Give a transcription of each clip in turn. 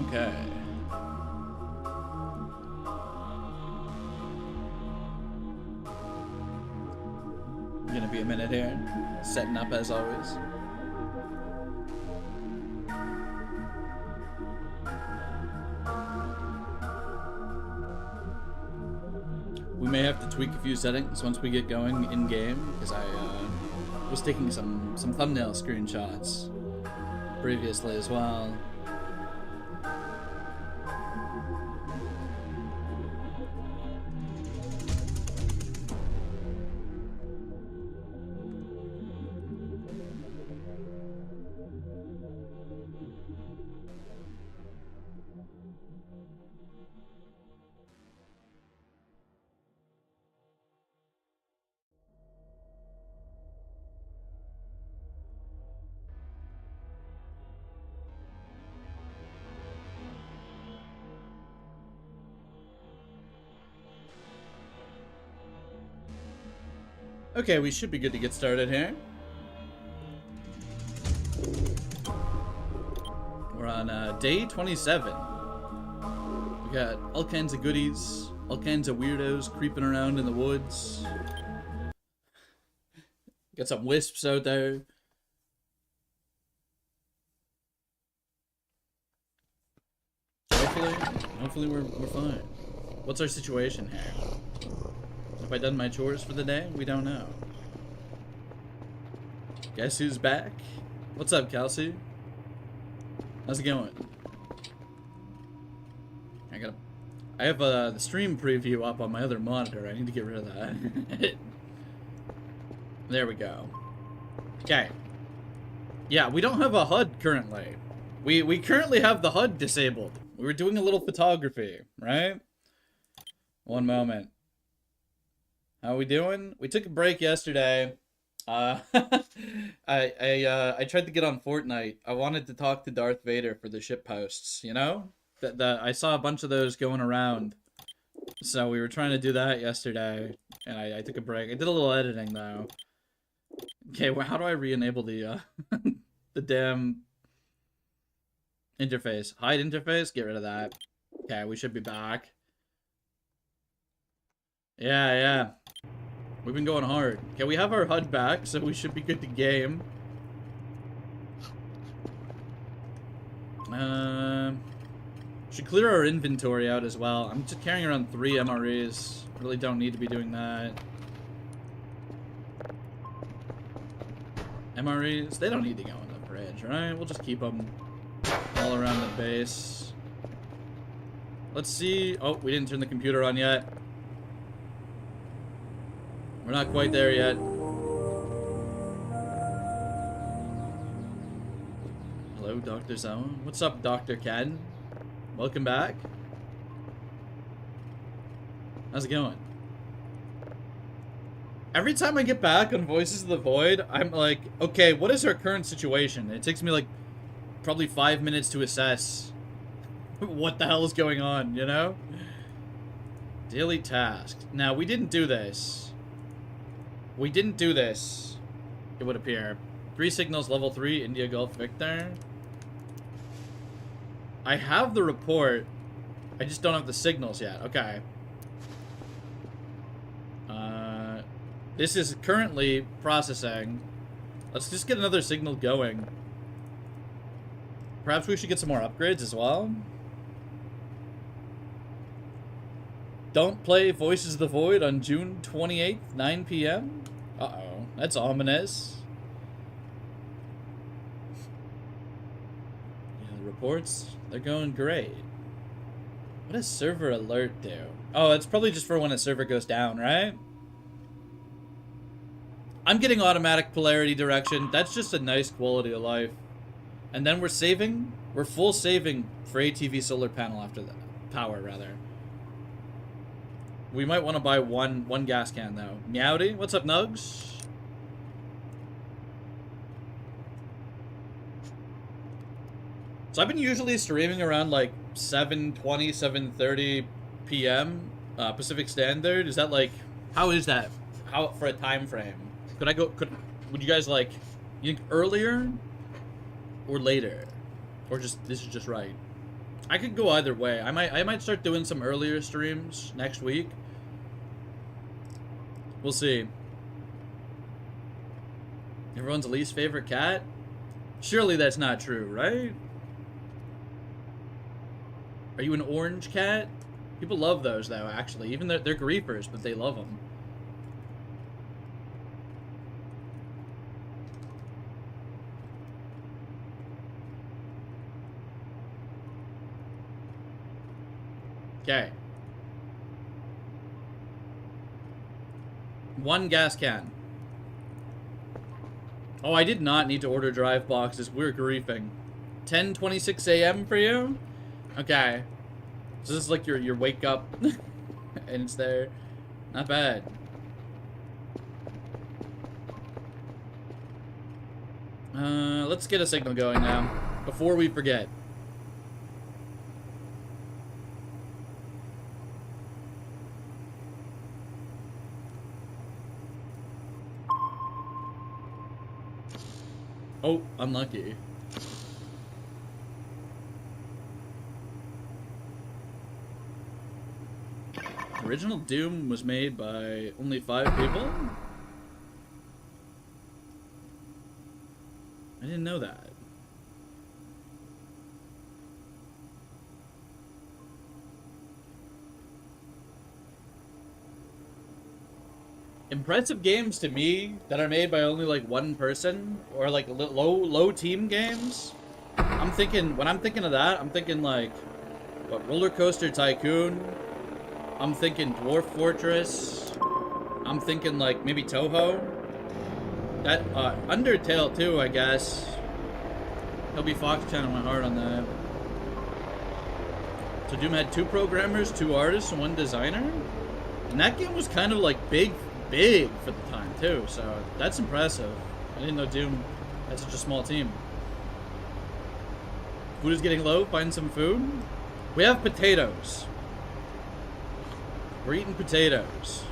Okay. Gonna be a minute here. Setting up as always. We may have to tweak a few settings once we get going in game, because I was taking some thumbnail screenshots previously as well. Okay, we should be good to get started here. We're on day 27. We got all kinds of goodies, all kinds of weirdos creeping around in the woods. Got some wisps out there. Hopefully we're fine. What's our situation here? Have I done my chores for the day? We don't know. Guess who's back? What's up, Kelsey? How's it going? I have the stream preview up on my other monitor. I need to get rid of that. There we go. Okay. Yeah, we don't have a HUD currently. We currently have the HUD disabled. We were doing a little photography, right? One moment. How are we doing? We took a break yesterday. I tried to get on Fortnite. I wanted to talk to Darth Vader for the ship posts, you know? I saw a bunch of those going around. So we were trying to do that yesterday, and I took a break. I did a little editing though. Okay, well, how do I re-enable the the damn interface? Hide interface? Get rid of that. Okay, we should be back. Yeah. We've been going hard. Okay, we have our HUD back, so we should be good to game. Should clear our inventory out as well. I'm just carrying around 3 MREs. Really don't need to be doing that. MREs, they don't need to go on the bridge, right? We'll just keep them all around the base. Let's see. Oh, we didn't turn the computer on yet. We're not quite there yet. Hello, Dr. Zone. What's up, Dr. Ken? Welcome back. How's it going? Every time I get back on Voices of the Void, I'm like, okay, what is our current situation? It takes me like probably 5 minutes to assess what the hell is going on, you know? Daily tasks. Now, we didn't do this. It would appear. 3 signals, level 3, India Gulf Victor. I have the report. I just don't have the signals yet. Okay. This is currently processing. Let's just get another signal going. Perhaps we should get some more upgrades as well. Don't play Voices of the Void on June 28th, 9 p.m. Uh-oh, that's ominous. Yeah, the reports, they're going great. What does server alert do? Oh, it's probably just for when a server goes down, right? I'm getting automatic polarity direction. That's just a nice quality of life. And then we're saving. We're full saving for ATV solar panel after that. Power, rather. We might want to buy one gas can, though. Meowdy, what's up, Nugs? So I've been usually streaming around, like, 7:20, 7:30 p.m. Pacific Standard. Is that, like... How is that? How, for a time frame? Would you guys, like... You think earlier? Or later? Or just... This is just right? I could go either way. I might start doing some earlier streams next week. We'll see. Everyone's least favorite cat? Surely that's not true, right? Are you an orange cat? People love those, though, actually. Even they're griefers, but they love them. Okay. 1 gas can. Oh, I did not need to order drive boxes. We're griefing. 10:26 a.m. for you? Okay. So this is like your wake up and it's there. Not bad. Let's get a signal going now before we forget. Oh, unlucky. The original Doom was made by only 5 people? I didn't know that. Impressive games to me that are made by only like 1 person, or like low team games. I'm thinking, when I'm thinking of that, I'm thinking like, what, Roller Coaster Tycoon? I'm thinking Dwarf Fortress. I'm thinking like maybe Toho. That Undertale too, I guess. Toby Fox kind of went hard on that. So Doom had 2 programmers, 2 artists, and 1 designer, and that game was kind of like big for the time too. So that's impressive. I didn't know Doom had such a small team. Food is getting low. Find some food. We have potatoes. We're eating potatoes.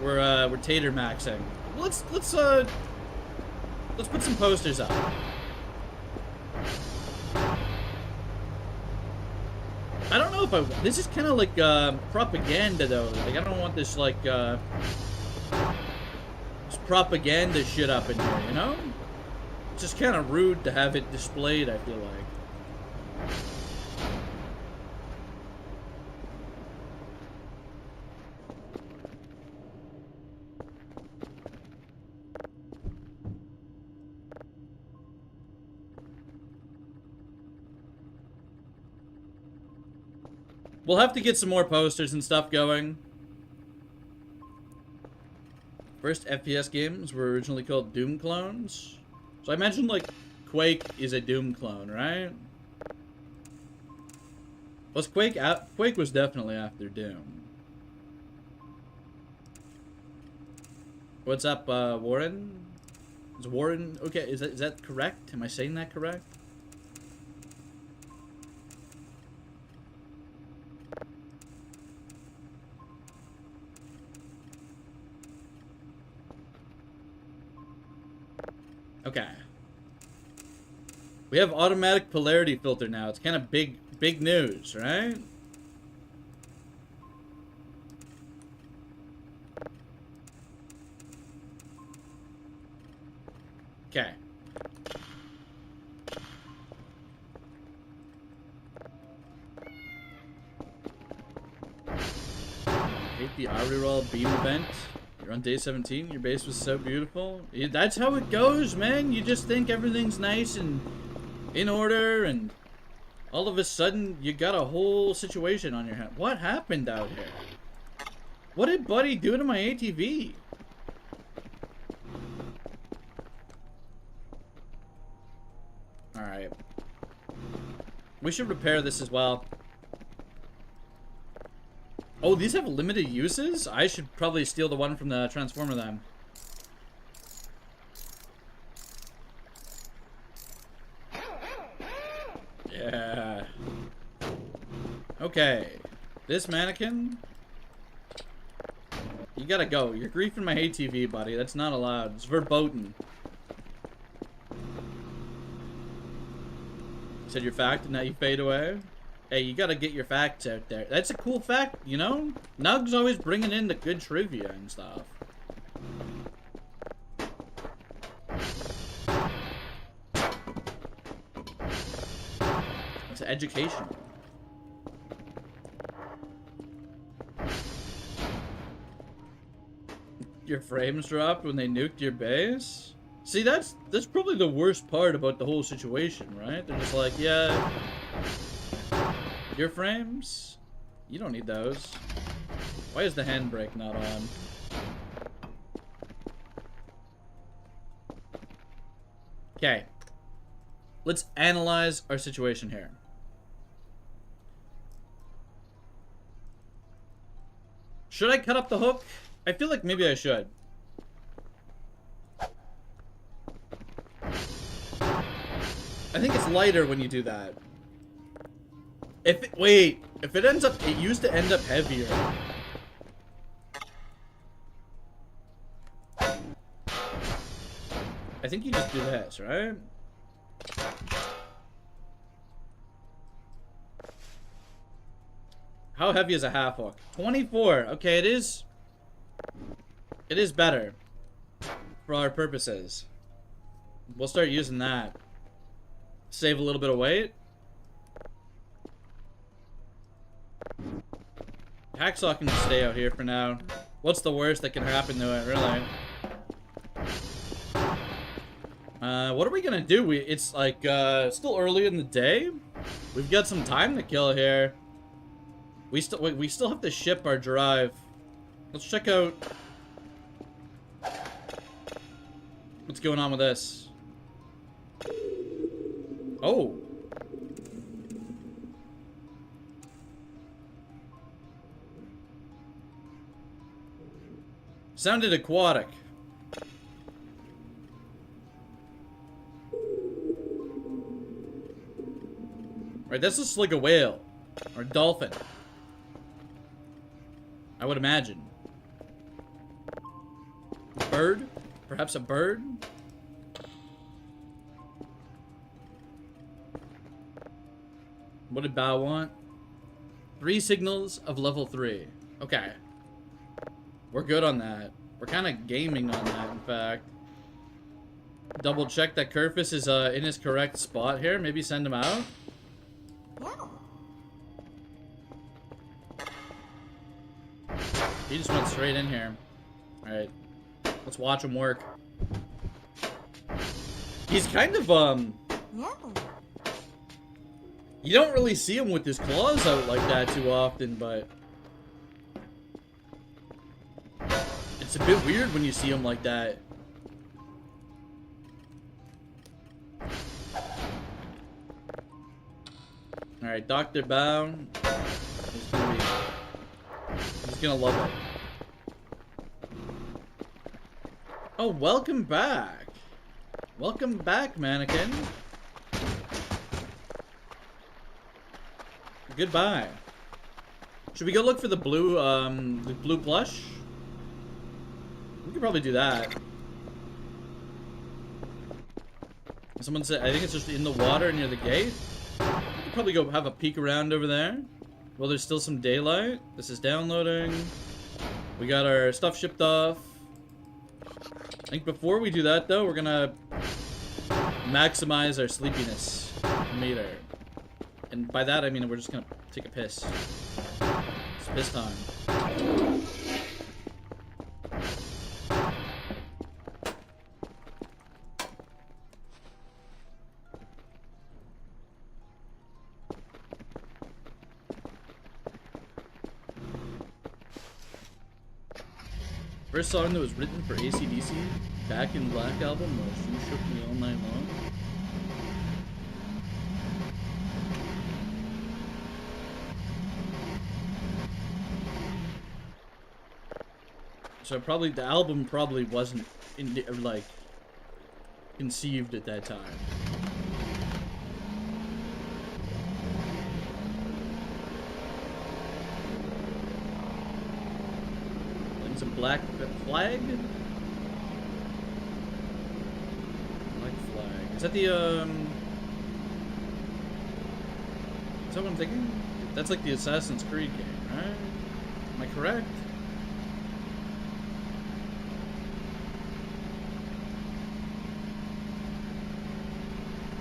We're tater maxing. Let's put some posters up. I don't know if this is kind of like propaganda though. Like I don't want this like this propaganda shit up in here, you know? It's just kind of rude to have it displayed, I feel like. We'll have to get some more posters and stuff going. First FPS games were originally called Doom clones. So I mentioned like Quake is a Doom clone, right? Was Quake out? Quake was definitely after Doom. What's up, Warren? Is Warren okay? Is that correct? Am I saying that correct? Okay. We have automatic polarity filter now. It's kind of big news, right? Okay. Hate the reroll beam event. You're on day 17. Your base was so beautiful. That's how it goes, man. You just think everything's nice and in order, and all of a sudden you got a whole situation on your hand. What happened out here? What did Buddy do to my ATV? Alright. We should repair this as well. Oh, these have limited uses? I should probably steal the one from the Transformer then. Yeah. Okay. This mannequin? You gotta go. You're griefing my ATV, buddy. That's not allowed. It's verboten. said your fact and now you fade away. Hey, you gotta get your facts out there. That's a cool fact, you know? Nug's always bringing in the good trivia and stuff. It's educational. Your frames dropped when they nuked your base? See, that's probably the worst part about the whole situation, right? They're just like, yeah, your frames? You don't need those. Why is the handbrake not on? Okay. Let's analyze our situation here. Should I cut up the hook? I feel like maybe I should. I think it's lighter when you do that. Wait, if it ends up, it used to end up heavier. I think you just do this, right? How heavy is a half hook? 24. Okay, it is better for our purposes. We'll start using that. Save a little bit of weight. Hacksaw can stay out here for now. What's the worst that can happen to it, really? What are we gonna do? It's like, still early in the day. We've got some time to kill here. We still have to ship our drive. Let's check out what's going on with this. Oh. Sounded aquatic. Right, that's just like a whale. Or a dolphin. I would imagine. Bird? Perhaps a bird? What did Bao want? 3 signals of level 3. Okay. We're good on that. We're kind of gaming on that, in fact. Double check that Kerfus is in his correct spot here. Maybe send him out. He just went straight in here. Alright. Let's watch him work. He's kind of, you don't really see him with his claws out like that too often, but it's a bit weird when you see him like that. Alright, Dr. Bao. He's gonna love it. Oh, welcome back. Welcome back, mannequin. Goodbye. Should we go look for the blue plush? We could probably do that. Someone said, I think it's just in the water near the gate. We could probably go have a peek around over there. Well, there's still some daylight. This is downloading. We got our stuff shipped off. I think before we do that, though, we're gonna maximize our sleepiness meter. And by that, I mean we're just gonna take a piss. It's piss time. First song that was written for AC/DC, Back in Black album was You Shook Me All Night Long. So probably the album probably wasn't like conceived at that time. It's a black flag. Black flag. Is that the that what I'm thinking? That's like the Assassin's Creed game, right? Am I correct?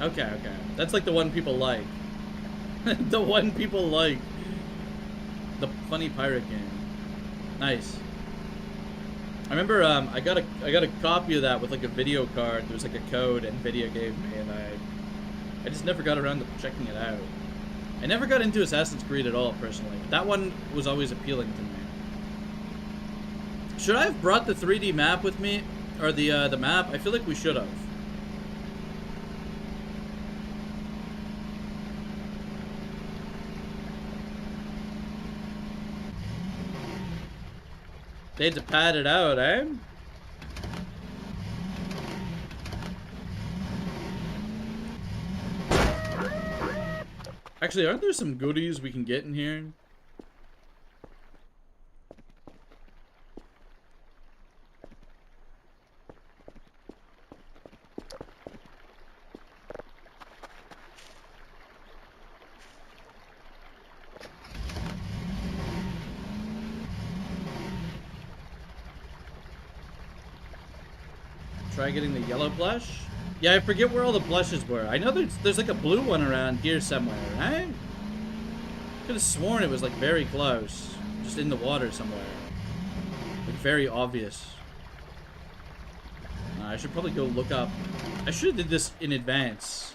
Okay, okay. That's like the one people like. The one people like. The funny pirate game. Nice. I remember I got a copy of that with like a video card. There was like a code NVIDIA gave me, and I just never got around to checking it out. I never got into Assassin's Creed at all, personally. But that one was always appealing to me. Should I have brought the 3D map with me? Or the map? I feel like we should have. They had to pad it out, eh? Actually, aren't there some goodies we can get in here? Try getting the yellow plush? Yeah, I forget where all the plushes were. I know there's like a blue one around here somewhere, right? Could have sworn it was like very close. Just in the water somewhere. Like very obvious. I should probably go look up. I should have did this in advance.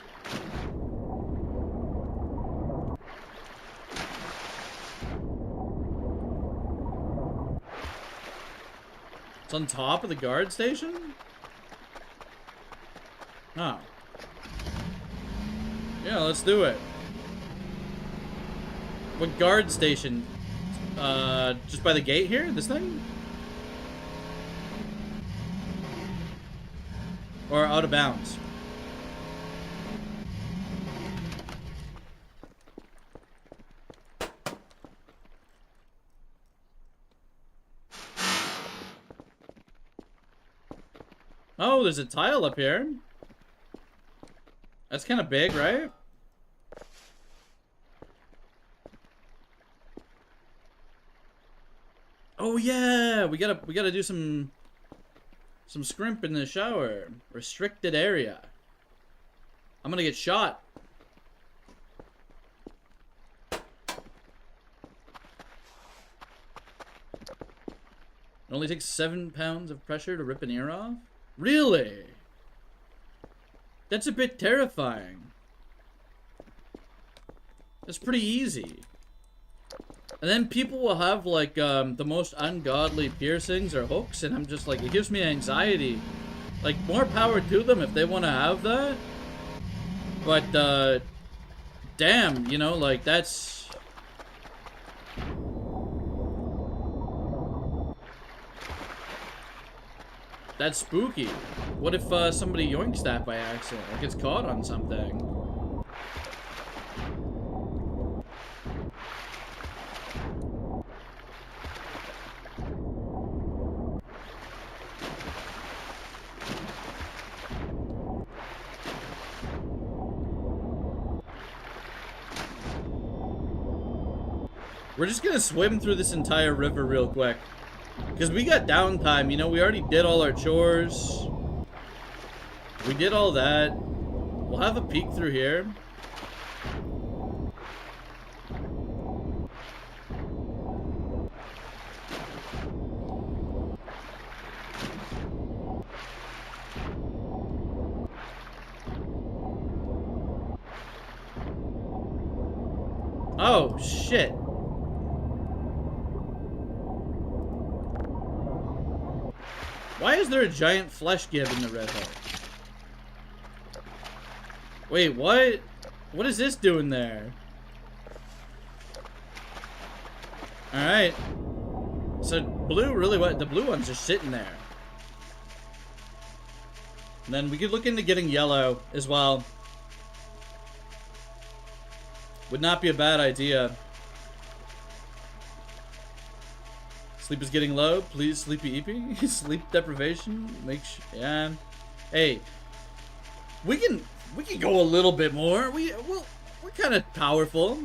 It's on top of the guard station? Oh. Yeah, let's do it. What guard station? Just by the gate here? This thing? Or out of bounds? Oh, there's a tile up here. That's kind of big, right? Oh yeah, we gotta do some scrimp in the shower. Restricted area. I'm gonna get shot. It only takes 7 pounds of pressure to rip an ear off? Really? That's a bit terrifying. That's pretty easy. And then people will have like the most ungodly piercings or hooks, and I'm just like, it gives me anxiety. Like, more power to them if they want to have that. But damn, you know, like that's spooky. What if somebody yoinks that by accident or gets caught on something? We're just gonna swim through this entire river real quick. Because we got downtime, you know, we already did all our chores. We did all that. We'll have a peek through here. Oh, shit. Why is there a giant flesh gib in the river? Wait, what? What is this doing there? Alright. So, blue really, what? The blue one's just sitting there. And then we could look into getting yellow as well. Would not be a bad idea. Sleep is getting low. Please, sleepy eepy. Sleep deprivation. Yeah. Hey, we can go a little bit more. We're kind of powerful.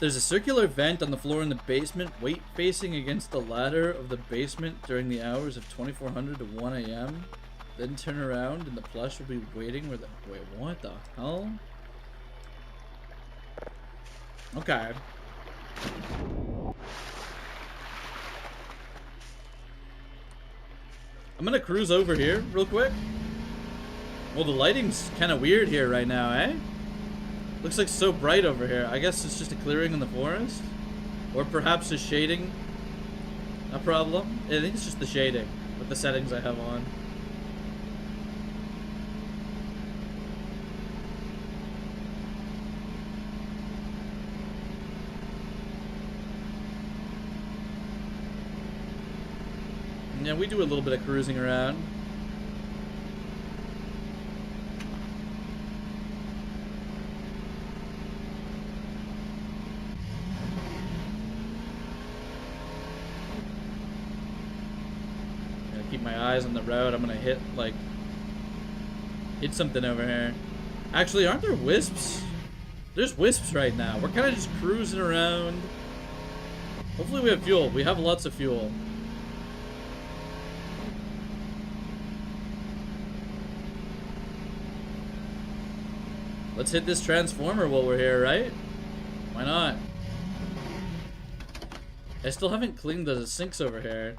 There's a circular vent on the floor in the basement, weight facing against the ladder of the basement during the hours of 2400 to 1 a.m. Then turn around and the plush will be waiting where the... Wait, what the hell? Okay. I'm gonna cruise over here real quick. Well, the lighting's kind of weird here right now, eh? Looks like so bright over here. I guess it's just a clearing in the forest. Or perhaps the shading a problem. I think it's just the shading with the settings I have on. Yeah, we do a little bit of cruising around. Keep my eyes on the road. I'm gonna hit something over here. Actually, aren't there wisps? There's wisps right now. We're kind of just cruising around. Hopefully we have fuel. We have lots of fuel. Let's hit this transformer while we're here, right? Why not? I still haven't cleaned the sinks over here.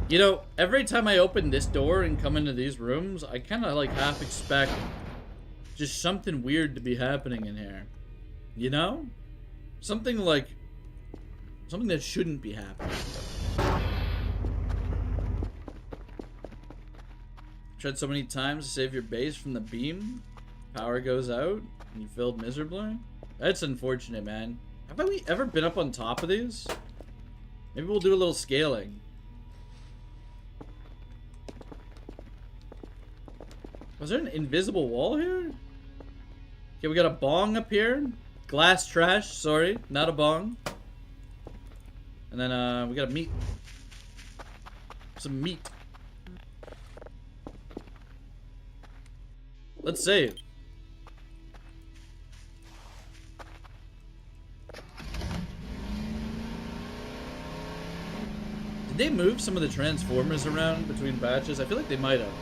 You know, every time I open this door and come into these rooms, I kind of like half expect just something weird to be happening in here. You know? Something that shouldn't be happening. Tried so many times to save your base from the beam. Power goes out and you failed miserably. That's unfortunate, man. Have we ever been up on top of these? Maybe we'll do a little scaling. Was there an invisible wall here? Okay, we got a bong up here. Glass trash, sorry, not a bong. And then we got a meat. Some meat. Let's save. Did they move some of the transformers around between batches? I feel like they might have.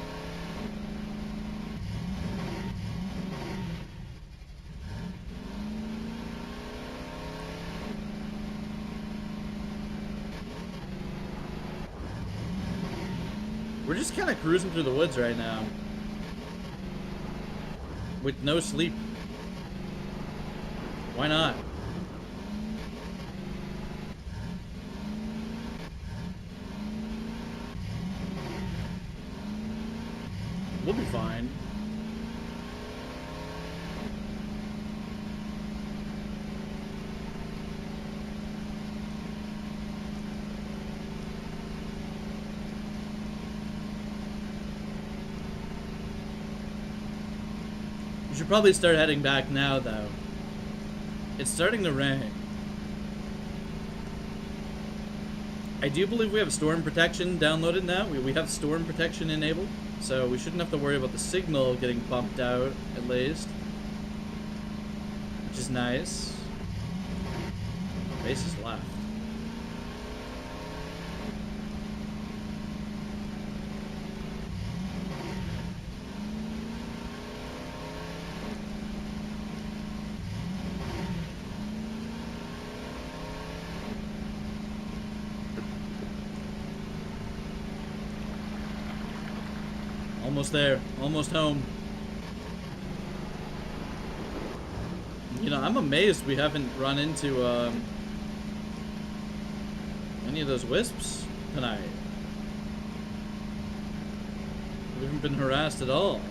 We're just kind of cruising through the woods right now. With no sleep. Why not? We'll be fine. We should probably start heading back now, though. It's starting to rain. I do believe we have storm protection downloaded now. We have storm protection enabled, so we shouldn't have to worry about the signal getting bumped out, at least. Which is nice. Base is left. Almost there. Almost home. You know, I'm amazed we haven't run into any of those wisps tonight. We haven't been harassed at all.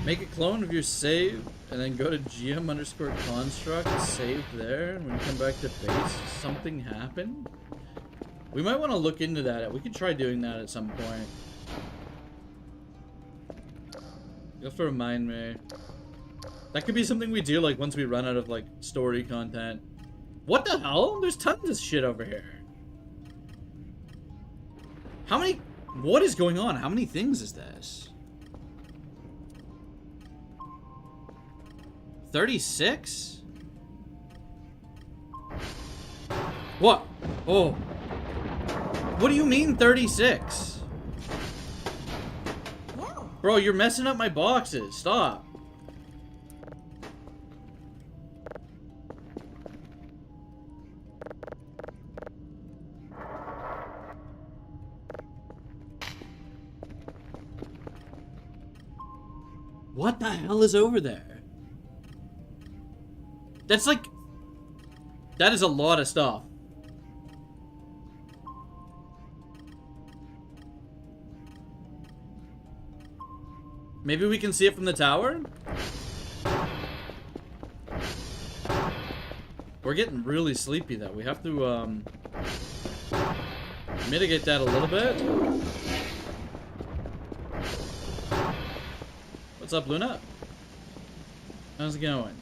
Make a clone of your save, and then go to gm_construct, save there, and when you come back to base, something happened? We might want to look into that. We could try doing that at some point. You have to remind me. That could be something we do, like, once we run out of, like, story content. What the hell? There's tons of shit over here. How many... What is going on? How many things is this? 36? What? Oh. What do you mean 36? Bro, you're messing up my boxes. Stop. What the hell is over there? That's like... That is a lot of stuff. Maybe we can see it from the tower? We're getting really sleepy though. We have to mitigate that a little bit. What's up, Luna? How's it going?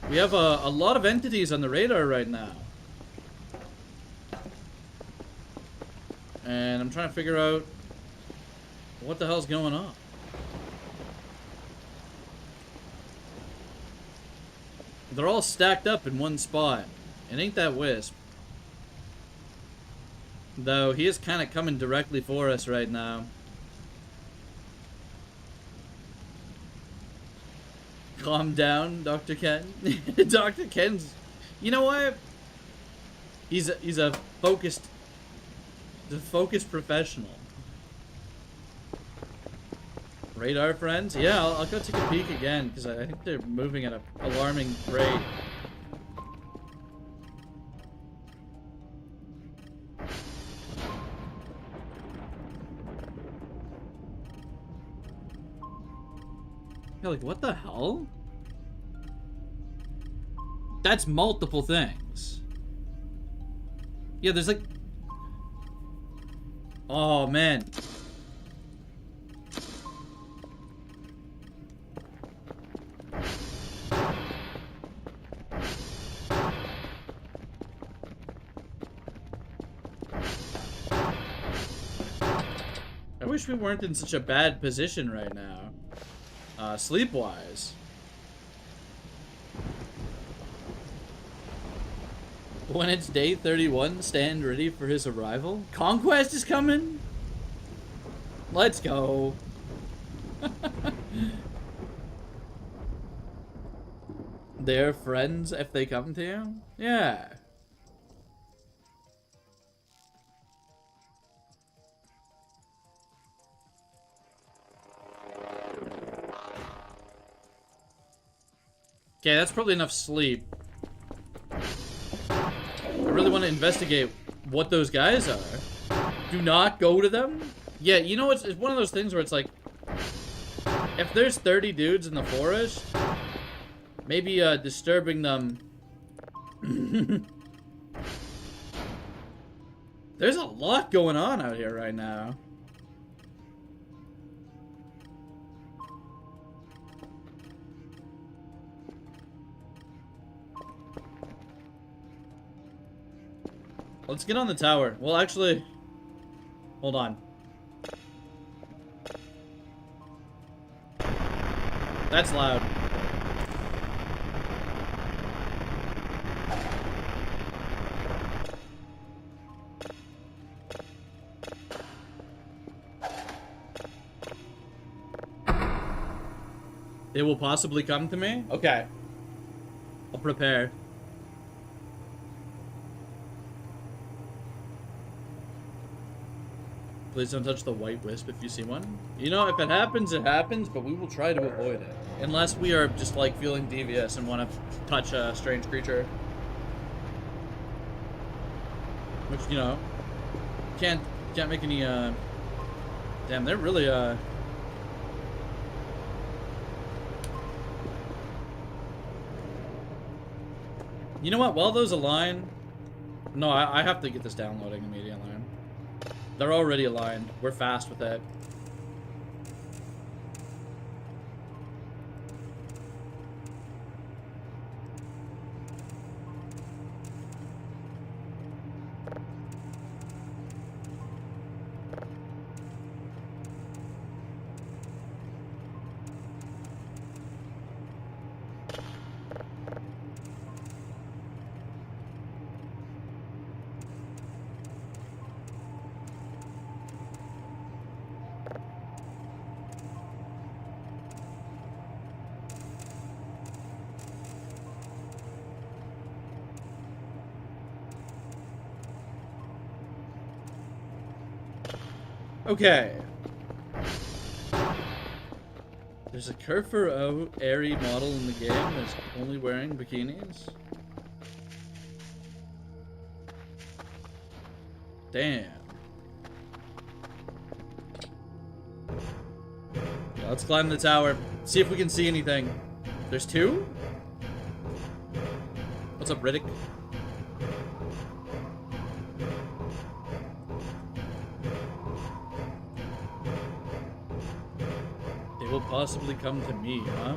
We have a lot of entities on the radar right now. And I'm trying to figure out what the hell's going on. They're all stacked up in one spot. It ain't that Wisp. Though he is kind of coming directly for us right now. Calm down, Dr. Ken. Dr. Ken's... You know what? He's a focused... The focused professional. Radar friends? Yeah, I'll go take a peek again, because I think they're moving at an alarming rate. Yeah, like, what the hell? That's multiple things. Yeah, there's like... Oh, man. I wish we weren't in such a bad position right now. Sleep-wise. When it's day 31, stand ready for his arrival. Conquest is coming? Let's go. They're friends if they come to you? Yeah. Okay, that's probably enough sleep. I really want to investigate what those guys are. Do not go to them? Yeah, you know, it's one of those things where it's like... If there's 30 dudes in the forest, maybe disturbing them... There's a lot going on out here right now. Let's get on the tower. Well, actually... Hold on. That's loud. They will possibly come to me? Okay. I'll prepare. Please don't touch the white wisp if you see one. You know, if it happens, it happens, but we will try to avoid it. Unless we are just, like, feeling devious and want to touch a strange creature. Which, you know, can't make any, Damn, they're really, You know what? While those align... No, I have to get this downloading immediately. They're already aligned. We're fast with it. Okay. There's a Kerfur Airy model in the game that's only wearing bikinis. Damn. Yeah, let's climb the tower. See if we can see anything. There's two? What's up, Riddick? They will possibly come to me, huh?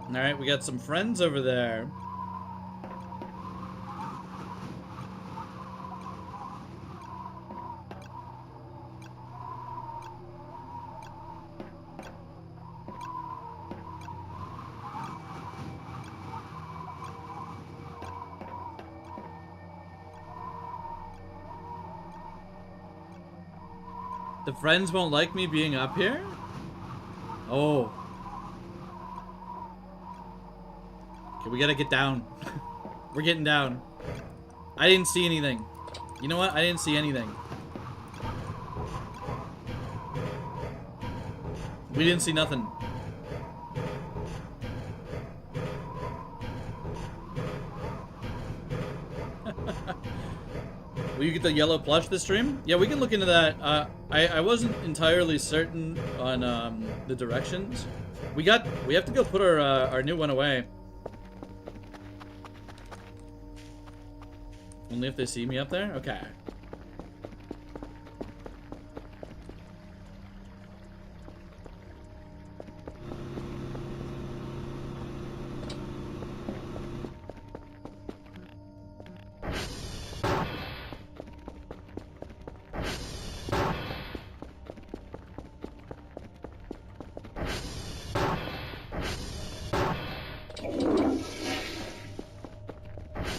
Alright, we got some friends over there. The friends won't like me being up here? Oh. Okay, we gotta get down. We're getting down. I didn't see anything. You know what? I didn't see anything. We didn't see nothing. Will you get the yellow plush this stream? Yeah, we can look into that. I wasn't entirely certain on the directions. We have to go put our new one away. Only if they see me up there? Okay.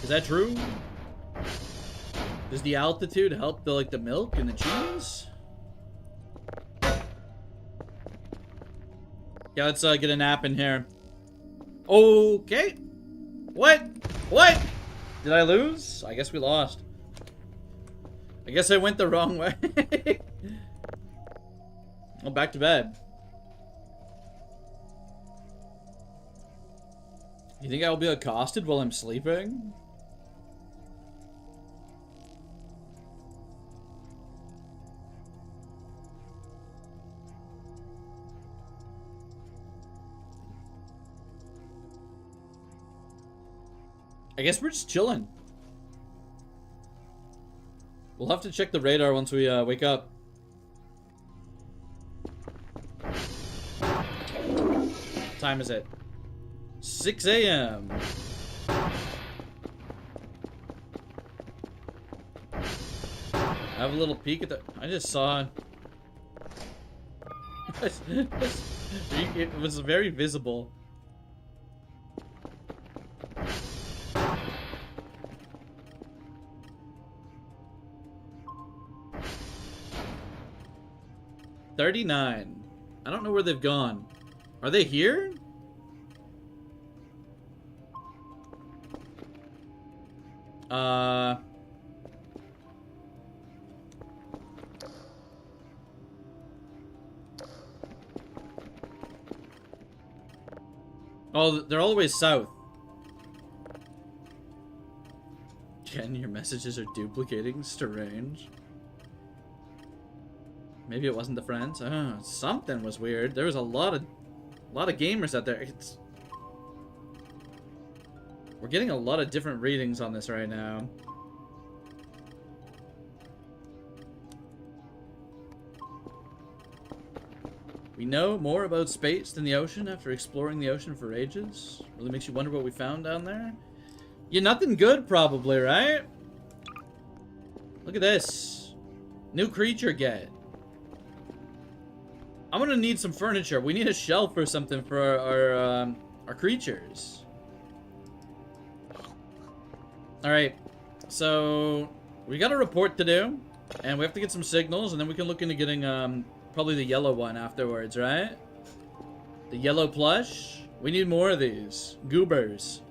Is that true? Does the altitude help the milk and the cheese? Yeah, let's get a nap in here. Okay. What? What? Did I lose? I guess we lost. I guess I went the wrong way. Well, back to bed. You think I will be accosted while I'm sleeping? I guess we're just chilling. We'll have to check the radar once we wake up. What time is it? 6 a.m. Have a little peek at the... I just saw... It was very visible. $39. I don't know where they've gone. Are they here? Oh, they're all the way south. Ken, your messages are duplicating. Strange. Maybe it wasn't the friends. Something was weird. There was a lot of gamers out there. We're getting a lot of different readings on this right now. We know more about space than the ocean after exploring the ocean for ages. Really makes you wonder what we found down there. Yeah, nothing good probably, right? Look at this. New creature get. I'm gonna need some furniture. We need a shelf or something for our creatures. Alright, so we got a report to do, and we have to get some signals, and then we can look into getting probably the yellow one afterwards, right? The yellow plush. We need more of these. Goobers.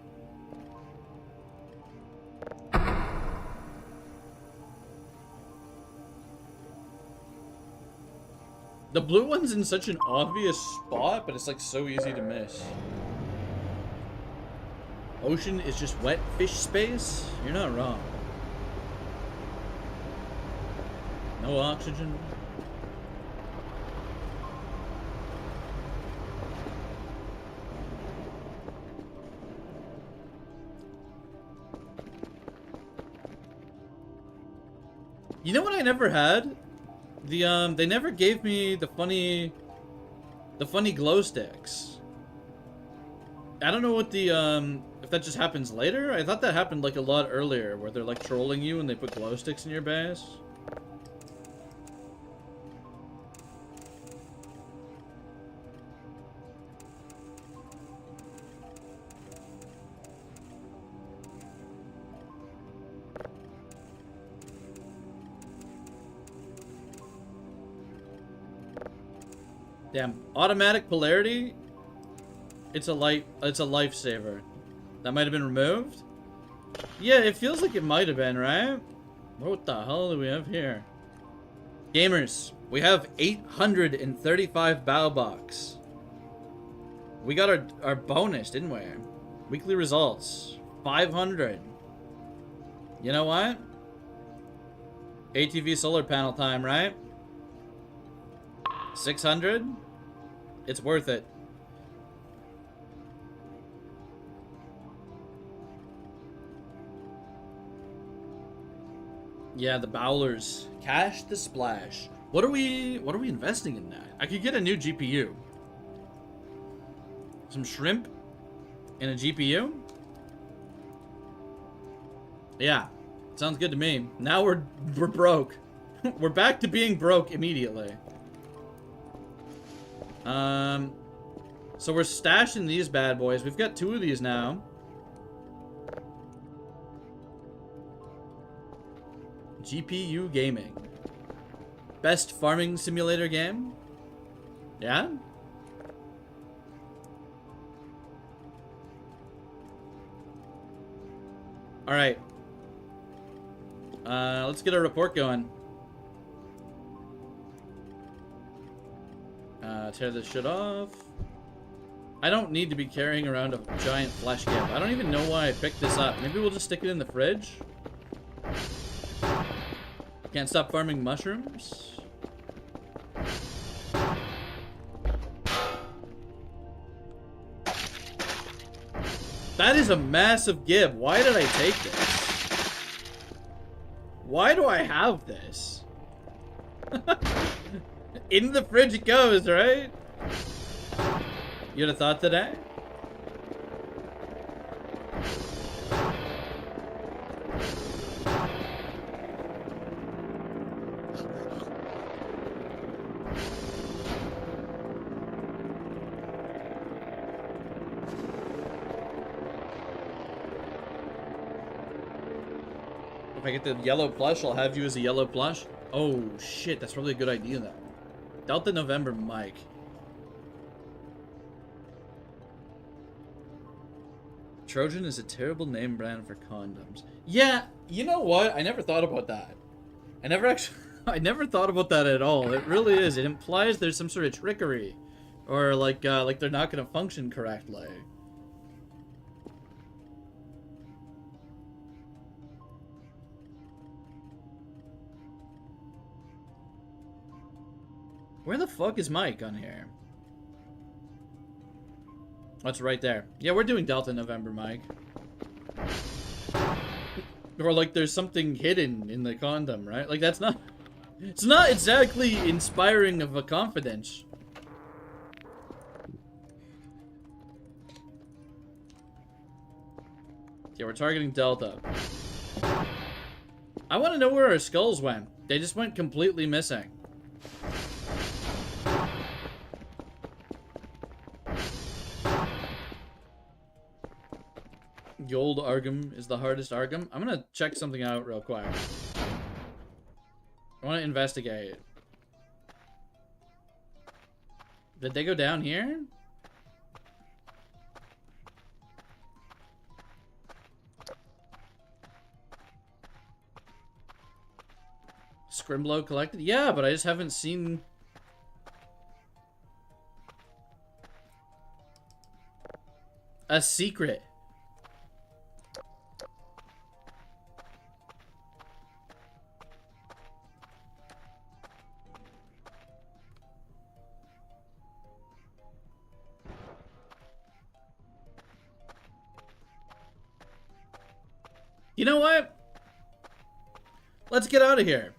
The blue one's in such an obvious spot, but it's like so easy to miss. Ocean is just wet fish space? You're not wrong. No oxygen. You know what I never had? They never gave me the funny glow sticks. I don't know what the, if that just happens later? I thought that happened like a lot earlier, where they're like trolling you and they put glow sticks in your base. Damn, automatic polarity? It's a lifesaver. That might have been removed? Yeah, it feels like it might have been, right? What the hell do we have here? Gamers, we have 835 bow bucks. We got our bonus, didn't we? Weekly results. 500. You know what? ATV solar panel time, right? 600? It's worth it. Yeah, the Bowlers. Cash the splash. What are we investing in that? I could get a new GPU. Some shrimp and a GPU? Yeah. Sounds good to me. Now we're broke. We're back to being broke immediately. So we're stashing these bad boys. We've got 2 of these now. GPU gaming. Best farming simulator game? Yeah? Alright. Let's get a report going. Tear this shit off. I don't need to be carrying around a giant flesh gib. I don't even know why I picked this up. Maybe we'll just stick it in the fridge? Can't stop farming mushrooms? That is a massive gib. Why did I take this? Why do I have this? In the fridge it goes, right? You'd have thought today? If I get the yellow plush, I'll have you as a yellow plush. Oh shit, that's probably a good idea though. Delta November Mike. Trojan is a terrible name brand for condoms. Yeah, you know what? I never thought about that. I never thought about that at all. It really is. It implies there's some sort of trickery, or like they're not gonna function correctly. Where the fuck is Mike on here? That's right there. Yeah, we're doing Delta November, Mike. Or like there's something hidden in the condom, right? Like that's not... It's not exactly inspiring of a confidence. Yeah, we're targeting Delta. I want to know where our skulls went. They just went completely missing. Gold Argum is the hardest Argum. I'm gonna check something out real quick. I want to investigate. Did they go down here? Scrimblow collected? Yeah, but I just haven't seen... a secret. You know what? Let's get out of here.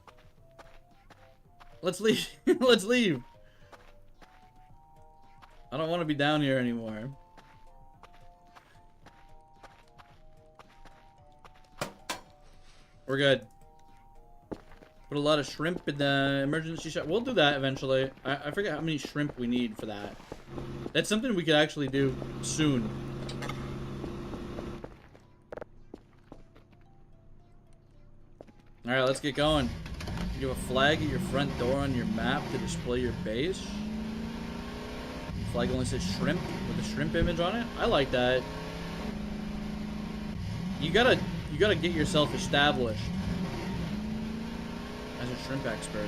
Let's leave. Let's leave. I don't want to be down here anymore. We're good. Put a lot of shrimp in the emergency shop. We'll do that eventually. I forget how many shrimp we need for that. That's something we could actually do soon. Alright, let's get going. You have a flag at your front door on your map to display your base. The flag only says shrimp with a shrimp image on it. I like that. You gotta get yourself established as a shrimp expert.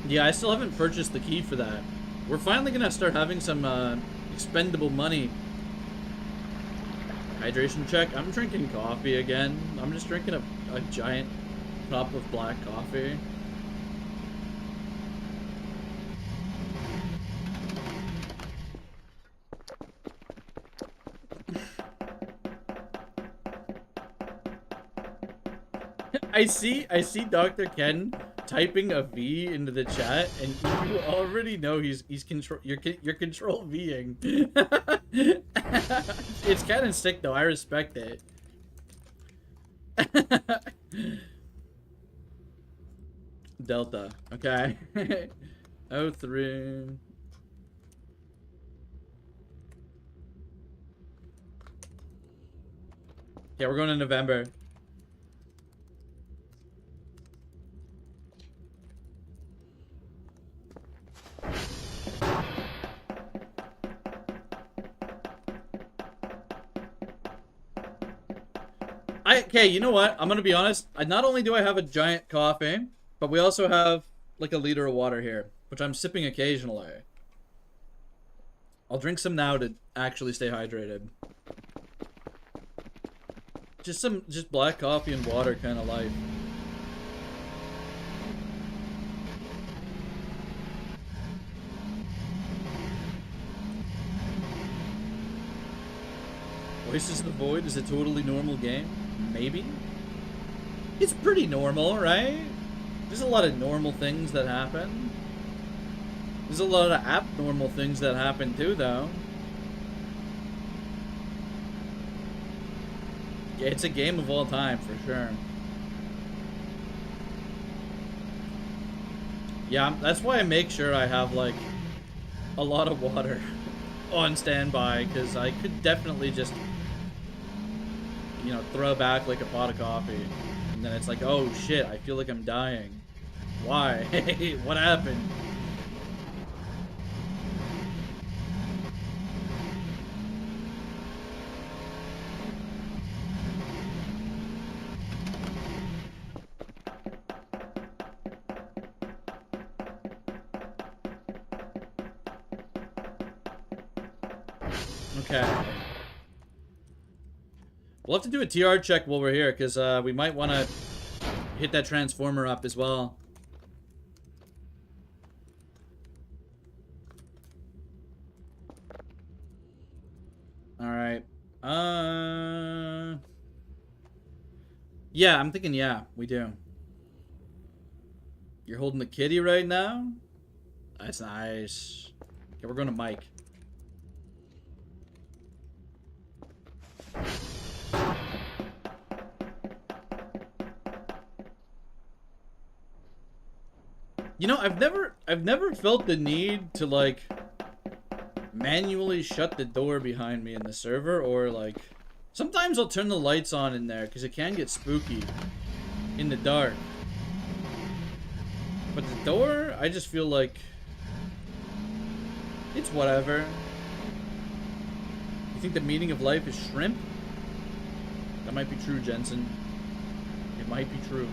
Yeah, I still haven't purchased the key for that. We're finally gonna start having some expendable money. Hydration check. I'm drinking coffee again. I'm just drinking a giant cup of black coffee. I see Dr. Ken typing a V into the chat, and you already know he's control. You're control Ving. It's kind of sick though. I respect it. Delta. Okay. 03. Yeah, we're going to November. Okay, you know what? I'm gonna be honest. Not only do I have a giant coffee, but we also have like a liter of water here, which I'm sipping occasionally. I'll drink some now to actually stay hydrated. Just black coffee and water kind of life. Voices of the Void is a totally normal game. Maybe? It's pretty normal, right? There's a lot of normal things that happen. There's a lot of abnormal things that happen too, though. Yeah, it's a game of all time, for sure. Yeah, that's why I make sure I have, like, a lot of water on standby, because I could definitely just... you know, throw back like a pot of coffee, and then it's like, oh shit, I feel like I'm dying. Why? What happened? Okay. We'll have to do a TR check while we're here, because we might want to hit that transformer up as well. Yeah, I'm thinking, yeah, we do. You're holding the kitty right now? That's nice. Okay, we're going to Mike. You know, I've never felt the need to, like, manually shut the door behind me in the server, or, like, sometimes I'll turn the lights on in there, because it can get spooky in the dark. But the door, I just feel like it's whatever. You think the meaning of life is shrimp? That might be true, Jensen. It might be true.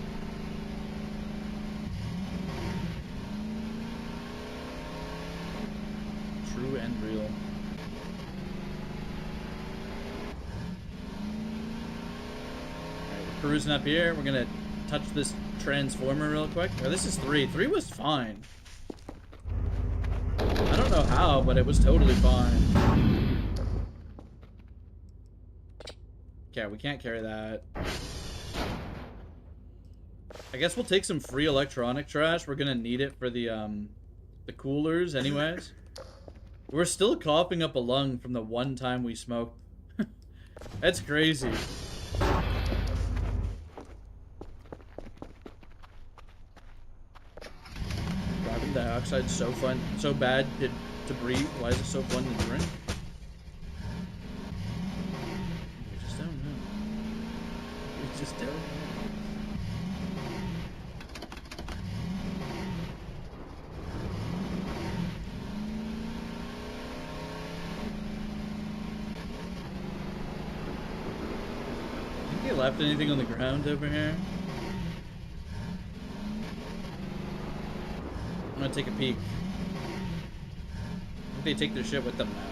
True and real. Alright, we're cruising up here. We're gonna touch this transformer real quick. Oh, this is 3. 3 was fine. I don't know how, but it was totally fine. Okay, we can't carry that. I guess we'll take some free electronic trash. We're gonna need it for the coolers anyways. We're still coughing up a lung from the one time we smoked. That's crazy. Carbon dioxide's so fun, so bad to breathe. Why is it so fun to drink? We just don't know. We just don't know. Think they left anything on the ground over here? I'm gonna take a peek. I think they take their shit with them now.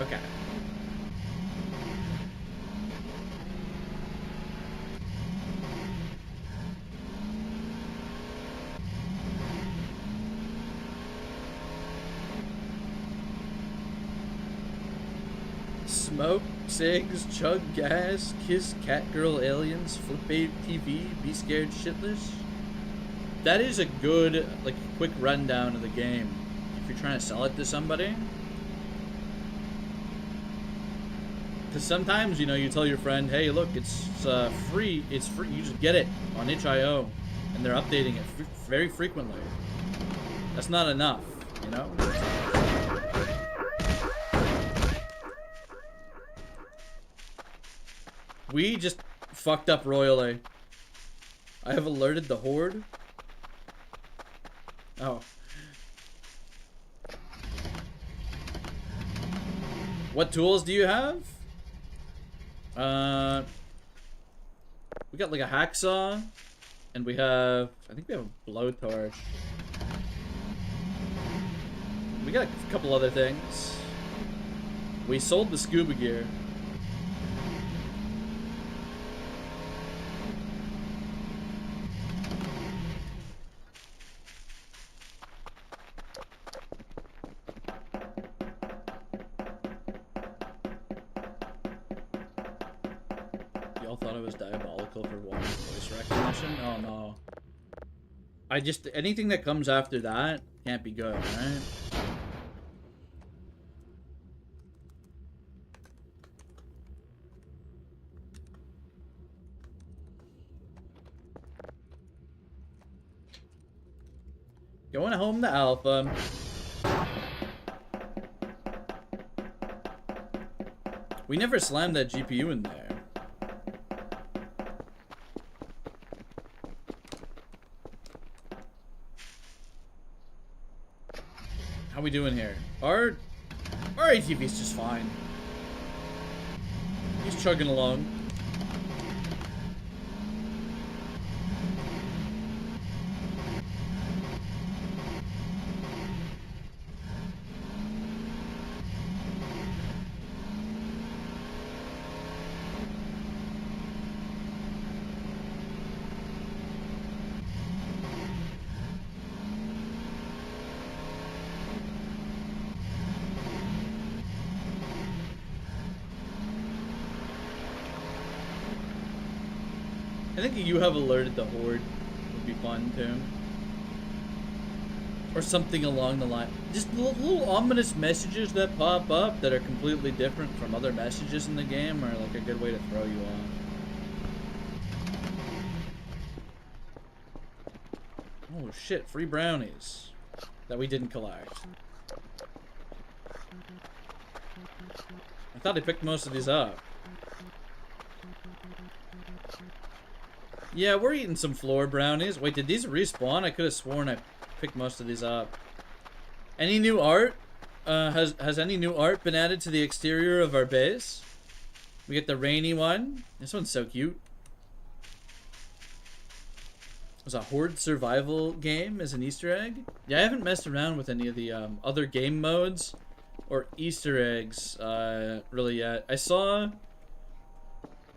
Okay. Smoke, cigs, chug gas, kiss cat girl aliens, flip TV, be scared shitless. That is a good, like, quick rundown of the game. If you're trying to sell it to somebody. Because sometimes, you know, you tell your friend, hey, look, it's free. It's free. You just get it on itch.io. And they're updating it very frequently. That's not enough, you know? We just fucked up royally. I have alerted the horde. Oh. What tools do you have? We got like a hacksaw, and we have, I think we have a blowtorch. We got a couple other things. We sold the scuba gear. Y'all thought it was diabolical for one voice recognition? Oh no. Anything that comes after that can't be good, right? Going home to Alpha. We never slammed that GPU in there. How we doing here? Our ATV is just fine. He's chugging along. I think you have alerted the horde would be fun too. Or something along the line. Just little ominous messages that pop up that are completely different from other messages in the game are like a good way to throw you off. Oh shit, free brownies that we didn't collect. I thought I picked most of these up. Yeah, we're eating some floor brownies. Wait, did these respawn? I could have sworn I picked most of these up. Any new art? Has any new art been added to the exterior of our base? We get the rainy one. This one's so cute. There's a horde survival game as an Easter egg. Yeah, I haven't messed around with any of the other game modes or Easter eggs really yet. I saw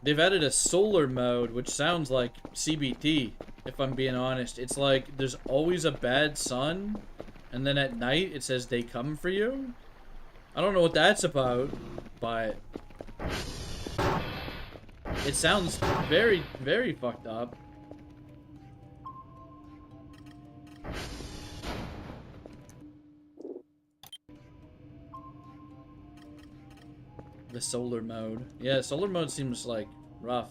they've added a solar mode, which sounds like CBT, if I'm being honest. It's like there's always a bad sun, and then at night it says they come for you. I don't know what that's about, but it sounds very, very fucked up. The solar mode. Yeah, solar mode seems like rough.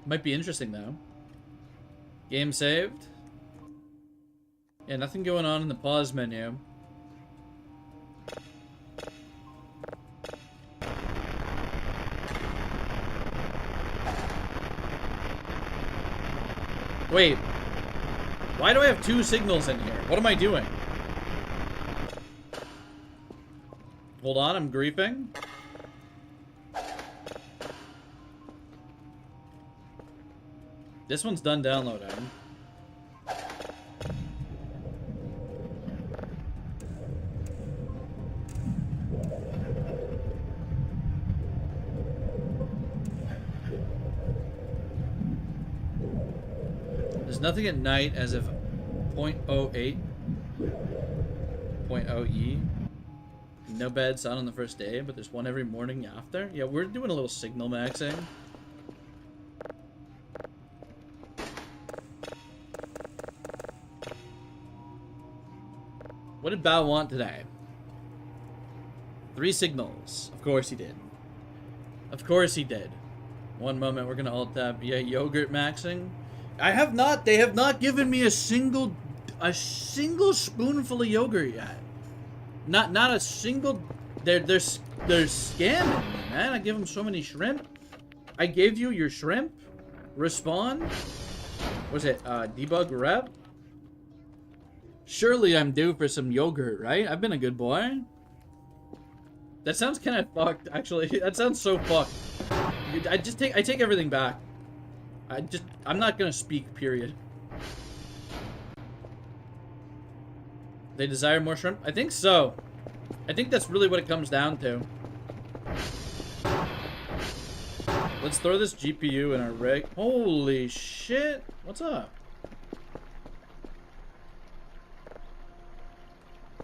Might be interesting though. Game saved. Yeah, nothing going on in the pause menu. Wait. Why do I have two signals in here? What am I doing? Hold on, I'm griefing. This one's done downloading. There's nothing at night as of 0.08. 0.0E. No bad sun on the first day, but there's one every morning after. Yeah, we're doing a little signal maxing. What did Bao want today? 3 signals. Of course he did. Of course he did. One moment, we're gonna alt tab. Yeah, yogurt maxing. I have not. They have not given me a single spoonful of yogurt yet. Not a single. They're scamming me, man. I give them so many shrimp. I gave you your shrimp. Respond. Was it debug rep? Surely I'm due for some yogurt, right? I've been a good boy. That sounds kind of fucked, actually. That sounds so fucked. I take everything back. I'm not gonna speak, period. They desire more shrimp? I think so. I think that's really what it comes down to. Let's throw this GPU in our rig. Holy shit. What's up?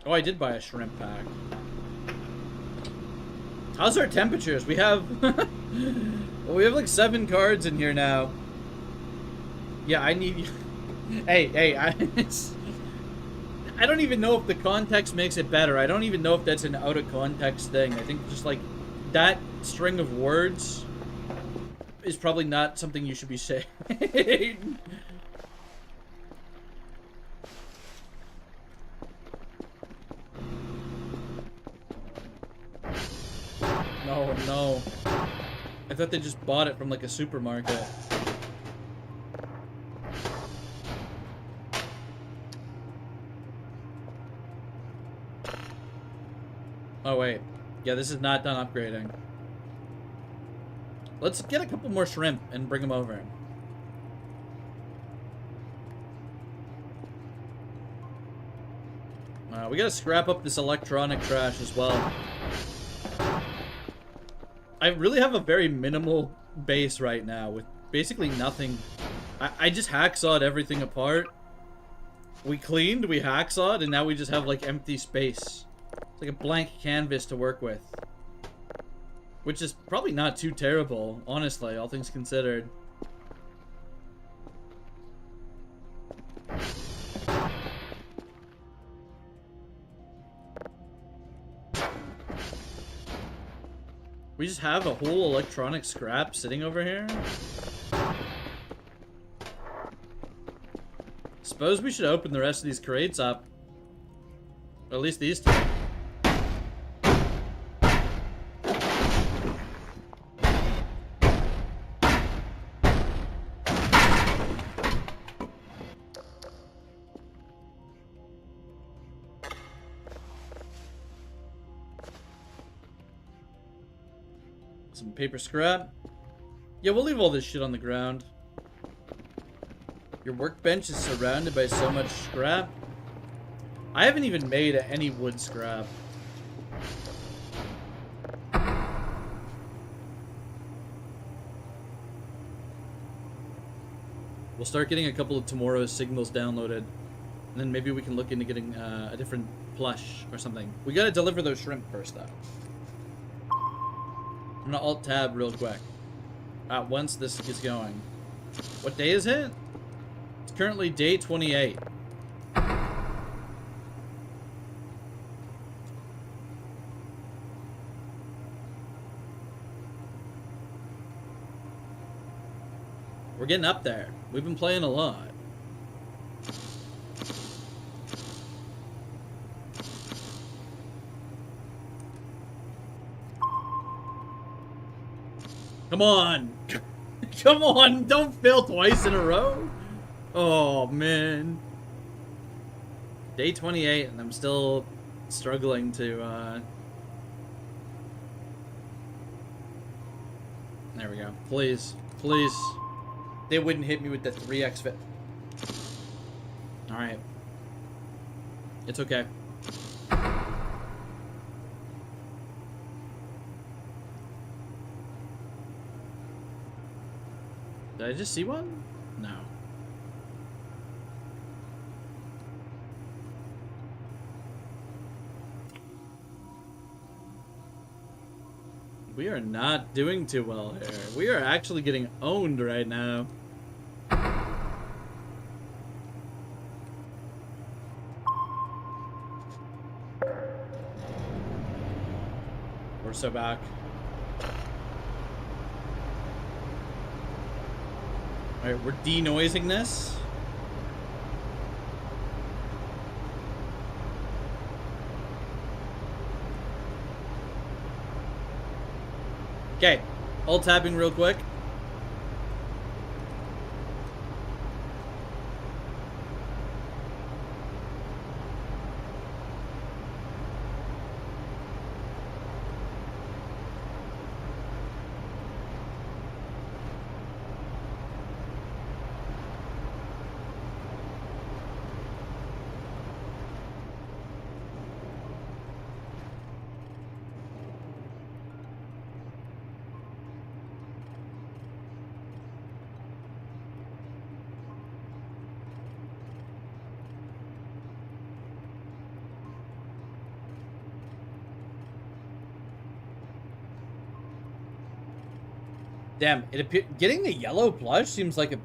Oh, I did buy a shrimp pack. How's our temperatures? We have... well, we have like 7 cards in here now. Yeah, I need... hey, I don't even know if the context makes it better. I don't even know if that's an out of context thing. I think just like that string of words is probably not something you should be saying. No. I thought they just bought it from like a supermarket. Oh, wait. Yeah, this is not done upgrading. Let's get a couple more shrimp and bring them over. We gotta scrap up this electronic trash as well. I really have a very minimal base right now with basically nothing. I just hacksawed everything apart. We cleaned, we hacksawed, and now we just have like empty space. It's like a blank canvas to work with. Which is probably not too terrible, honestly, all things considered. We just have a whole electronic scrap sitting over here. Suppose we should open the rest of these crates up. Or at least these two. Some paper scrap. Yeah, we'll leave all this shit on the ground. Your workbench is surrounded by so much scrap. I haven't even made any wood scrap. We'll start getting a couple of tomorrow's signals downloaded. And then maybe we can look into getting a different plush or something. We gotta deliver those shrimp first, though. I'm gonna alt-tab real quick. Once this gets going. What day is it? It's currently day 28. We're getting up there. We've been playing a lot. Come on! Come on! Don't fail twice in a row! Oh, man. Day 28, and I'm still struggling to, There we go. Please. Please. They wouldn't hit me with the 3x fit. Alright. It's okay. Did I just see one? No. We are not doing too well here. We are actually getting owned right now. We're so back. Alright, we're denoising this. Okay, alt tabbing real quick. Damn, getting the yellow plush seems like a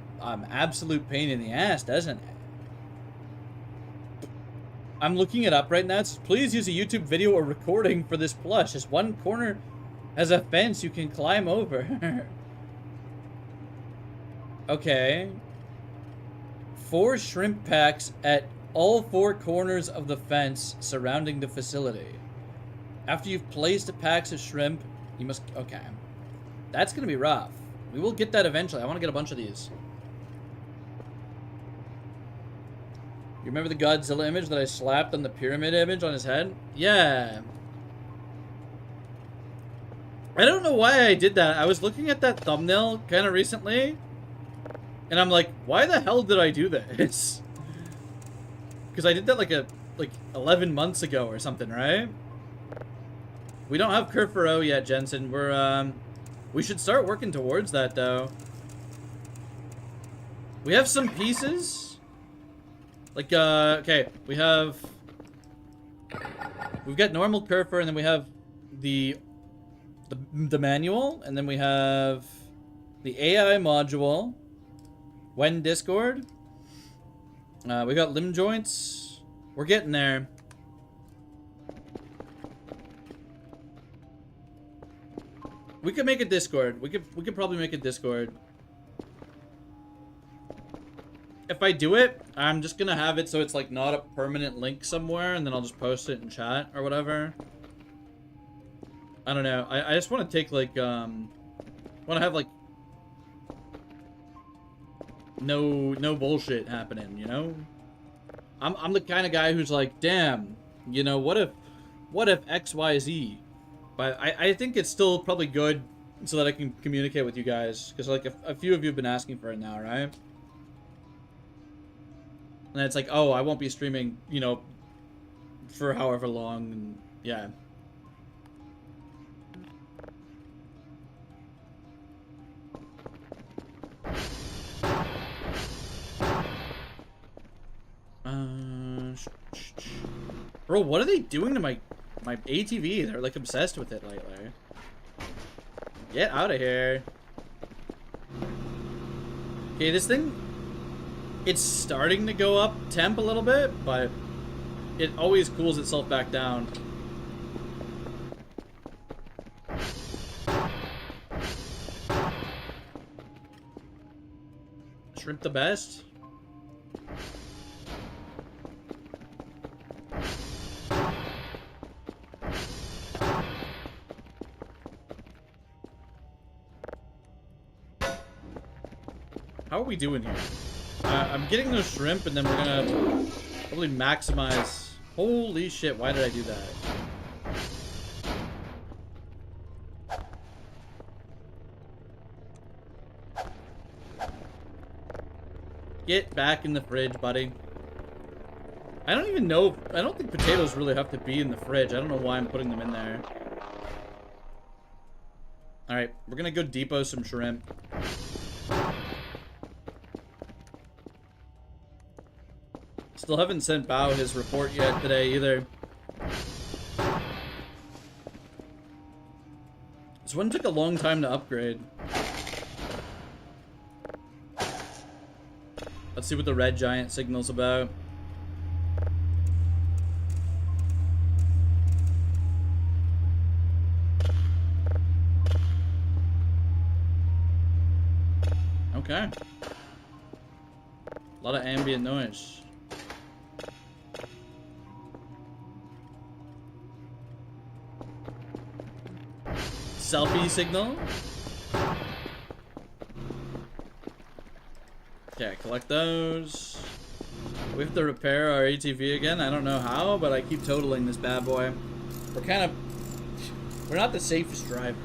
absolute pain in the ass, doesn't it? I'm looking it up right now. It says, please use a YouTube video or recording for this plush. As one corner has a fence you can climb over. Okay. 4 shrimp packs at all 4 corners of the fence surrounding the facility. After you've placed the packs of shrimp, you must... Okay. That's gonna be rough. We will get that eventually. I want to get a bunch of these. You remember the Godzilla image that I slapped on the pyramid image on his head? Yeah. I don't know why I did that. I was looking at that thumbnail kind of recently. And I'm like, why the hell did I do this? Because I did that like 11 months ago or something, right? We don't have Kerfero yet, Jensen. We should start working towards that, though. We have some pieces. Like, okay, we've got normal Kerfer, and then we have the the manual, and then we have the AI module, when Discord. We got limb joints. We're getting there. We could make a Discord. We could probably make a Discord. If I do it, I'm just gonna have it so it's like not a permanent link somewhere, and then I'll just post it in chat or whatever. I don't know. I just want to take like want to have like no bullshit happening, you know? I'm the kind of guy who's like, damn, you know, what if XYZ? But I think it's still probably good so that I can communicate with you guys, because like a few of you have been asking for it now, right? And it's like, oh, I won't be streaming, you know, for however long, and yeah. Bro, what are they doing to my ATV? They're like obsessed with it lately. Get out of here. Okay, this thing, it's starting to go up temp a little bit, but it always cools itself back down. Shrimp the best? How are we doing here? I'm getting those shrimp, and then we're gonna probably maximize. Holy shit, why did I do that? Get back in the fridge, buddy. I don't even know. I don't think potatoes really have to be in the fridge. I don't know why I'm putting them in there. Alright, we're gonna go depot some shrimp. Still haven't sent Bao his report yet today either. This one took a long time to upgrade. Let's see what the red giant signal's about. Okay. A lot of ambient noise. Selfie signal. Okay, collect those. We have to repair our ATV again. I don't know how, but I keep totaling this bad boy. We're not the safest driver.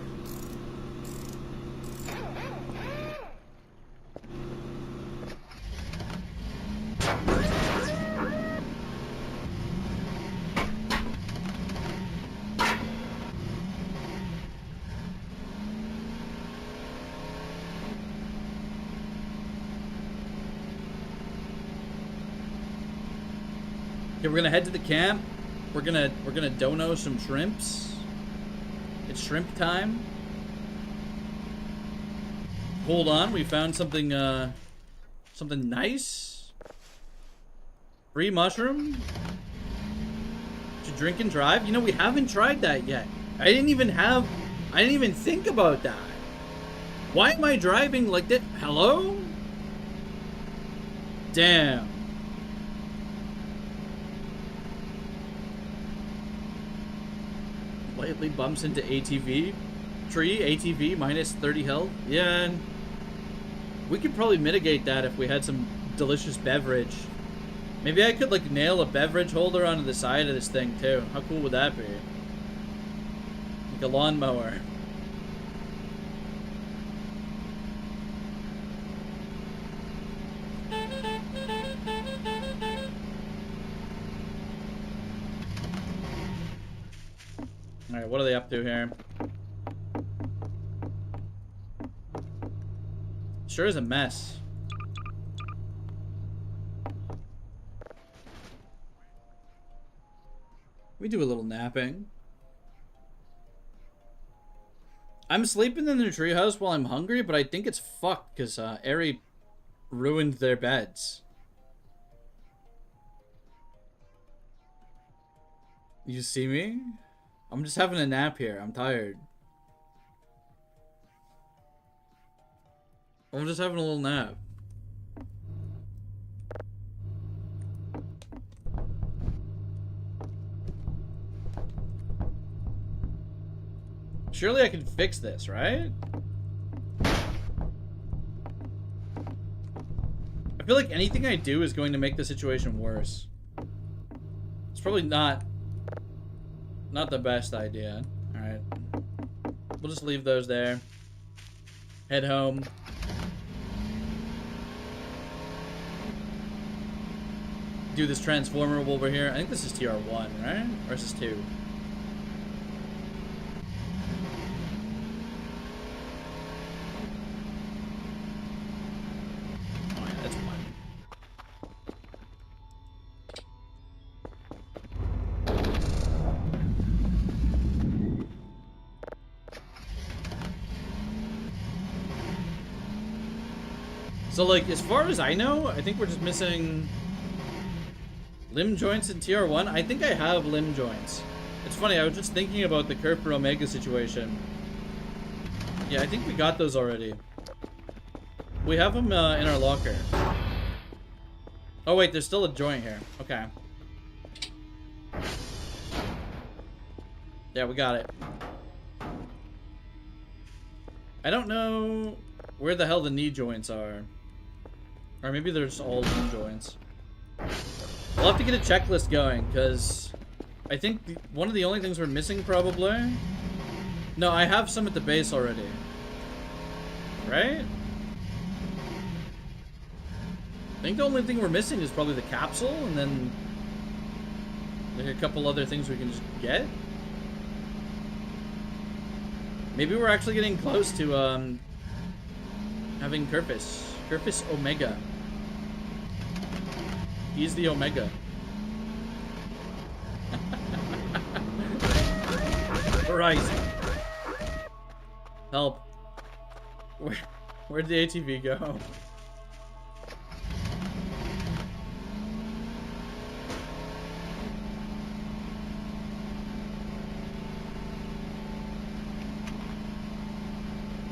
Okay, we're gonna head to the camp. We're gonna dono some shrimps. It's shrimp time. Hold on, we found something something nice. Free mushroom to drink and drive. You know, we haven't tried that yet. I didn't even think about that. Why am I driving like that? Hello? Damn. Lightly bumps into ATV. Tree, ATV, minus 30 health. Yeah, we could probably mitigate that if we had some delicious beverage. Maybe I could like nail a beverage holder onto the side of this thing too. How cool would that be? Like a lawnmower. Alright, what are they up to here? Sure is a mess. We do a little napping. I'm sleeping in the treehouse while I'm hungry, but I think it's fucked because Eri ruined their beds. You see me? I'm just having a nap here. I'm tired. I'm just having a little nap. Surely I can fix this, right? I feel like anything I do is going to make the situation worse. It's probably not the best idea. Alright. We'll just leave those there. Head home. Do this transformer over here. I think this is TR1, right? Or is this 2? Oh yeah, that's 1. So like, as far as I know, I think we're just missing limb joints in TR1. I think I have limb joints. It's funny, I was just thinking about the Kerper Omega situation. Yeah, I think we got those already. We have them in our locker. Oh wait, there's still a joint here. Okay. Yeah, we got it. I don't know where the hell the knee joints are. Or maybe they're just all limb joints. We'll have to get a checklist going, because I think one of the only things we're missing, probably... No, I have some at the base already. Right? I think the only thing we're missing is probably the capsule, and then... There's a couple other things we can just get. Maybe we're actually getting close to, having Kerpis. Kerpis Omega. He's the Omega. Christ. Help. Where'd the ATV go?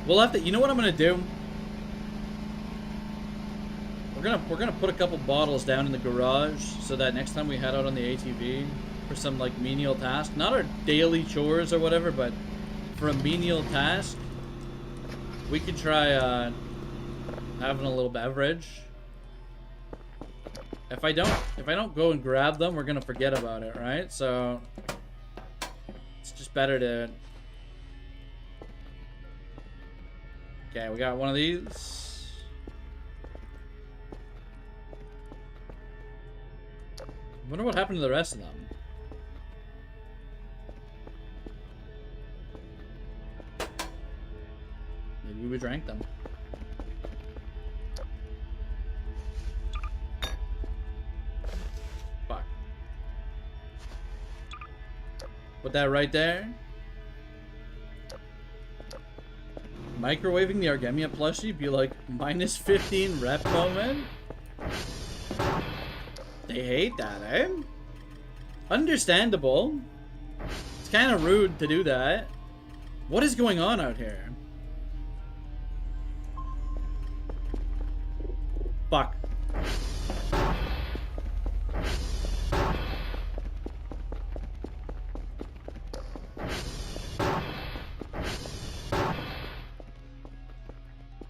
We'll have to, you know what I'm gonna do? We're gonna put a couple bottles down in the garage so that next time we head out on the ATV for some like menial task, not our daily chores or whatever, but for a menial task, we could try having a little beverage. If I don't go and grab them, we're gonna forget about it, right? So it's just better to. Okay, we got one of these. I wonder what happened to the rest of them. Maybe we drank them. Fuck. Put that right there. Microwaving the Argemia plushie be like minus 15 rep moment? They hate that, eh? Understandable. It's kind of rude to do that. What is going on out here? Fuck.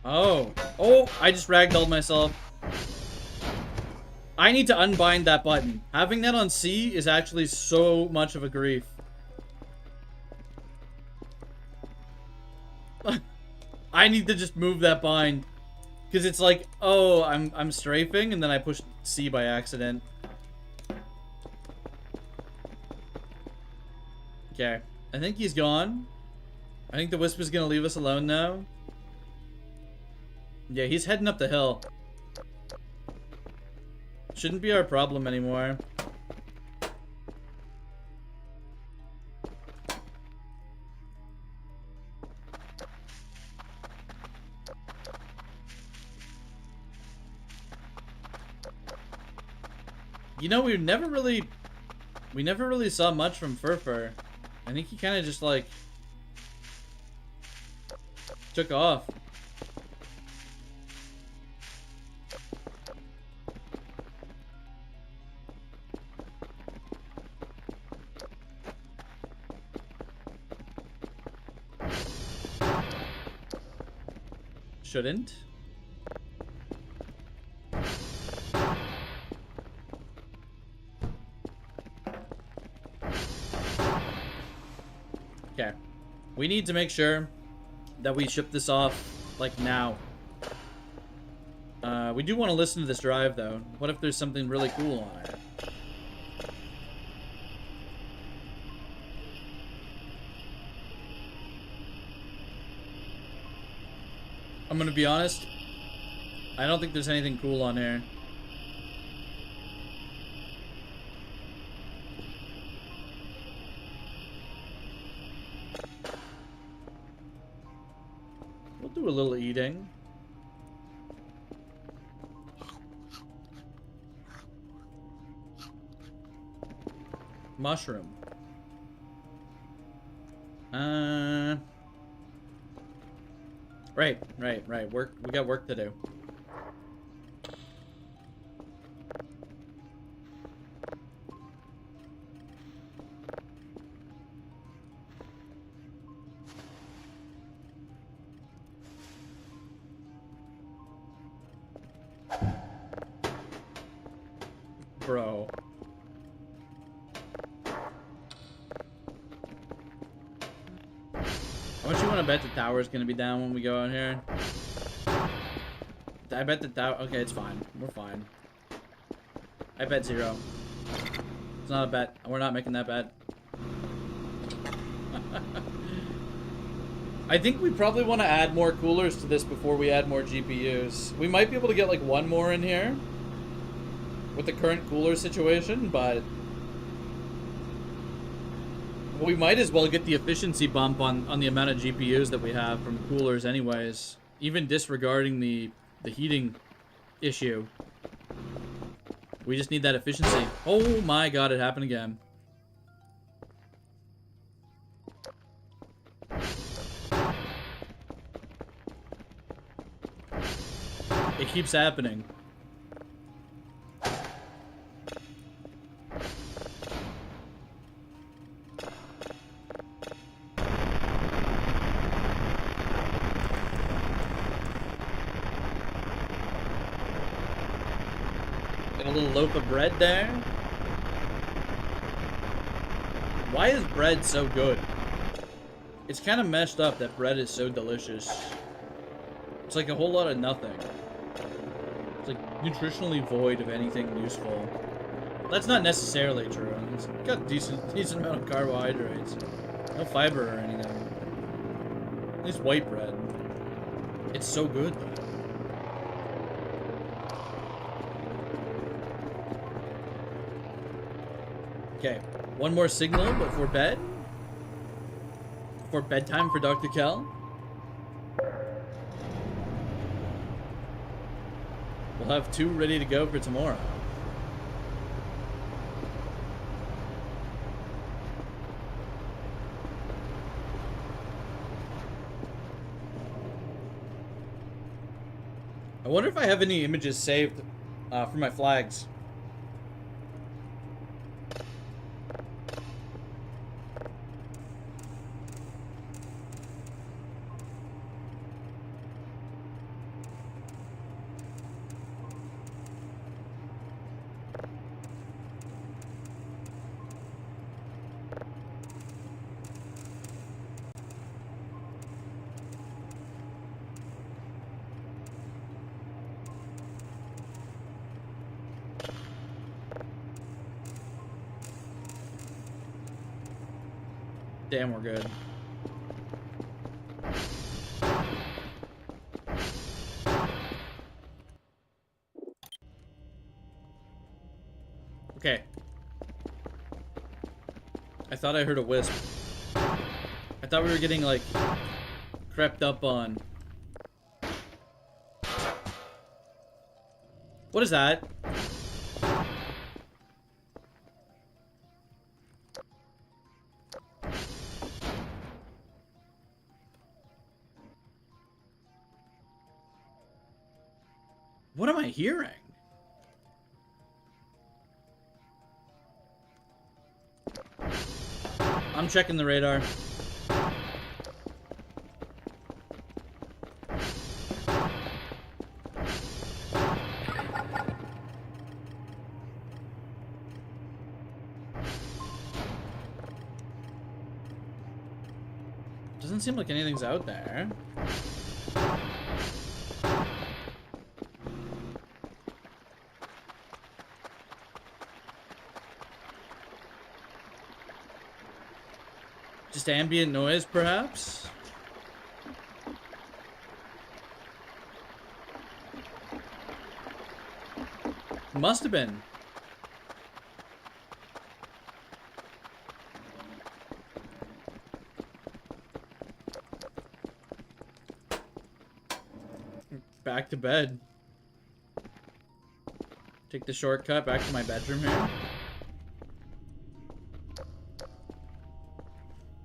Oh. Oh, I just ragdolled myself. I need to unbind that button. Having that on C is actually so much of a grief. I need to just move that bind. Because it's like, oh, I'm strafing, and then I pushed C by accident. Okay. I think he's gone. I think the Whisper's gonna leave us alone now. Yeah, he's heading up the hill. Shouldn't be our problem anymore. You know, we never really saw much from Furfur. I think he kind of just like took off. Shouldn't. Okay. We need to make sure that we ship this off, like, now. We do want to listen to this drive, though. What if there's something really cool on it? I'm gonna be honest. I don't think there's anything cool on here. We'll do a little eating. Mushroom. Right. We got work to do. Bro. How much you want to bet the tower's gonna be down when we go out here? I bet the tower. Okay, it's fine. We're fine. I bet 0. It's not a bet. We're not making that bet. I think we probably want to add more coolers to this before we add more GPUs. We might be able to get like 1 more in here with the current cooler situation, but we might as well get the efficiency bump on the amount of GPUs that we have from coolers anyways, even disregarding the heating issue. We just need that efficiency. Oh my god, it happened again. It keeps happening. A little loaf of bread there. Why is bread so good? It's kind of messed up that bread is so delicious. It's like a whole lot of nothing. It's like nutritionally void of anything useful. That's not necessarily true. It's got decent amount of carbohydrates. No fiber or anything. At least white bread. It's so good though. Okay, 1 more signal before bed. Before bedtime for Dr. Kel. We'll have 2 ready to go for tomorrow. I wonder if I have any images saved for my flags. Damn, we're good. Okay. I thought I heard a wisp. I thought we were getting, like, crept up on. What is that? hearing? I'm checking the radar. Doesn't seem like anything's out there. Just ambient noise, perhaps? Must have been. Back to bed. Take the shortcut back to my bedroom here.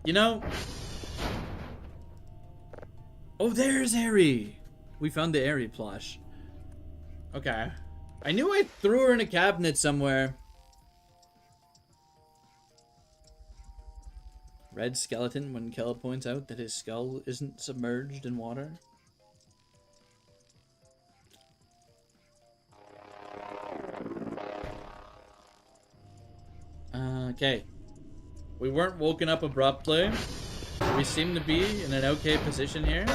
You know... Oh, there's Aerie! We found the Aerie plush. Okay. I knew I threw her in a cabinet somewhere. Red skeleton when Kel points out that his skull isn't submerged in water. Okay. We weren't woken up abruptly. We seem to be in an okay position here.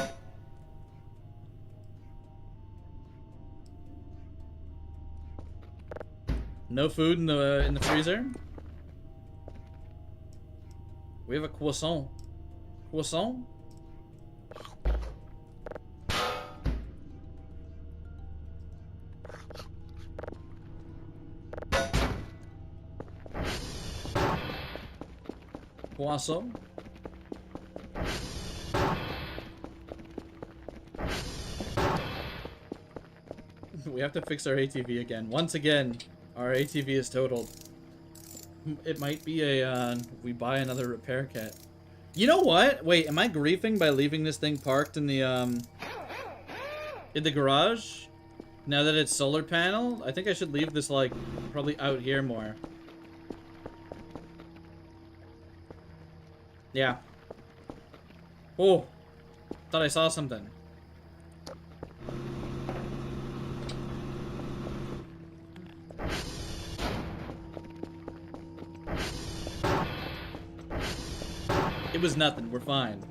No food in the freezer. We have a croissant. Croissant? Croissant? We have to fix our ATV again. Once again, our ATV is totaled. It might be a, we buy another repair kit. You know what? Wait, am I griefing by leaving this thing parked in the garage? Now that it's solar panel? I think I should leave this, like, probably out here more. Yeah. Oh. Thought I saw something. It was nothing. We're fine.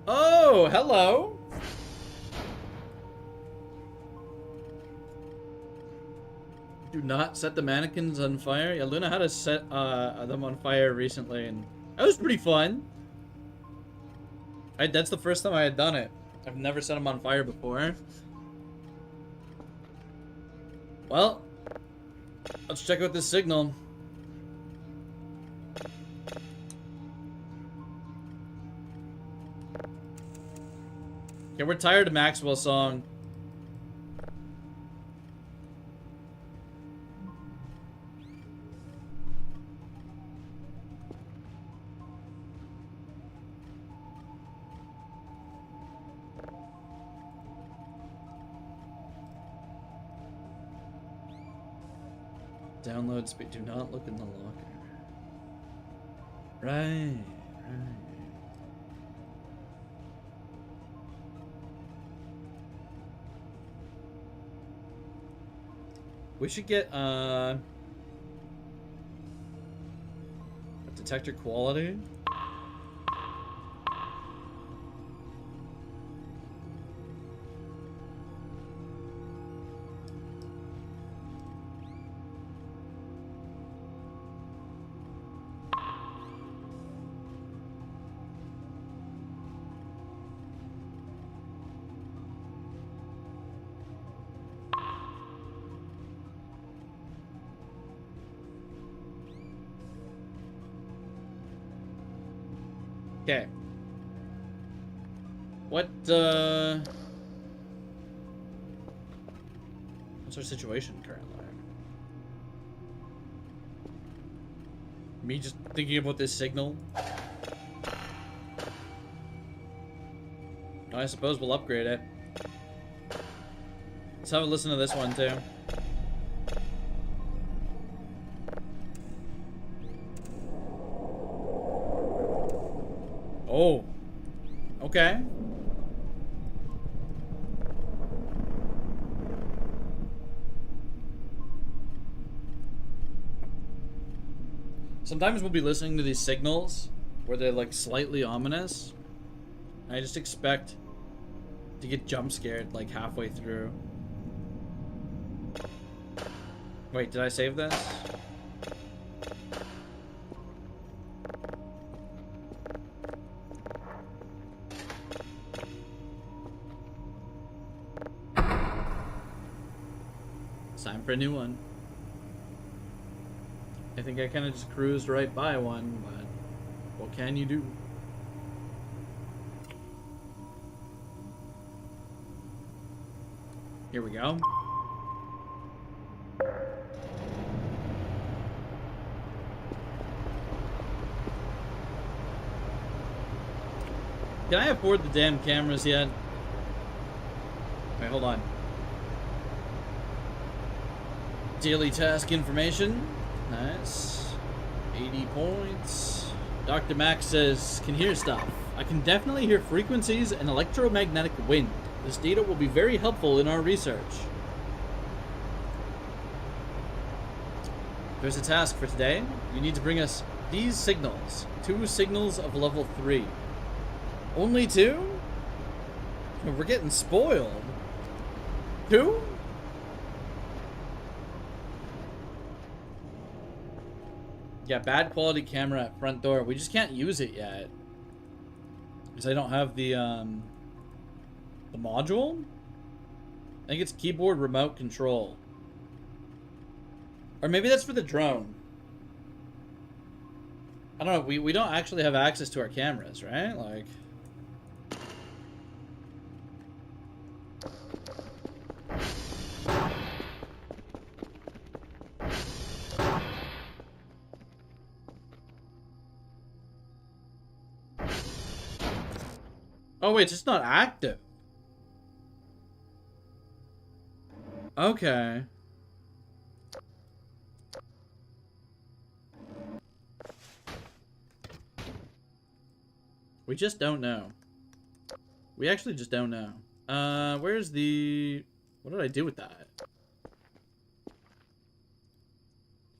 Oh, hello. Do not set the mannequins on fire. Yeah, Luna had to set them on fire recently, and that was pretty fun. That's the first time I had done it. I've never set them on fire before. Well, let's check out this signal. Okay, we're tired of Maxwell's song. Download speed. Do not look in the locker. Right. We should get detector quality. Okay. What's our situation currently? Me just thinking about this signal. I suppose we'll upgrade it. Let's have a listen to this one too. Oh. Okay. Sometimes we'll be listening to these signals where they're like slightly ominous. I just expect to get jump scared like halfway through. Wait, did I save this? It's time for a new one. I think I kind of just cruised right by one, but what can you do? Here we go. Can I afford the damn cameras yet? Wait, hold on. Daily task information. Nice. 80 points. Dr. Max says, can hear stuff. I can definitely hear frequencies and electromagnetic wind. This data will be very helpful in our research. There's a task for today. You need to bring us these signals. 2 signals of level 3. Only 2? We're getting spoiled. 2? Yeah, bad quality camera at front door. We just can't use it yet. Because I don't have the module? I think it's keyboard remote control. Or maybe that's for the drone. I don't know, we don't actually have access to our cameras, right? Like... Oh wait, it's just not active. Okay. We just don't know. We actually just don't know. Where's the... What did I do with that?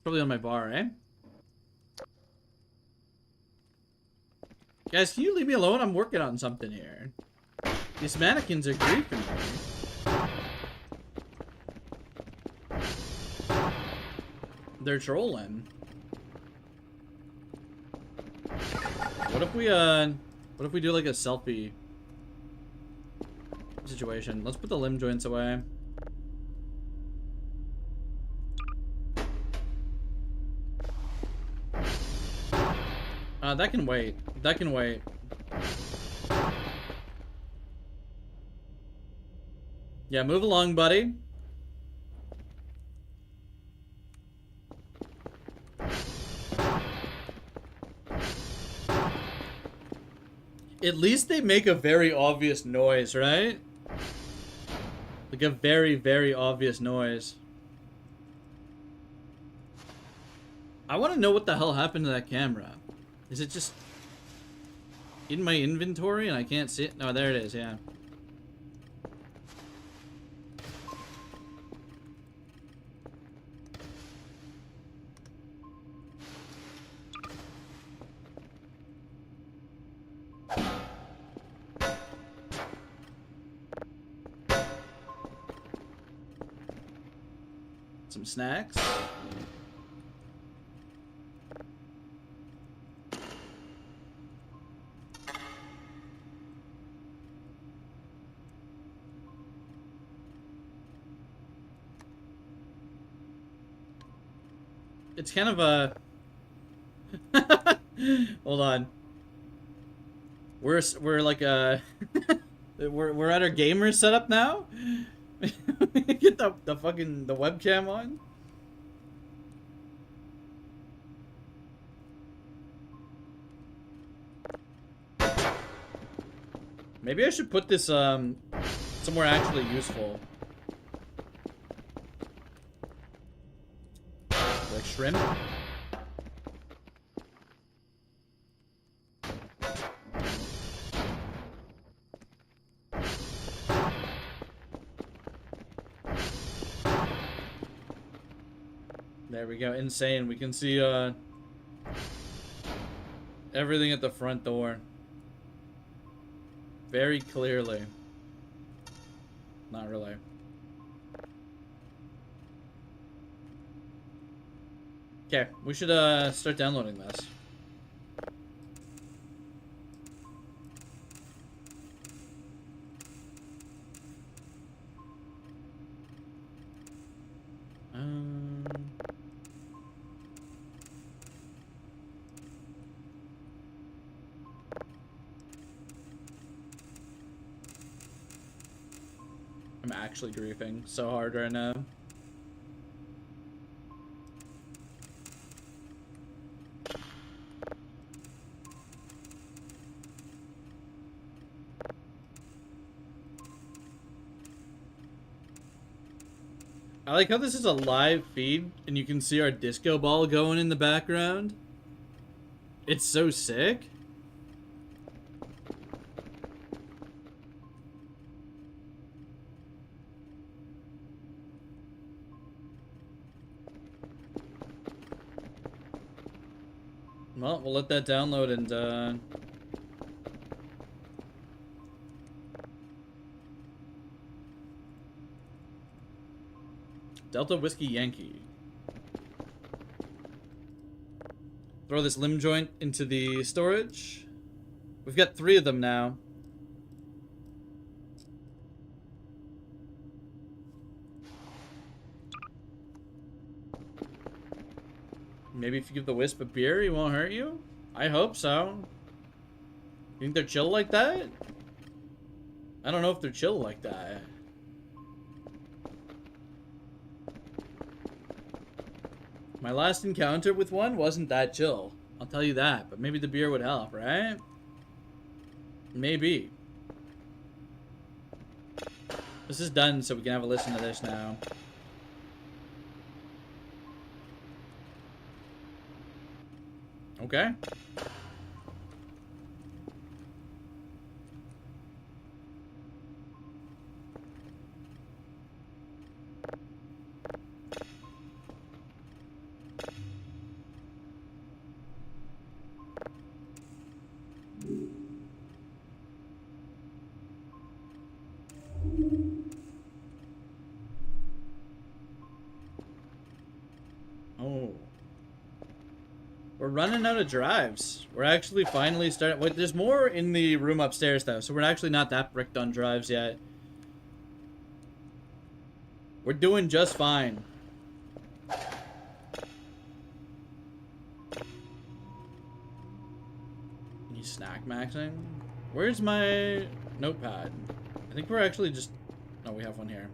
Probably on my bar, eh? Guys, can you leave me alone? I'm working on something here. These mannequins are griefing me. They're trolling. What if we do like a selfie situation? Let's put the limb joints away. That can wait. That can wait. Yeah, move along, buddy. At least they make a very obvious noise, right? Like a very, very obvious noise. I want to know what the hell happened to that camera. Is it just in my inventory and I can't see it? No, there it is, yeah. Some snacks. It's kind of a... Hold on. We're like a... we're at our gamer setup now? Get the fucking webcam on. Maybe I should put this somewhere actually useful. like shrimp? There we go. Insane. We can see everything at the front door very clearly. Not really. Okay, we should start downloading this. I'm actually griefing so hard right now. I like how this is a live feed and you can see our disco ball going in the background. It's so sick. Well, we'll let that download and Delta Whiskey Yankee. Throw this limb joint into the storage. We've got 3 of them now. Maybe if you give the wisp a beer, he won't hurt you? I hope so. You think they're chill like that? I don't know if they're chill like that. My last encounter with one wasn't that chill. I'll tell you that. But maybe the beer would help, right? Maybe. This is done, so we can have a listen to this now. Okay. Oh. We're running out of drives. We're actually finally starting. Wait, there's more in the room upstairs, though, so we're actually not that bricked on drives yet. We're doing just fine. You snack maxing? Where's my notepad? I think we're actually just... Oh, we have one here.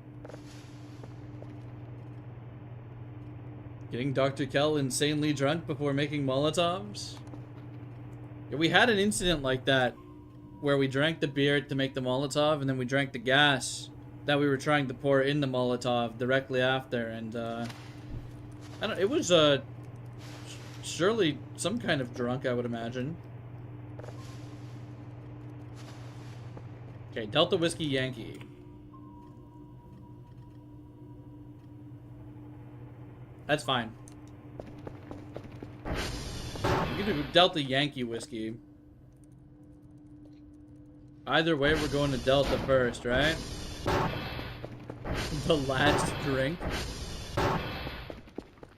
Getting Dr. Kell insanely drunk before making Molotovs? Yeah, we had an incident like that where we drank the beer to make the Molotov and then we drank the gas that we were trying to pour in the Molotov directly after, and I don't, it was surely some kind of drunk, I would imagine. Okay, Delta Whiskey Yankee. That's fine. You can do Delta Yankee Whiskey. Either way, we're going to Delta first, right? The last drink.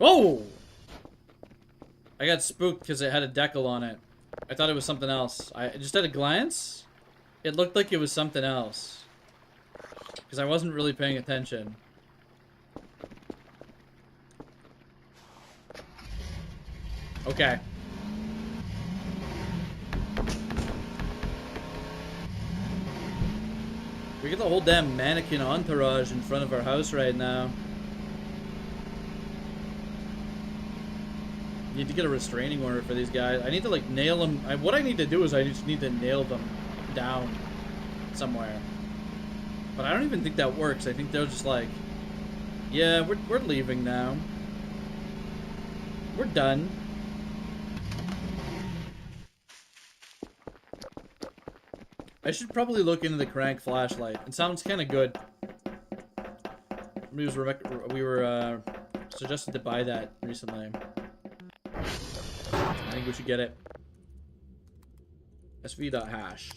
Oh! I got spooked because it had a decal on it. I thought it was something else. I just at a glance, it looked like it was something else. Because I wasn't really paying attention. Okay. We get the whole damn mannequin entourage in front of our house right now. Need to get a restraining order for these guys. I need to like nail them. What I need to do is I just need to nail them down somewhere. But I don't even think that works. I think they're just like, yeah, we're leaving now. We're done. I should probably look into the crank flashlight. It sounds kind of good. We were suggested to buy that recently. I think we should get it. sv.hash.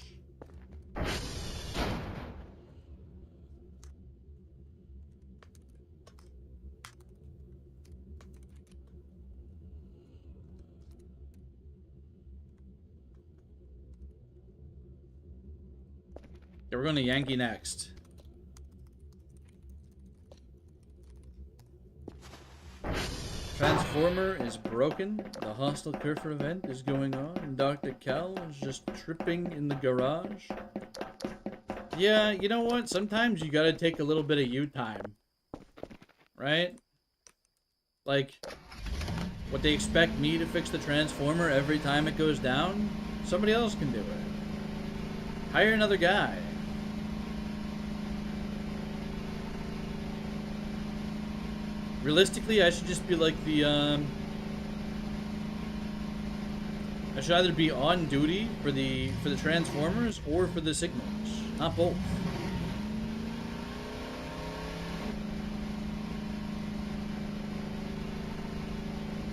Yeah, we're going to Yankee next. Transformer is broken. The hostile Kerfer event is going on. And Dr. Cal is just tripping in the garage. Yeah, you know what? Sometimes you gotta take a little bit of you time. Right? Like, what they expect me to fix the Transformer every time it goes down? Somebody else can do it. Hire another guy. Realistically, I should just be like the, I should either be on duty for the Transformers or for the signals. Not both.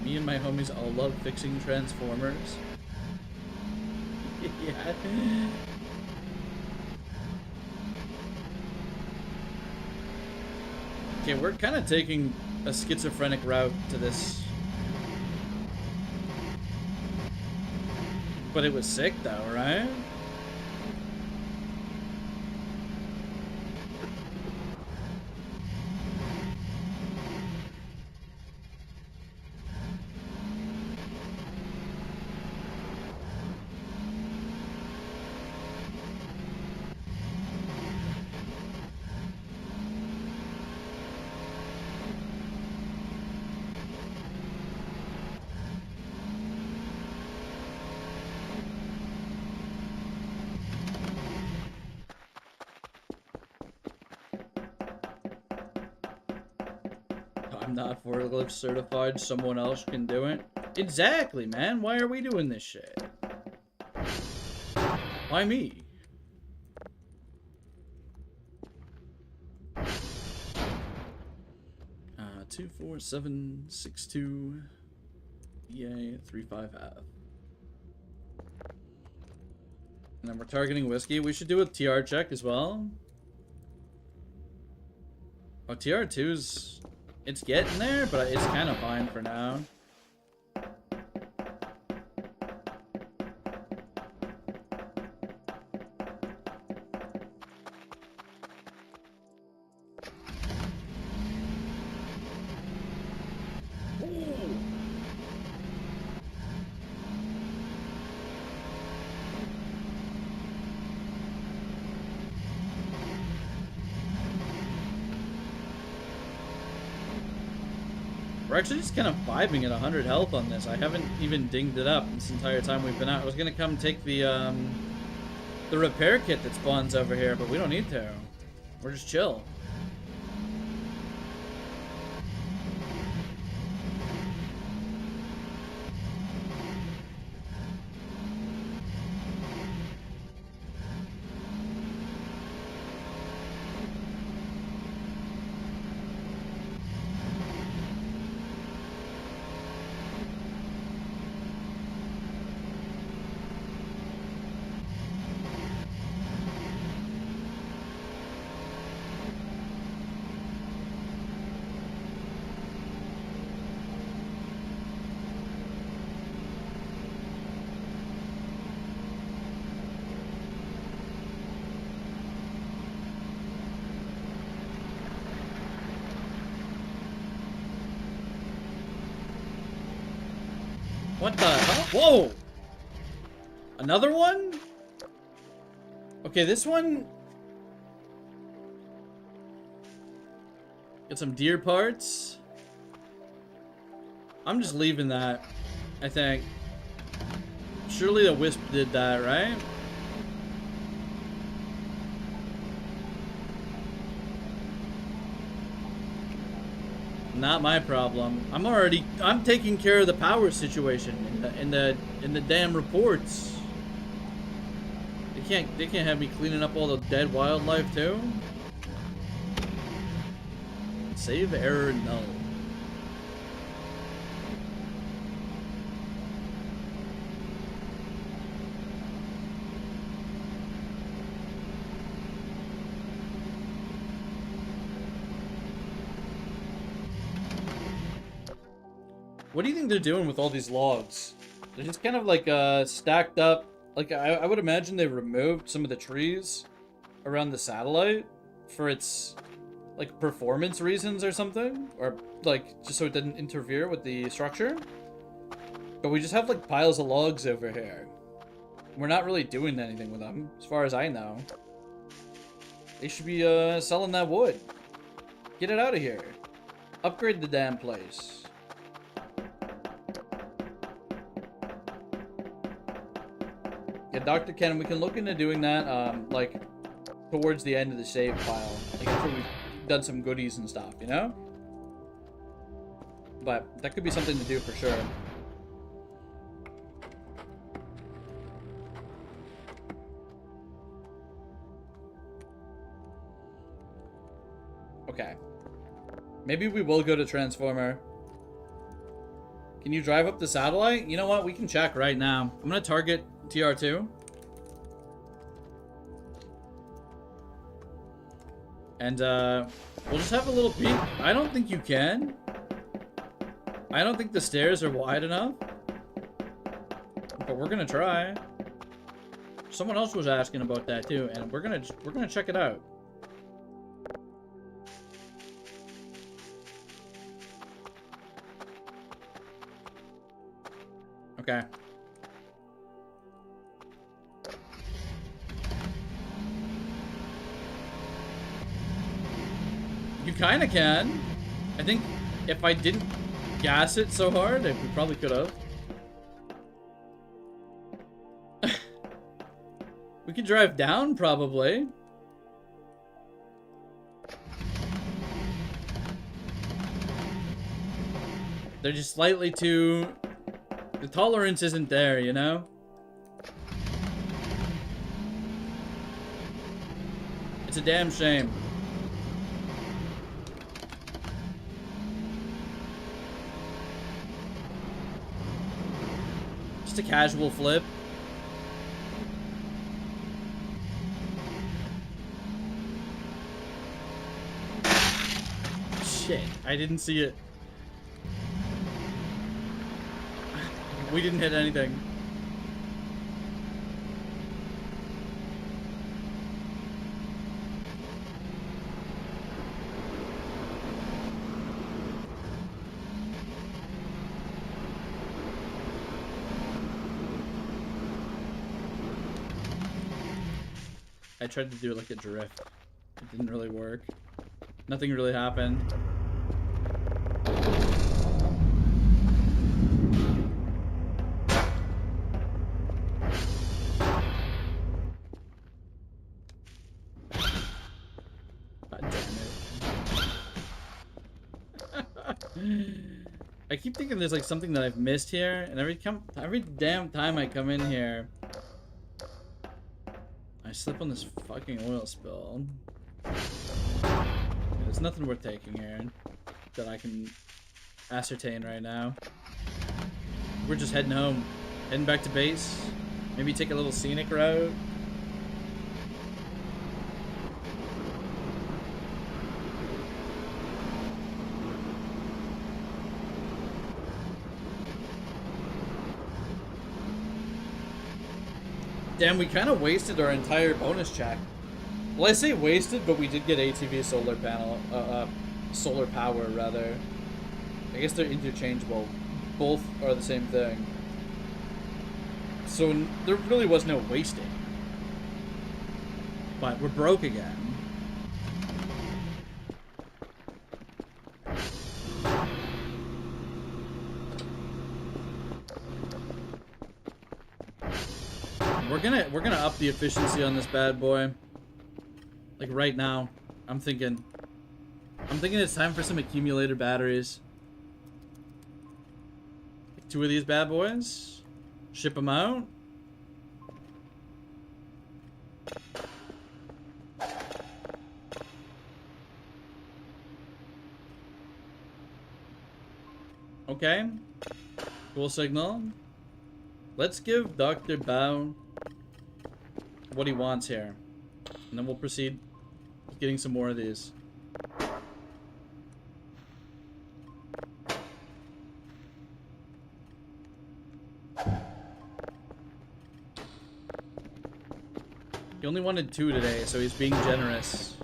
Me and my homies all love fixing Transformers. Yeah. Okay, we're kind of taking a schizophrenic route to this. But it was sick though, right? I'm not forklift certified, someone else can do it. Exactly, man. Why are we doing this shit? Why me? Uh, 24762 EA 35F. And then we're targeting whiskey. We should do a TR check as well. Oh, TR2's... It's getting there, but it's kind of fine for now. We're actually just kind of vibing at 100 health on this. I haven't even dinged it up this entire time we've been out. I was gonna come take the repair kit that spawns over here, but we don't need to. We're just chill. What the hell? Whoa! Another one? Okay, this one... Get some deer parts. I'm just leaving that, I think. Surely the Wisp did that, right? Not my problem. I'm taking care of the power situation in the damn reports. They can't have me cleaning up all the dead wildlife too. Save error null. What do you think they're doing with all these logs? They're just kind of like stacked up. Like I would imagine they removed some of the trees around the satellite for its like performance reasons or something, or like just so it didn't interfere with the structure. But we just have like piles of logs over here. We're not really doing anything with them, as far as I know. They should be selling that wood. Get it out of here. Upgrade the damn place. Yeah, Dr. Ken, we can look into doing that, like, towards the end of the save file. Like, after we've done some goodies and stuff, you know? But that could be something to do for sure. Okay. Maybe we will go to Transformer. Can you drive up the satellite? You know what? We can check right now. I'm gonna target TR2. And, we'll just have a little peek. I don't think you can. I don't think the stairs are wide enough. But we're gonna try. Someone else was asking about that too, and we're gonna check it out. Okay. You kind of can. I think if I didn't gas it so hard, we probably could have. We could drive down, probably. They're just slightly too... The tolerance isn't there, you know? It's a damn shame. Just a casual flip. Shit, I didn't see it. We didn't hit anything. I tried to do like a drift. It didn't really work. Nothing really happened. I keep thinking there's like something that I've missed here, and every damn time I come in here, I slip on this fucking oil spill. There's nothing worth taking here that I can ascertain right now. We're just heading home, heading back to base. Maybe take a little scenic route. Damn, we kind of wasted our entire bonus check. Well, I say wasted, but we did get ATV solar panel, solar power, rather. I guess they're interchangeable. Both are the same thing. So there really was no wasting. But we're broke again. We're gonna up the efficiency on this bad boy. Like right now, I'm thinking. I'm thinking it's time for some accumulator batteries. Take 2 of these bad boys. Ship them out. Okay. Cool signal. Let's give Dr. Bao what he wants here. And then we'll proceed with getting some more of these. He only wanted 2 today, so he's being generous.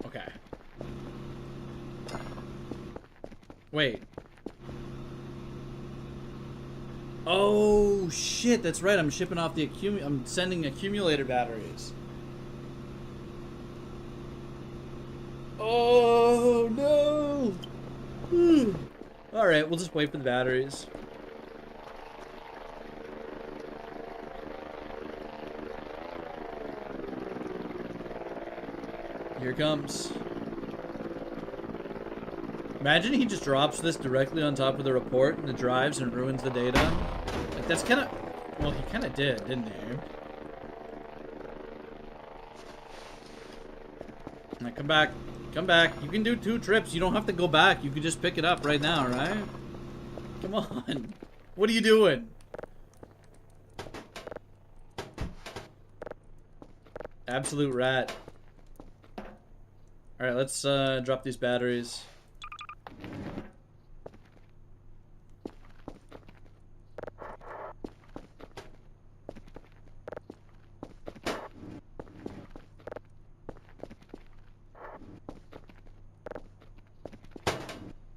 Okay. Wait. Oh shit, that's right. I'm shipping off the I'm sending accumulator batteries. Oh no. All right, we'll just wait for the batteries. Here it comes. Imagine he just drops this directly on top of the report and it drives and ruins the data. Like, that's kind of... Well, he kind of did, didn't he? Now, come back. Come back. You can do 2 trips. You don't have to go back. You can just pick it up right now, right? Come on. What are you doing? Absolute rat. Alright, let's drop these batteries.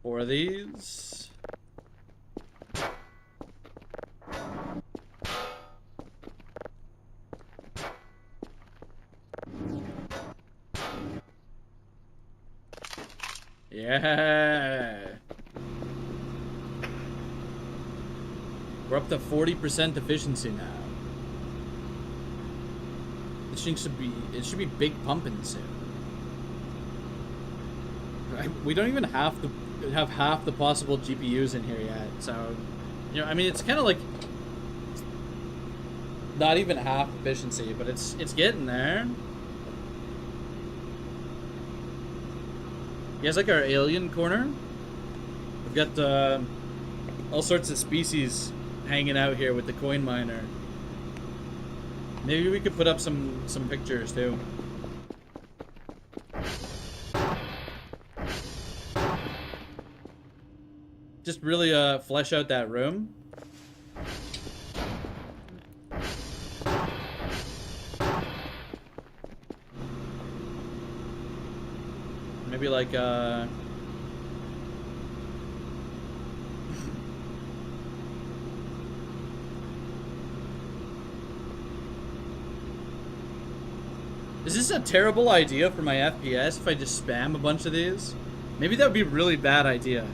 Four of these. Yeah. We're up to 40% efficiency now. This thing should be, it should be big pumping soon. We don't even have to have half the possible GPUs in here yet, so, you know, I mean, it's kind of like not even half efficiency, but it's getting there. You guys like our alien corner? We've got all sorts of species hanging out here with the coin miner. Maybe we could put up some pictures too. Just really flesh out that room. Maybe like Is this a terrible idea for my FPS if I just spam a bunch of these? Maybe that would be a really bad idea.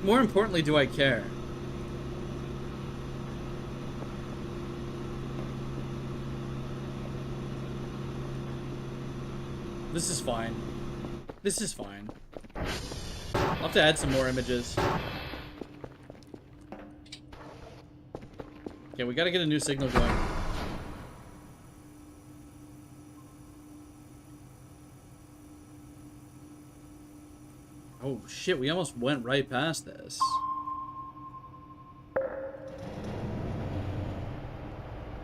More importantly, do I care? This is fine. This is fine. I'll have to add some more images. Okay, we gotta get a new signal going. Oh shit, we almost went right past this.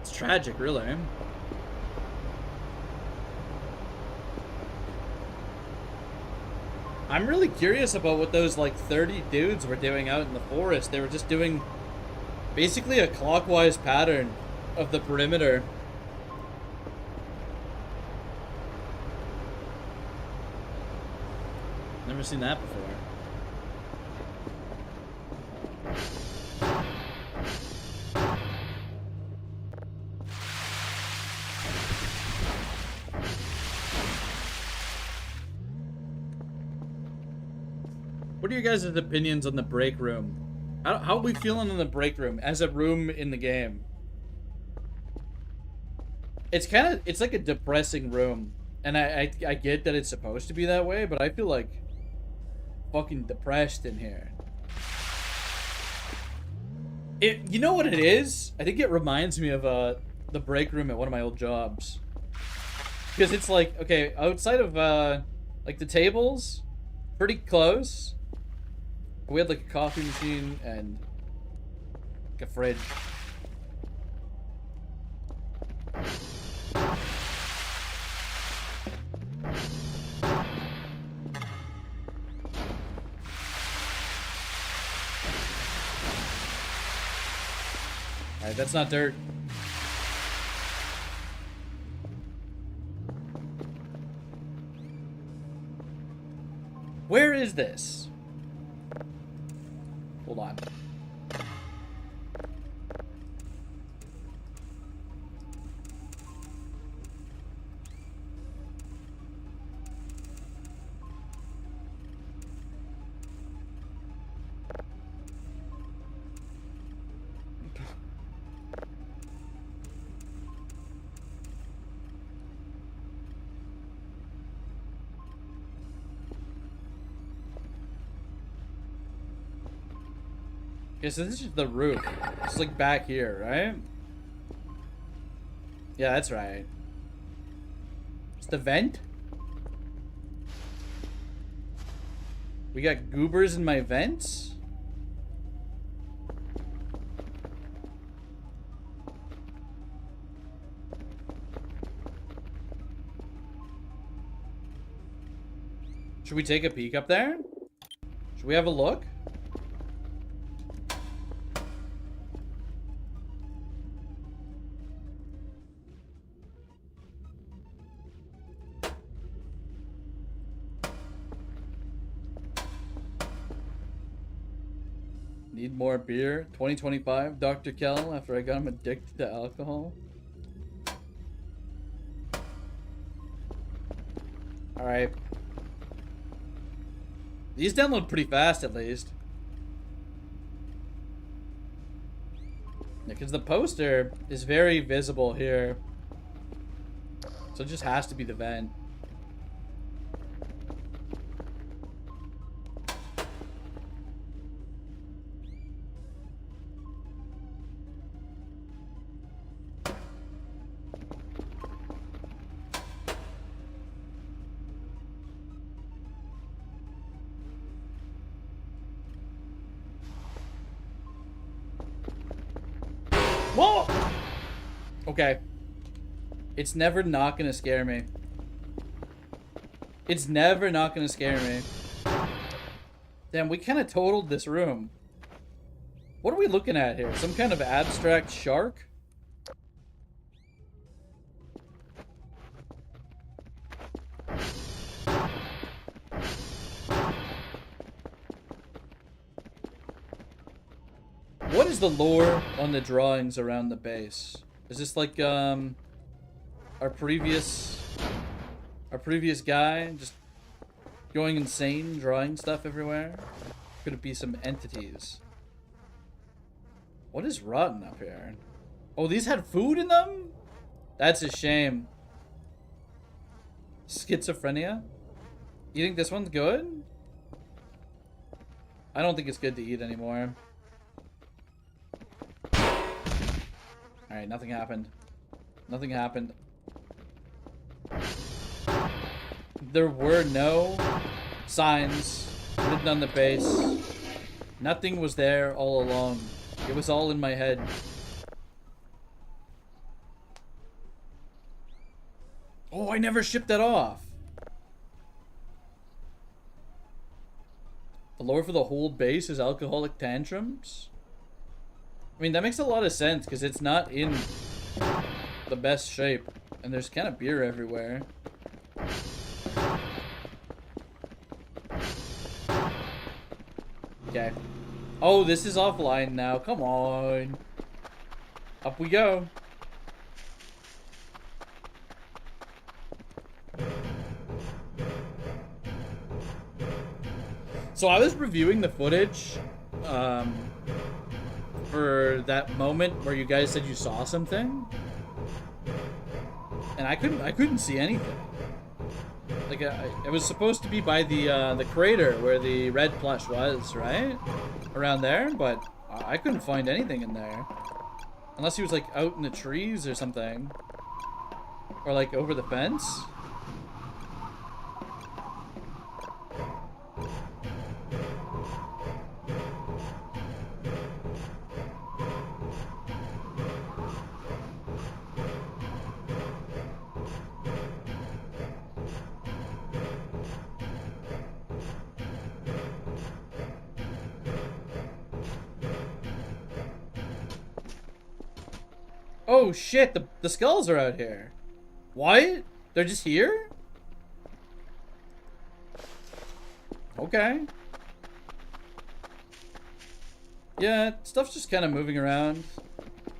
It's tragic, really. I'm really curious about what those like 30 dudes were doing out in the forest. They were just doing basically a clockwise pattern of the perimeter. Never seen that before. What are your guys' opinions on the break room? How are we feeling in the break room as a room in the game? It's like a depressing room. And I get that it's supposed to be that way, but I feel like fucking depressed in here. You know what it is? I think it reminds me of the break room at one of my old jobs. Because it's like, okay, outside of like the tables, pretty close. We had like a coffee machine and like a fridge. Alright, that's not dirt. Where is this? Hold on. Okay, so this is the roof. It's like back here, right? Yeah, that's right. It's the vent? We got goobers in my vents? Should we take a peek up there? Should we have a look? Need more beer. 2025. Dr. Kell, after I got him addicted to alcohol. Alright. These download pretty fast, at least. Yeah, because the poster is very visible here. So it just has to be the vent. Whoa! Okay. It's never not gonna scare me. It's never not gonna scare me. Damn, we kind of totaled this room. What are we looking at here? Some kind of abstract shark? What is the lore on the drawings around the base? Is this like our previous guy just going insane, drawing stuff everywhere? Could it be some entities? What is rotten up here? Oh, these had food in them? That's a shame. Schizophrenia? You think this one's good? I don't think it's good to eat anymore. Alright, nothing happened. Nothing happened. There were no signs written on the base. Nothing was there all along. It was all in my head. Oh, I never shipped that off. The lore for the whole base is alcoholic tantrums? I mean, that makes a lot of sense because it's not in the best shape. And there's kind of beer everywhere. Okay. Oh, this is offline now. Come on. Up we go. So I was reviewing the footage for that moment where you guys said you saw something, and I couldn't see anything. Like it was supposed to be by the crater where the red plush was, right? Around there, but I couldn't find anything in there. Unless he was like out in the trees or something. Or like over the fence. Oh shit, the skulls are out here. What? They're just here? Okay. Yeah, stuff's just kind of moving around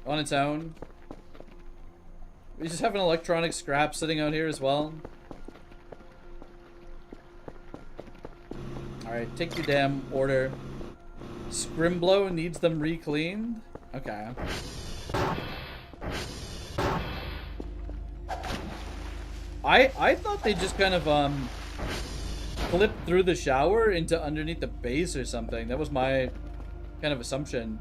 on its own. We just have an electronic scrap sitting out here as well. Alright, take your damn order. Scrimblow needs them re-cleaned? Okay. I thought they just kind of clipped through the shower into underneath the base or something. That was my kind of assumption.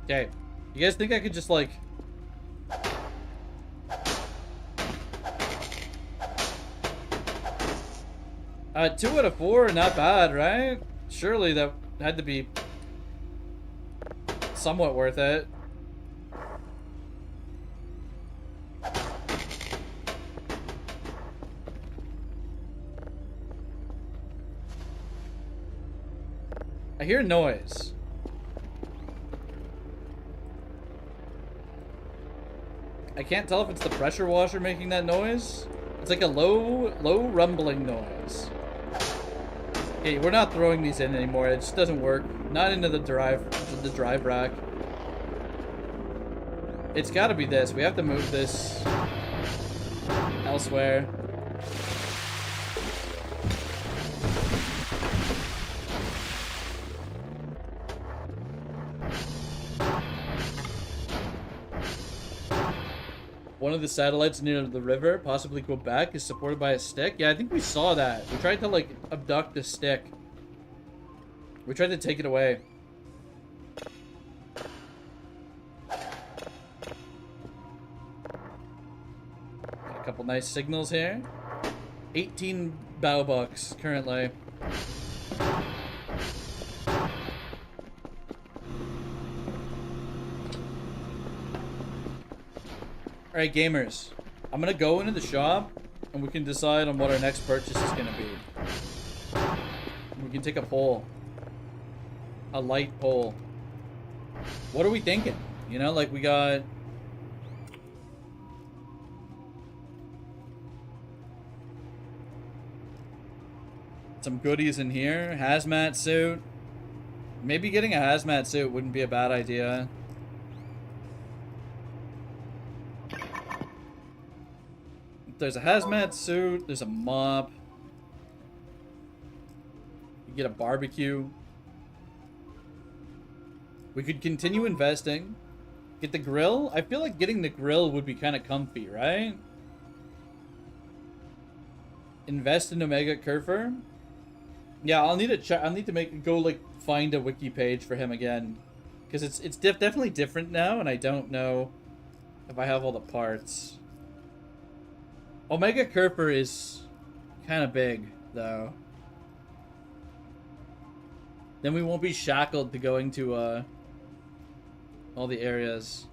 Okay, you guys think I could just like 2 out of 4, not bad, right? Surely that had to be somewhat worth it. I hear noise. I can't tell if it's the pressure washer making that noise. It's like a low rumbling noise. Okay, we're not throwing these in anymore. It just doesn't work. Not into the drive rack. It's got to be this. We have to move this elsewhere. One of the satellites near the river, possibly Quebec, is supported by a stick. Yeah, I think we saw that. We tried to, like, abduct the stick. We tried to take it away. Got a couple nice signals here. 18 bow bucks currently. Alright, gamers. I'm gonna go into the shop and we can decide on what our next purchase is gonna be. We can take a poll. A light poll. What are we thinking? You know, like we got... some goodies in here. Hazmat suit. Maybe getting a hazmat suit wouldn't be a bad idea. There's a hazmat suit, there's a mop. You get a barbecue. We could continue investing. Get the grill. I feel like getting the grill would be kind of comfy, right? Invest in Omega Kerfer. Yeah, I'll need to check. I'll need to go like find a wiki page for him again, because it's definitely different now, and I don't know if I have all the parts. Omega Kerfer is kind of big, though. Then we won't be shackled to going to all the areas.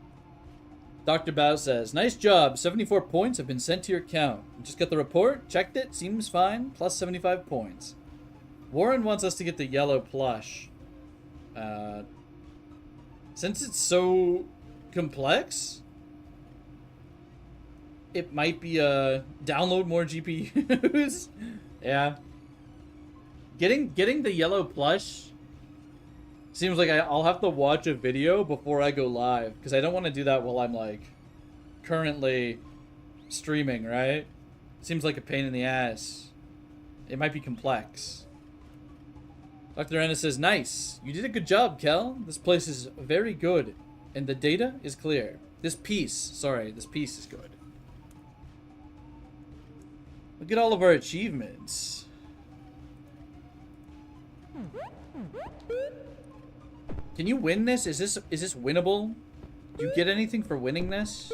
Dr. Bao says, nice job. 74 points have been sent to your account. Just got the report, checked it, seems fine. Plus 75 points. Warren wants us to get the yellow plush. Since it's so complex... it might be download more GPUs. Yeah. Getting the yellow plush Seems like I'll have to watch a video before I go live, because I don't want to do that while I'm, like, currently streaming, right? Seems like a pain in the ass. It might be complex. Dr. Ennis says, nice. You did a good job, Kel. This place is very good, and the data is clear. This piece is good. Look at all of our achievements. Can you win this? Is this winnable? Do you get anything for winning this?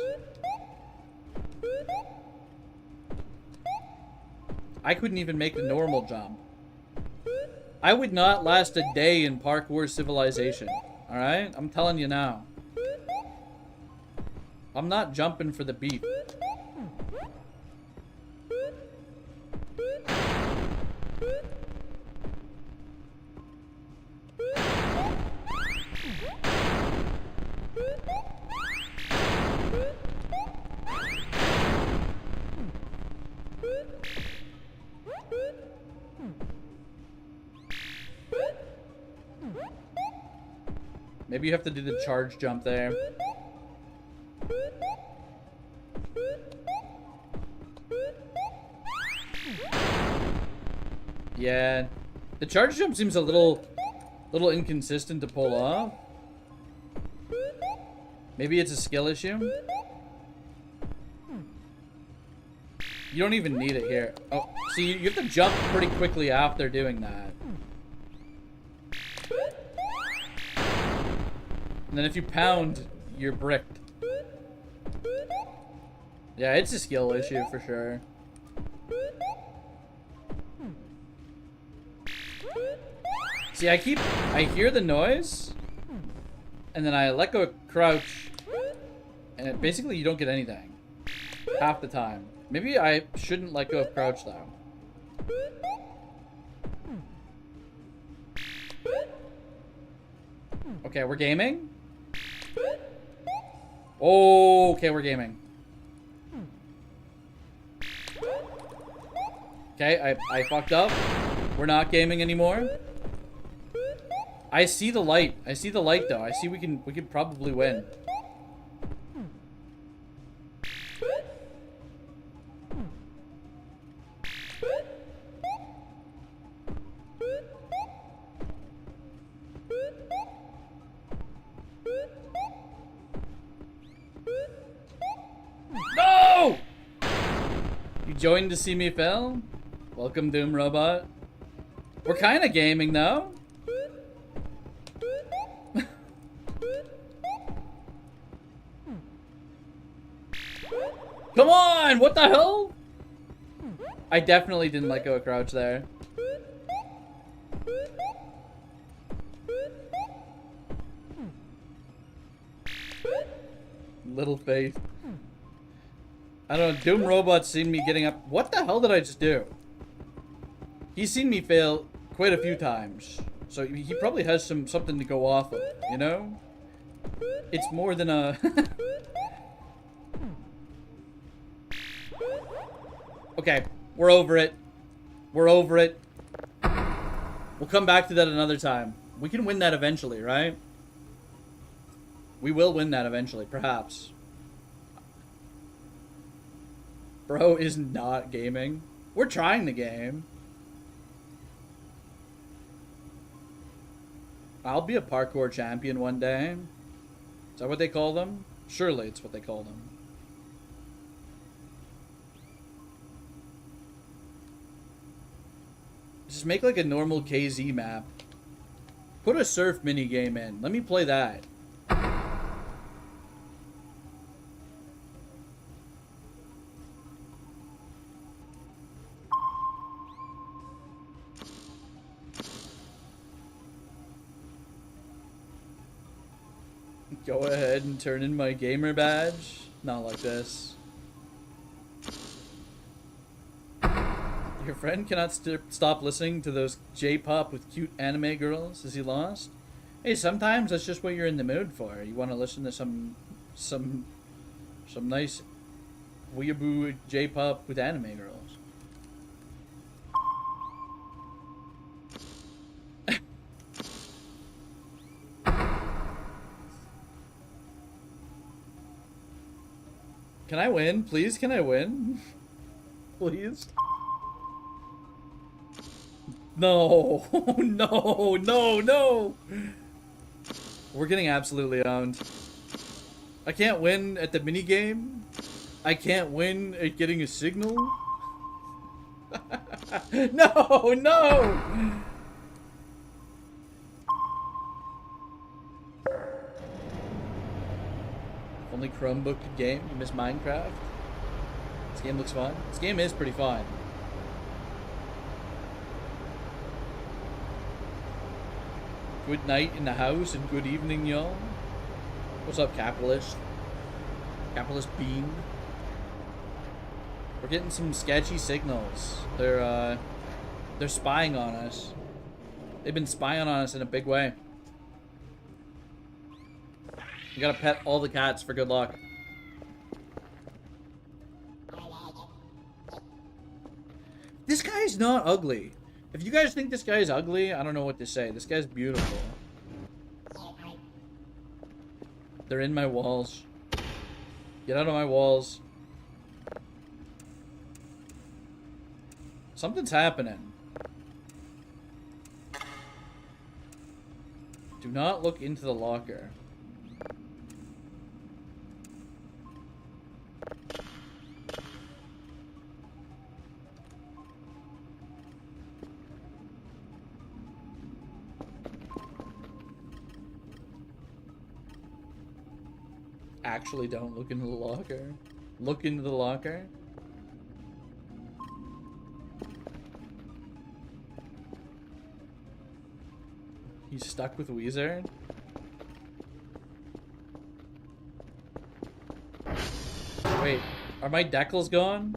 I couldn't even make the normal jump. I would not last a day in Parkour Civilization. Alright? I'm telling you now. I'm not jumping for the beef. Maybe you have to do the charge jump there. Yeah. The charge jump seems a little inconsistent to pull off. Maybe it's a skill issue. You don't even need it here. Oh, see, you have to jump pretty quickly after doing that. And then if you pound, you're bricked. Yeah, it's a skill issue for sure. See, I hear the noise, and then I let go crouch, and basically you don't get anything. Half the time. Maybe I shouldn't let go of crouch though. Okay, we're gaming? Oh, okay, we're gaming. Okay, I fucked up. We're not gaming anymore. I see the light. I see the light though. I see we can probably win. No! You joined to see me fail? Welcome, Doom Robot. We're kind of gaming though. Come on! What the hell? I definitely didn't let go of crouch there. Little faith. I don't know, Doom Robot's seen me getting up. What the hell did I just do? He's seen me fail quite a few times. So he probably has something to go off of, you know? It's more than a... Okay, we're over it. We're over it. We'll come back to that another time. We can win that eventually, right? We will win that eventually, perhaps. Bro is not gaming. We're trying the game. I'll be a parkour champion one day. Is that what they call them? Surely it's what they call them. Just make like a normal KZ map. Put a surf minigame in. Let me play that. Go ahead and turn in my gamer badge. Not like this. Your friend cannot stop listening to those J-pop with cute anime girls. Is he lost? Hey, sometimes that's just what you're in the mood for. You want to listen to some nice weeaboo J-pop with anime girls. Can I win? Please, can I win? Please? No. No, no, no. We're getting absolutely owned. I can't win at the minigame. I can't win at getting a signal. No, no. Only Chromebook game. You miss Minecraft. This game looks fun. This game is pretty fun. Good night in the house and good evening, y'all. What's up, capitalist? Capitalist bean. We're getting some sketchy signals. They're spying on us. They've been spying on us in a big way. You gotta pet all the cats for good luck. This guy's not ugly. If you guys think this guy's ugly, I don't know what to say. This guy's beautiful. They're in my walls. Get out of my walls. Something's happening. Do not look into the locker. Actually, don't look into the locker. Look into the locker. He's stuck with Weezer. Wait, are my decals gone?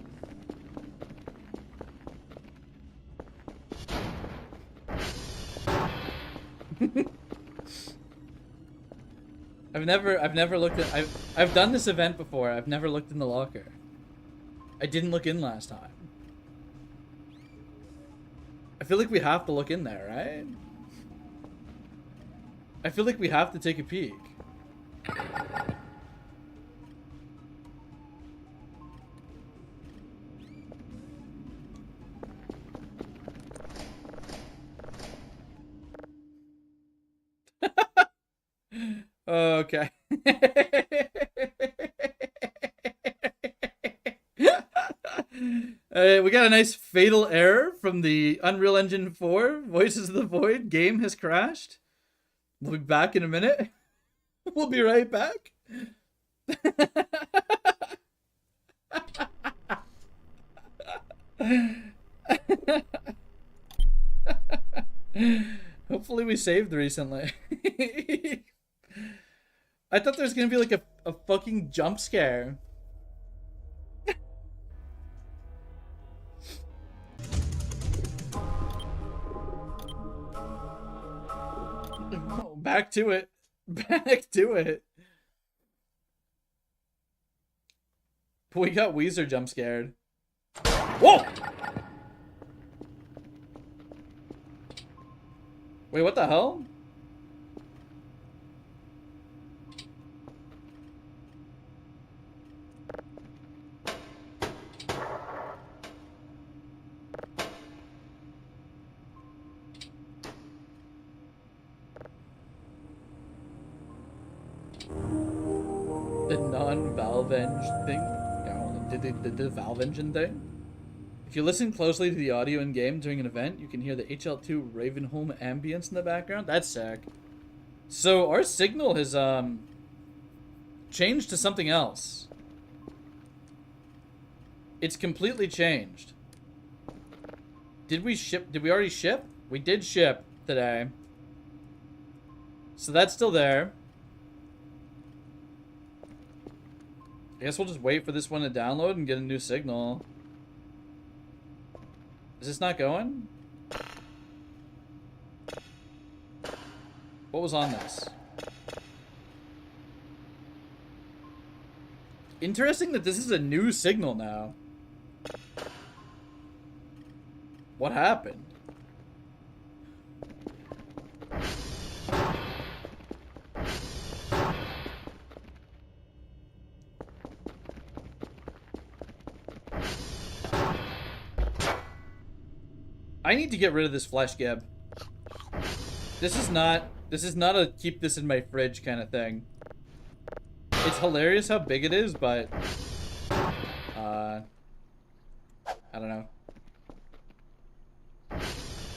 I've never looked at. I've done this event before. I've never looked in the locker. I didn't look in last time. I feel like we have to look in there, right? I feel like we have to take a peek. Okay. We got a nice fatal error from the Unreal Engine 4. Voices of the Void game has crashed. We'll be back in a minute. We'll be right back. Hopefully we saved recently. I thought there was gonna be like a fucking jump scare. Oh, back to it. Back to it. We got Weezer jump scared. Whoa! Wait, what the hell? The non-Valve engine thing? The Valve engine thing? If you listen closely to the audio in-game during an event, you can hear the HL2 Ravenholm ambience in the background. That's sick. So our signal has changed to something else. It's completely changed. Did we already ship? We did ship today. So that's still there. I guess we'll just wait for this one to download and get a new signal. Is this not going? What was on this? Interesting that this is a new signal now. What happened? I need to get rid of this flesh gib. This is not a keep this in my fridge kind of thing. It's hilarious how big it is, but I don't know.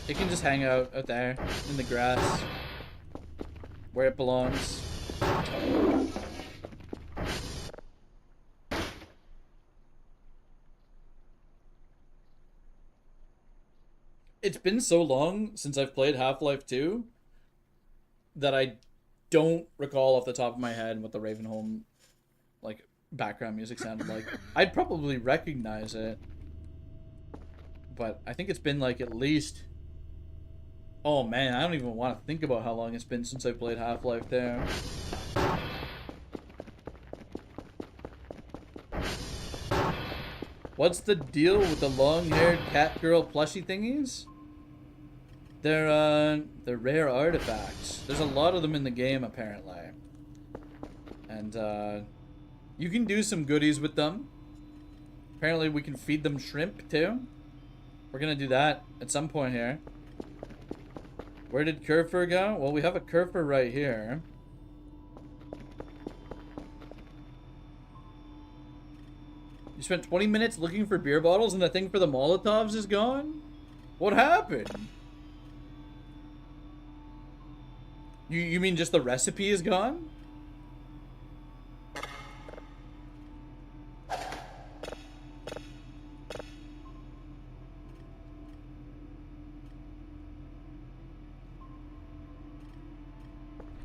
It can just hang out there in the grass where it belongs. It's been so long since I've played Half-Life 2 that I don't recall off the top of my head what the Ravenholm like background music sounded like. I'd probably recognize it, but I think it's been like at least, oh man, I don't even want to think about how long it's been since I played Half-Life there. What's the deal with the long-haired cat girl plushie thingies? They're rare artifacts. There's a lot of them in the game, apparently. And, you can do some goodies with them. Apparently we can feed them shrimp, too. We're gonna do that at some point here. Where did Kerfur go? Well, we have a Kerfur right here. You spent 20 minutes looking for beer bottles and the thing for the Molotovs is gone? What happened? You mean just the recipe is gone?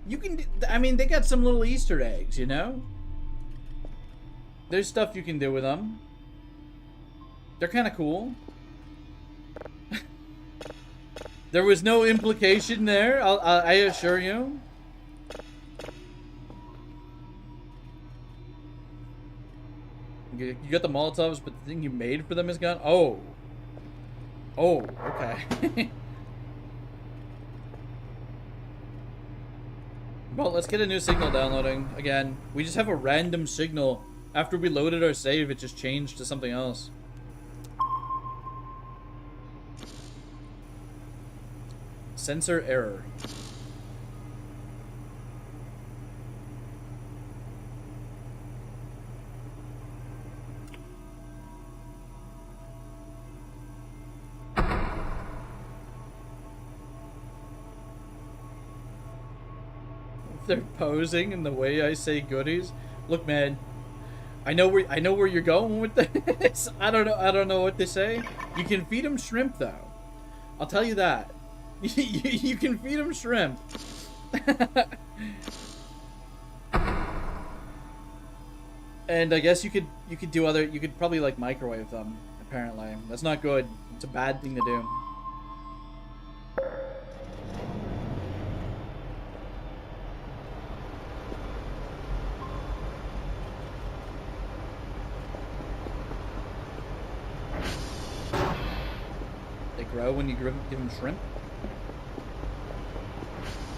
You can, I mean, they got some little Easter eggs, you know? There's stuff you can do with them. They're kind of cool. There was no implication there, I assure you. You got the Molotovs, but the thing you made for them is gone? Oh. Oh, okay. Well, let's get a new signal downloading. Again, we just have a random signal. After we loaded our save, it just changed to something else. Sensor error. They're posing in the way I say goodies. Look, man, I know where you're going with this. I don't know what to say. You can feed them shrimp though. I'll tell you that. You can feed them shrimp. And I guess you could do other, you could probably like microwave them, apparently. That's not good. It's a bad thing to do. They grow when you give them shrimp.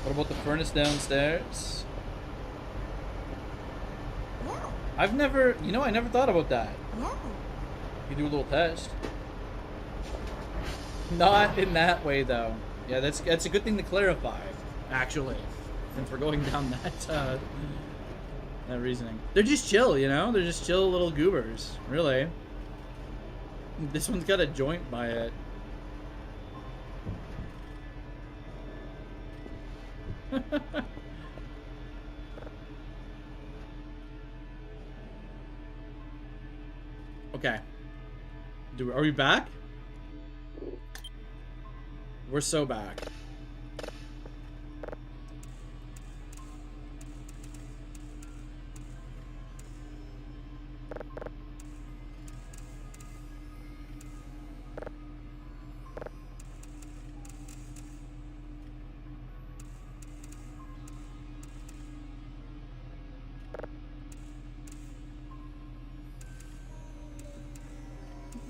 What about the furnace downstairs? Yeah. I've never, you know, I never thought about that. Yeah. You do a little test. Not in that way, though. Yeah, that's a good thing to clarify, actually. Since we're going down that that reasoning. They're just chill, you know. They're just chill little goobers, really. This one's got a joint by it. Okay. Are we back? We're so back.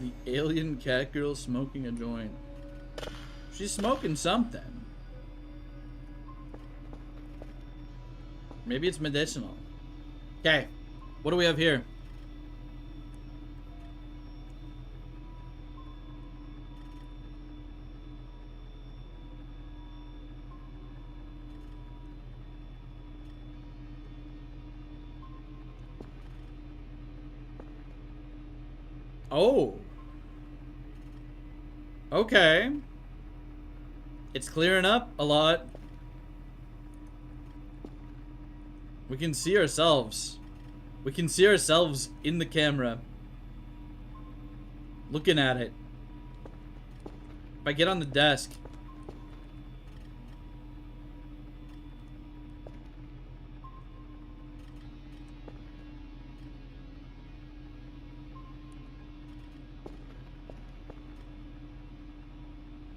The alien cat girl smoking a joint. She's smoking something. Maybe it's medicinal. Okay, what do we have here? Oh. Okay. It's clearing up a lot. We can see ourselves. We can see ourselves in the camera. Looking at it. If I get on the desk.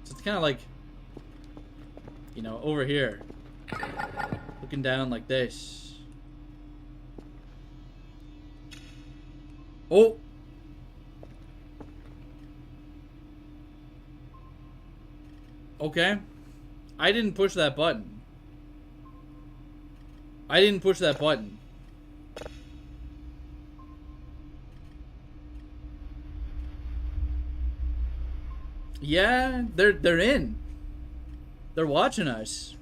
So it's kind of like, you know, over here. Looking down like this. Oh! Okay. I didn't push that button. I didn't push that button. Yeah, they're in. They're watching us.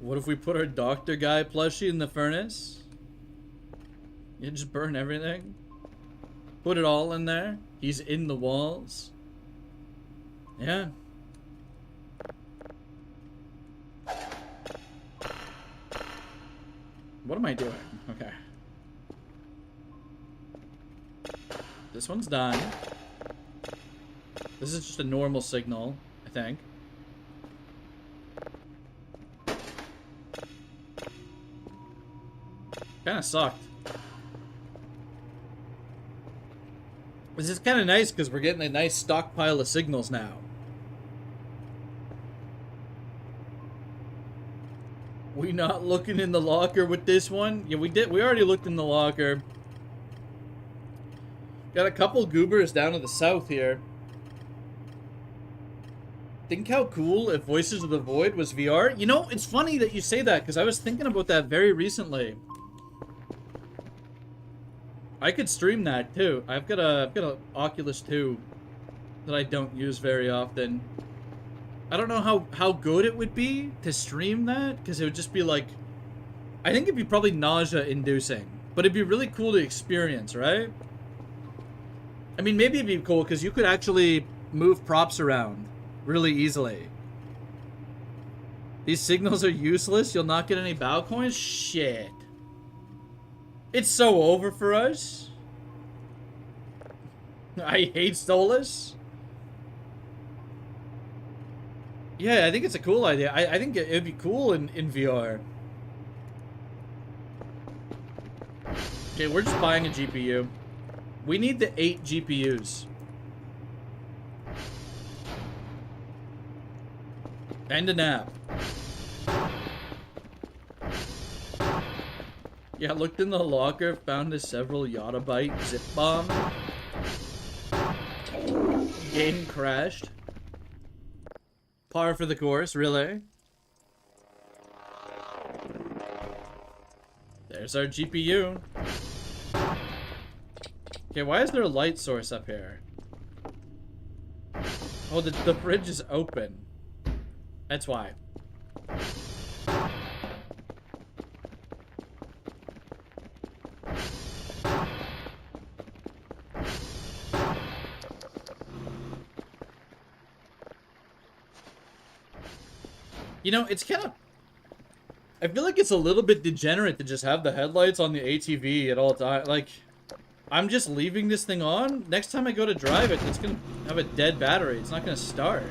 What if we put our doctor guy plushie in the furnace? You just burn everything? Put it all in there? He's in the walls? Yeah. What am I doing? Okay. This one's done. This is just a normal signal, I think. Kinda sucked. This is kinda nice because we're getting a nice stockpile of signals now. We not looking in the locker with this one? Yeah, we did. We already looked in the locker. Got a couple goobers down to the south here. Think how cool if Voices of the Void was VR. You know, it's funny that you say that because I was thinking about that very recently. I could stream that too. I've got a Oculus 2 that I don't use very often. I don't know how good it would be to stream that because it would just be like, I think it'd be probably nausea inducing, but it'd be really cool to experience, right? I mean, maybe it'd be cool because you could actually move props around really easily. These signals are useless. You'll not get any bow coins? Shit. It's so over for us. I hate Stolas. Yeah, I think it's a cool idea. I think it'd be cool in VR. Okay, we're just buying a GPU. We need the 8 GPUs. And a nap. Yeah, looked in the locker, found a several Yottabyte zip bomb. Game crashed. Par for the course, really. There's our GPU. Okay, why is there a light source up here? Oh, the fridge is open. That's why. You know, it's kind of... I feel like it's a little bit degenerate to just have the headlights on the ATV at all times. Like, I'm just leaving this thing on. Next time I go to drive it, it's going to have a dead battery. It's not going to start.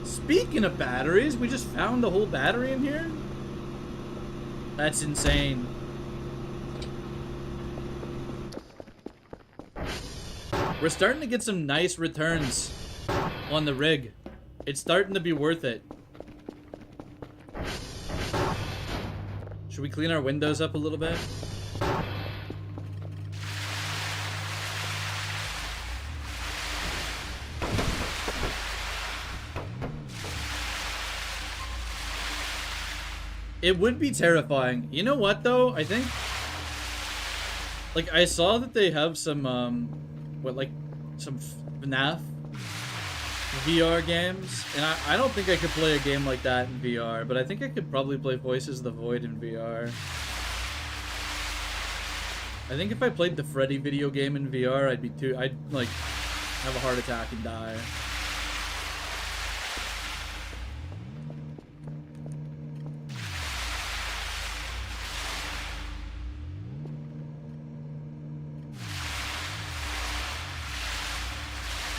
Speaking of batteries, we just found the whole battery in here? That's insane. We're starting to get some nice returns on the rig. It's starting to be worth it. Should we clean our windows up a little bit? It would be terrifying. You know what, though? I think... Like, I saw that they have some, what, like, some FNAF VR games, and I don't think I could play a game like that in VR, but I think I could probably play Voices of the Void in VR. I think if I played the Freddy video game in VR, I'd like have a heart attack and die.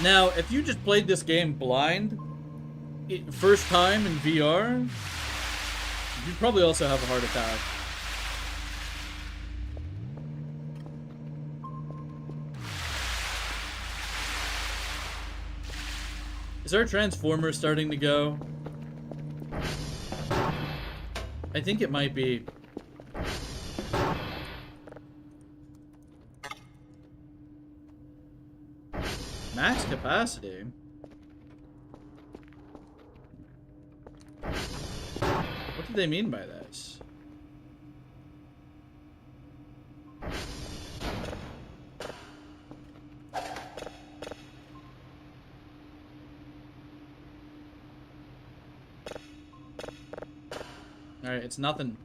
Now, if you just played this game blind, first time in VR, you'd probably also have a heart attack. Is our transformer starting to go? I think it might be. Max capacity? What do they mean by this? Alright, it's nothing.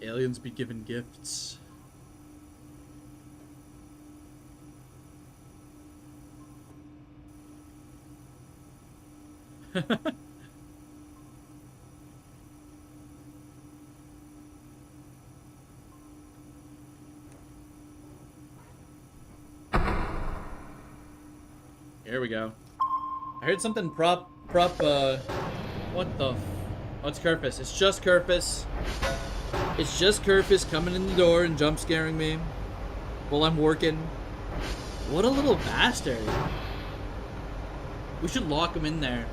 Aliens be given gifts. Here we go. I heard something what the oh, it's Kerfus. It's just Kerfus. It's just Kerfus coming in the door and jump scaring me while I'm working. What a little bastard. We should lock him in there.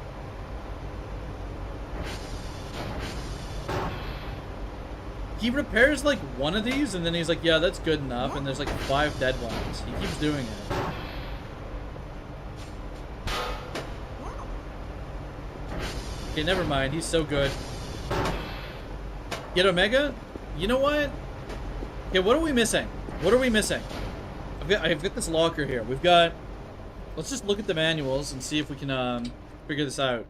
He repairs like one of these and then he's like, yeah, that's good enough, and there's like 5 dead ones. He keeps doing it. Okay, never mind. He's so good. Get Omega? You know what? Okay, what are we missing? What are we missing? I've got this locker here. We've got... Let's just look at the manuals and see if we can figure this out.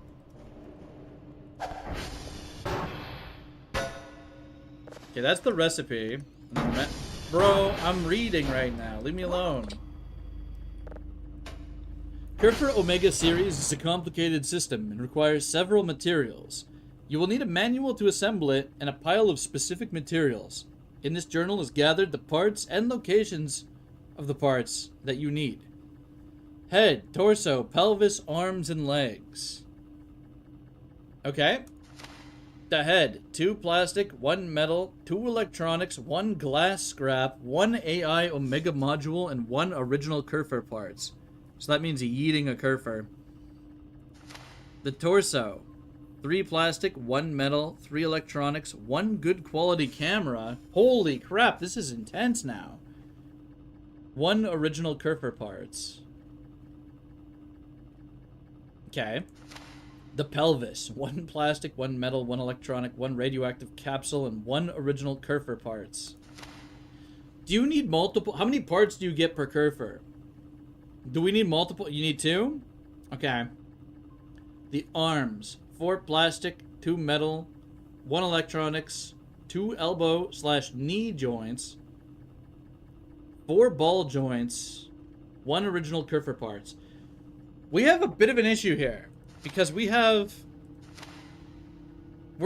Okay, that's the recipe. Bro, I'm reading right now. Leave me alone. Kerfur Omega series is a complicated system and requires several materials. You will need a manual to assemble it and a pile of specific materials. In this journal is gathered the parts and locations of the parts that you need. Head, torso, pelvis, arms, and legs. Okay. The head, 2 plastic, 1 metal, 2 electronics, 1 glass scrap, 1 AI Omega module, and 1 original Kerfur parts. So that means he's eating a Kerfur. The torso, 3 plastic, 1 metal, 3 electronics, 1 good quality camera. Holy crap, this is intense now. 1 original Kerfur parts. Okay. The pelvis, 1 plastic, 1 metal, 1 electronic, 1 radioactive capsule, and 1 original Kerfur parts. Do you need multiple? How many parts do you get per Kerfur? Do we need multiple? You need 2? Okay. The arms, 4 plastic, 2 metal, 1 electronics, 2 elbow/knee joints, 4 ball joints, 1 original Kerfur parts. We have a bit of an issue here. Because we're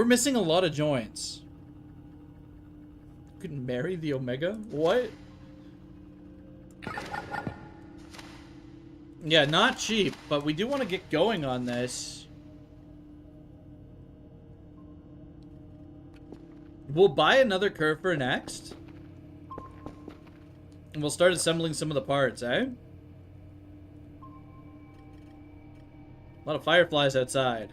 missing a lot of joints. You could marry the Omega? What? Yeah, not cheap, but we do want to get going on this. We'll buy another Kerfur next. And we'll start assembling some of the parts, eh? A lot of fireflies outside.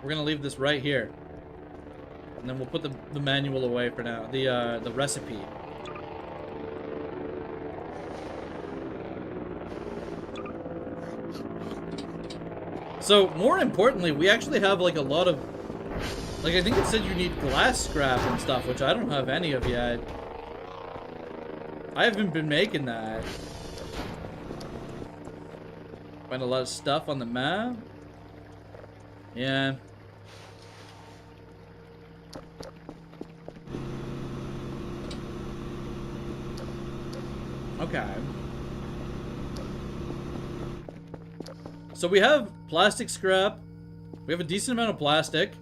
We're gonna leave this right here. And then we'll put the manual away for now. The recipe. So, more importantly, we actually have, like, a lot of... Like, I think it said you need glass scrap and stuff, which I don't have any of yet. I haven't been making that. Find a lot of stuff on the map. Yeah. Okay. So we have plastic scrap. We have a decent amount of plastic.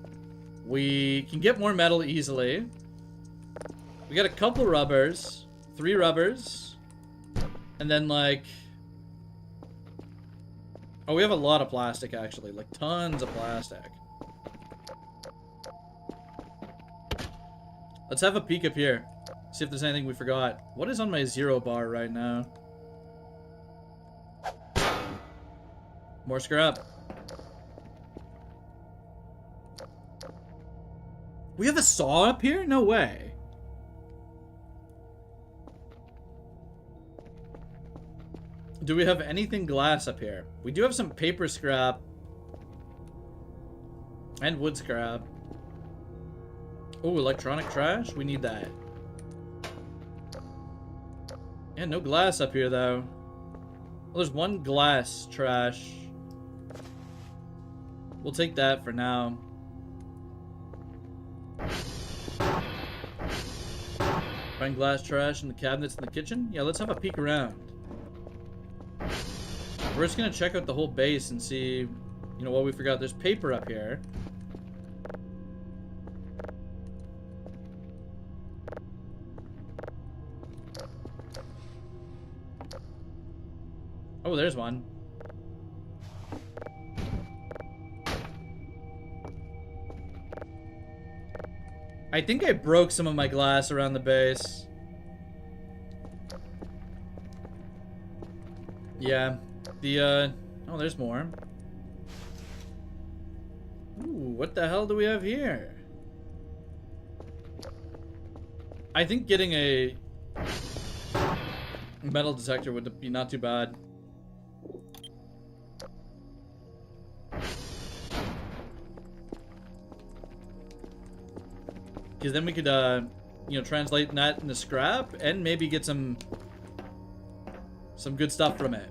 We can get more metal easily. We got a couple rubbers. 3 rubbers. And then like... Oh, we have a lot of plastic actually. Like tons of plastic. Let's have a peek up here. See if there's anything we forgot. What is on my 0 bar right now? More scrap. We have a saw up here? No way. Do we have anything glass up here? We do have some paper scrap. And wood scrap. Oh, electronic trash? We need that. Yeah, no glass up here, though. Well, there's one glass trash. We'll take that for now. Find glass trash in the cabinets in the kitchen? Yeah, let's have a peek around. We're just gonna check out the whole base and see, you know, what we forgot. There's paper up here. Oh, there's one. I think I broke some of my glass around the base. Yeah. The, oh, there's more. Ooh, what the hell do we have here? I think getting a metal detector would be not too bad. Because then we could, you know, translate that into scrap and maybe get some good stuff from it.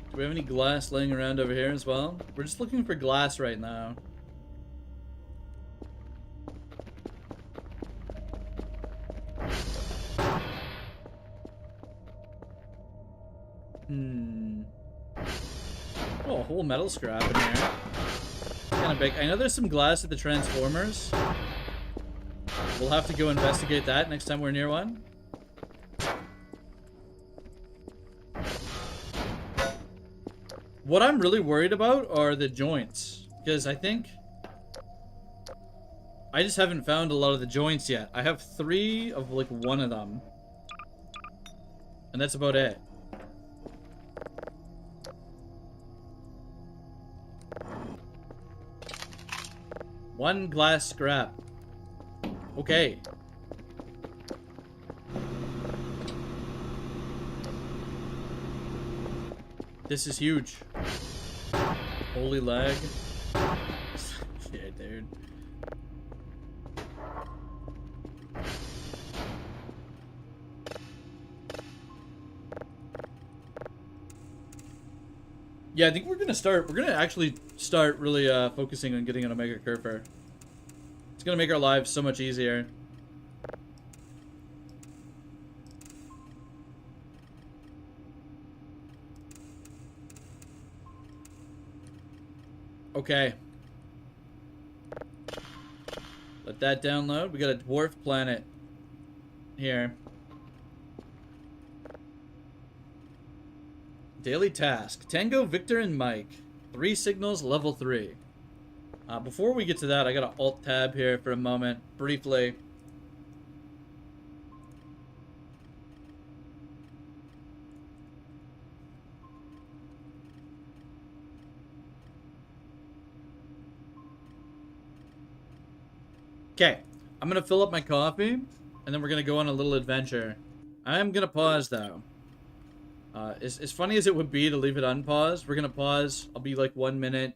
Do we have any glass laying around over here as well? We're just looking for glass right now. Oh, a whole metal scrap in here. Kind of big. I know there's some glass at the Transformers. We'll have to go investigate that next time we're near one. What I'm really worried about are the joints, because I think I just haven't found a lot of the joints yet. I have 3 of like one of them, and that's about it. One glass scrap. Okay. This is huge. Holy lag. Yeah, dude. Yeah, I think we're gonna actually start really focusing on getting an Omega Kerfer. It's gonna make our lives so much easier. Okay. Let that download. We got a dwarf planet here. Daily task. Tango, Victor, and Mike. 3 signals, level 3. Before we get to that, I got to alt tab here for a moment, briefly. Okay, I'm gonna fill up my coffee, and then we're gonna go on a little adventure. I am gonna pause, though. As funny as it would be to leave it unpaused, we're gonna pause. I'll be like 1 minute,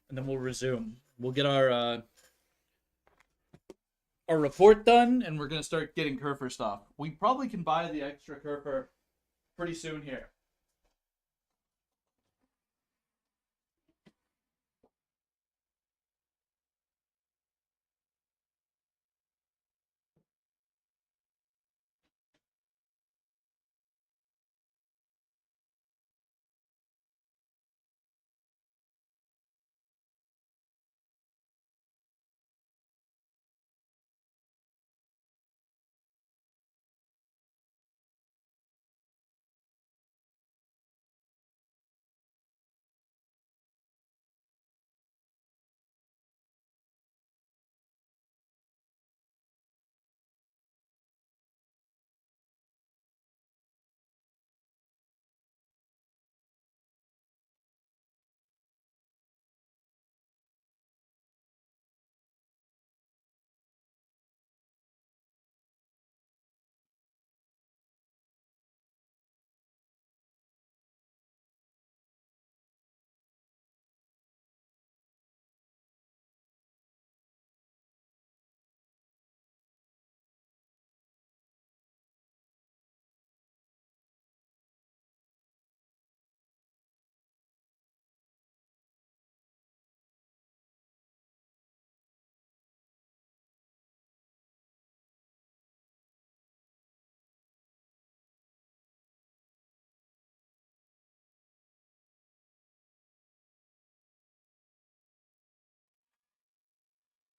and then we'll resume. We'll get our report done, and we're gonna start getting Kerfer stuff. We probably can buy the extra Kerfer pretty soon here.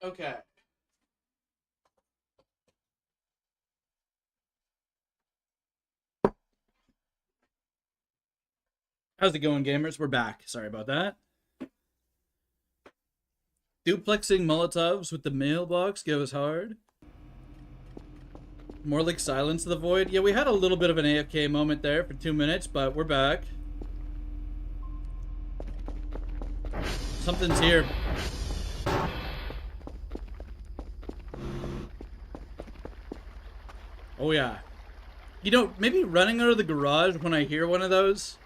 Okay. How's it going, gamers? We're back. Sorry about that. Duplexing Molotovs with the mailbox goes hard. More like Silence of the Void. Yeah, we had a little bit of an AFK moment there for 2 minutes, but we're back. Something's here. Oh yeah. You know, maybe running out of the garage when I hear one of those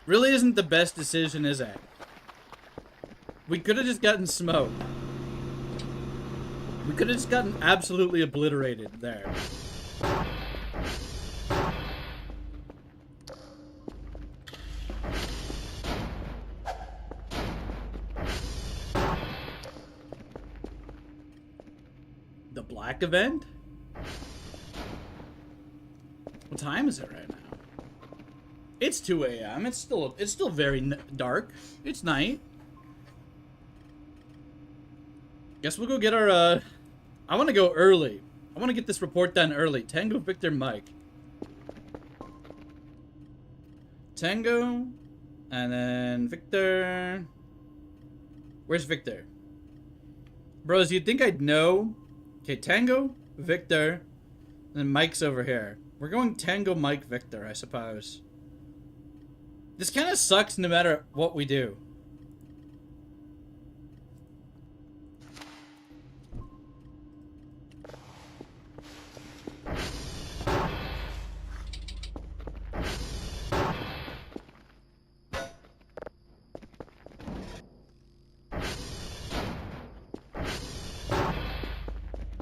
really isn't the best decision, is it? We could have just gotten smoked. We could have just gotten absolutely obliterated there. The Black event? What time is it right now? It's 2 a.m. It's still very dark. It's night. Guess we'll go get our, I want to go early. I want to get this report done early. Tango, Victor, Mike. Tango, and then Victor. Where's Victor? Bros, you'd think I'd know. Okay, Tango, Victor, and then Mike's over here. We're going Tango, Mike, Victor, I suppose. This kind of sucks no matter what we do.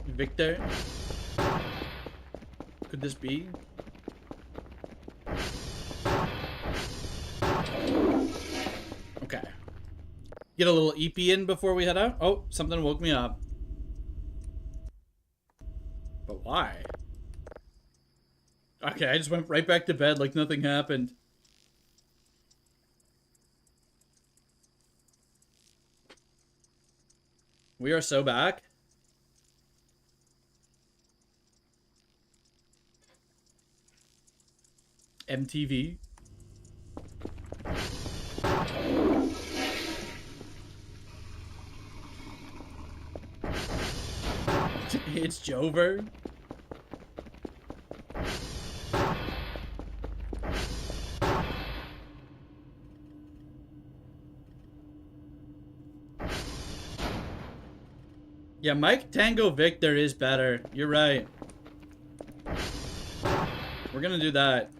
Victor? Could this be? Okay. Get a little EP in before we head out. Oh, something woke me up. But why? Okay, I just went right back to bed like nothing happened. We are so back. MTV. It's Jover. Yeah, Mike Tango Victor is better. You're right. We're gonna do that.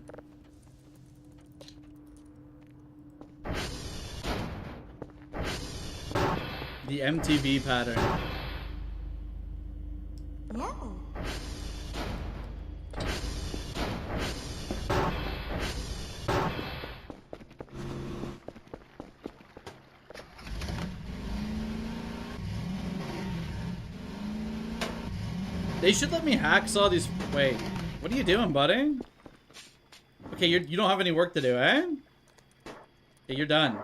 The MTV pattern. Yeah. They should let me hacksaw these. Wait, what are you doing, buddy? Okay, you don't have any work to do, eh? Okay, you're done.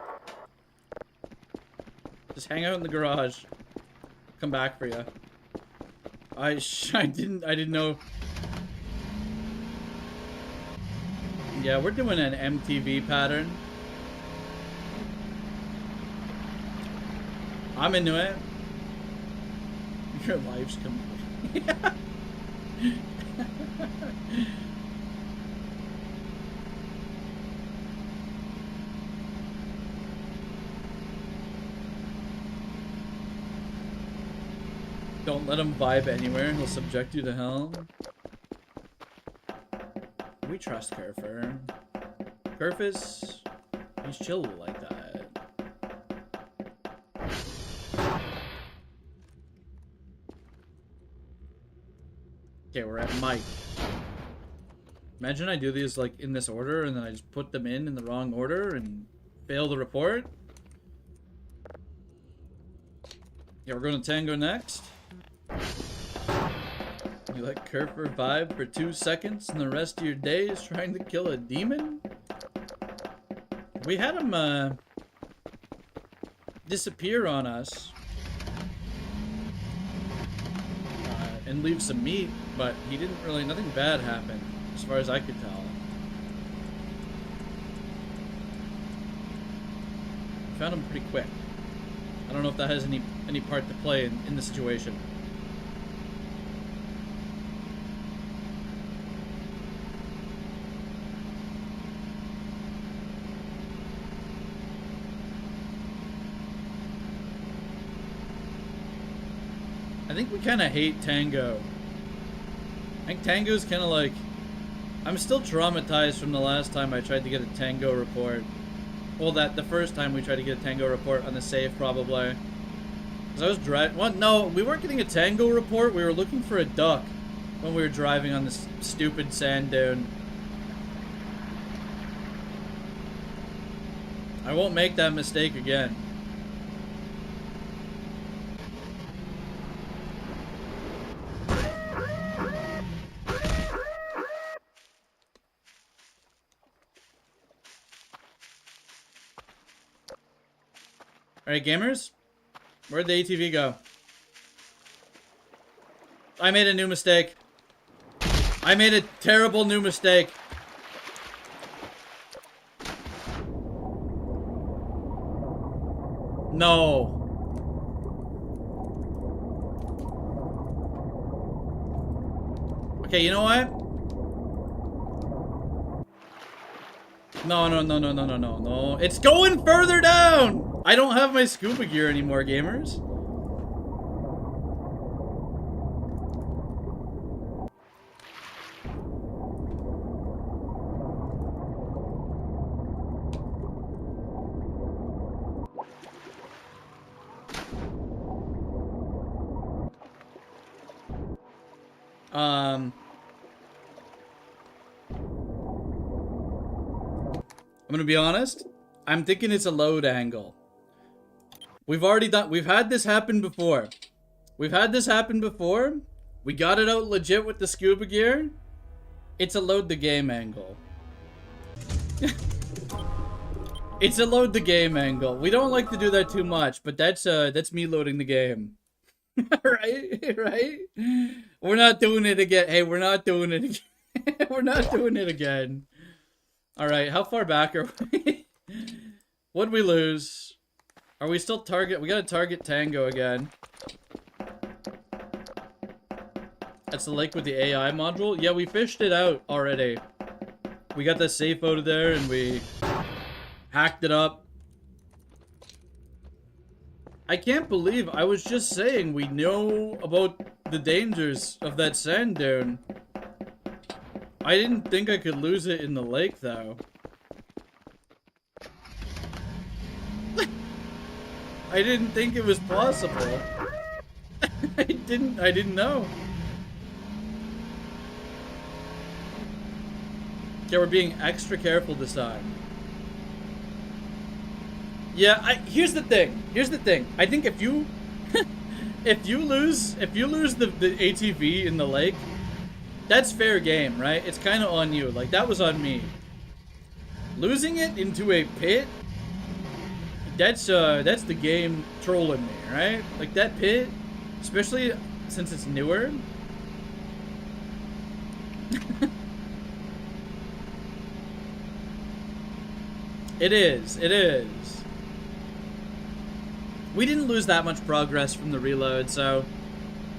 Just hang out in the garage. Come back for you. I didn't know. Yeah, we're doing an MTV pattern. I'm into it. Your life's coming. Don't let him vibe anywhere. He'll subject you to hell. We trust Kerfer. Kerf he's chill like that. Okay, we're at Mike. Imagine I do these like in this order and then I just put them in the wrong order and fail the report. Yeah, we're going to Tango next. You let Kerfer vibe for 2 seconds and the rest of your day is trying to kill a demon? We had him disappear on us and leave some meat, but he didn't really, nothing bad happened as far as I could tell. We found him pretty quick. I don't know if that has any part to play in the situation. I think we kind of hate Tango. I think Tango's kind of like... I'm still traumatized from the last time I tried to get a Tango report. Well, the first time we tried to get a Tango report on the safe, probably. Because I was driving... What? No, we weren't getting a Tango report. We were looking for a duck when we were driving on this stupid sand dune. I won't make that mistake again. Alright, gamers? Where'd the ATV go? I made a new mistake. I made a terrible new mistake. No. Okay, you know what? No. It's going further down! I don't have my scuba gear anymore, gamers. I'm gonna be honest. I'm thinking it's a load angle. We've had this happen before. We got it out legit with the scuba gear. It's a load the game angle. It's a load the game angle. We don't like to do that too much, but that's me loading the game. right? We're not doing it again. Hey, we're not doing it again. We're not doing it again. Alright, how far back are we? What'd we lose? Are we still target? We gotta target Tango again. That's the lake with the AI module? Yeah, we fished it out already. We got the safe out of there and we hacked it up. I can't believe I was just saying we know about the dangers of that sand dune. I didn't think I could lose it in the lake, though. I didn't think it was possible. I didn't know. Okay, we're being extra careful this time. Yeah, here's the thing. I think if you if you lose the ATV in the lake, that's fair game, right? It's kind of on you. Like, that was on me. Losing it into a pit, that's the game trolling me, right? Like, that pit, especially since it's newer. It is. We didn't lose that much progress from the reload, so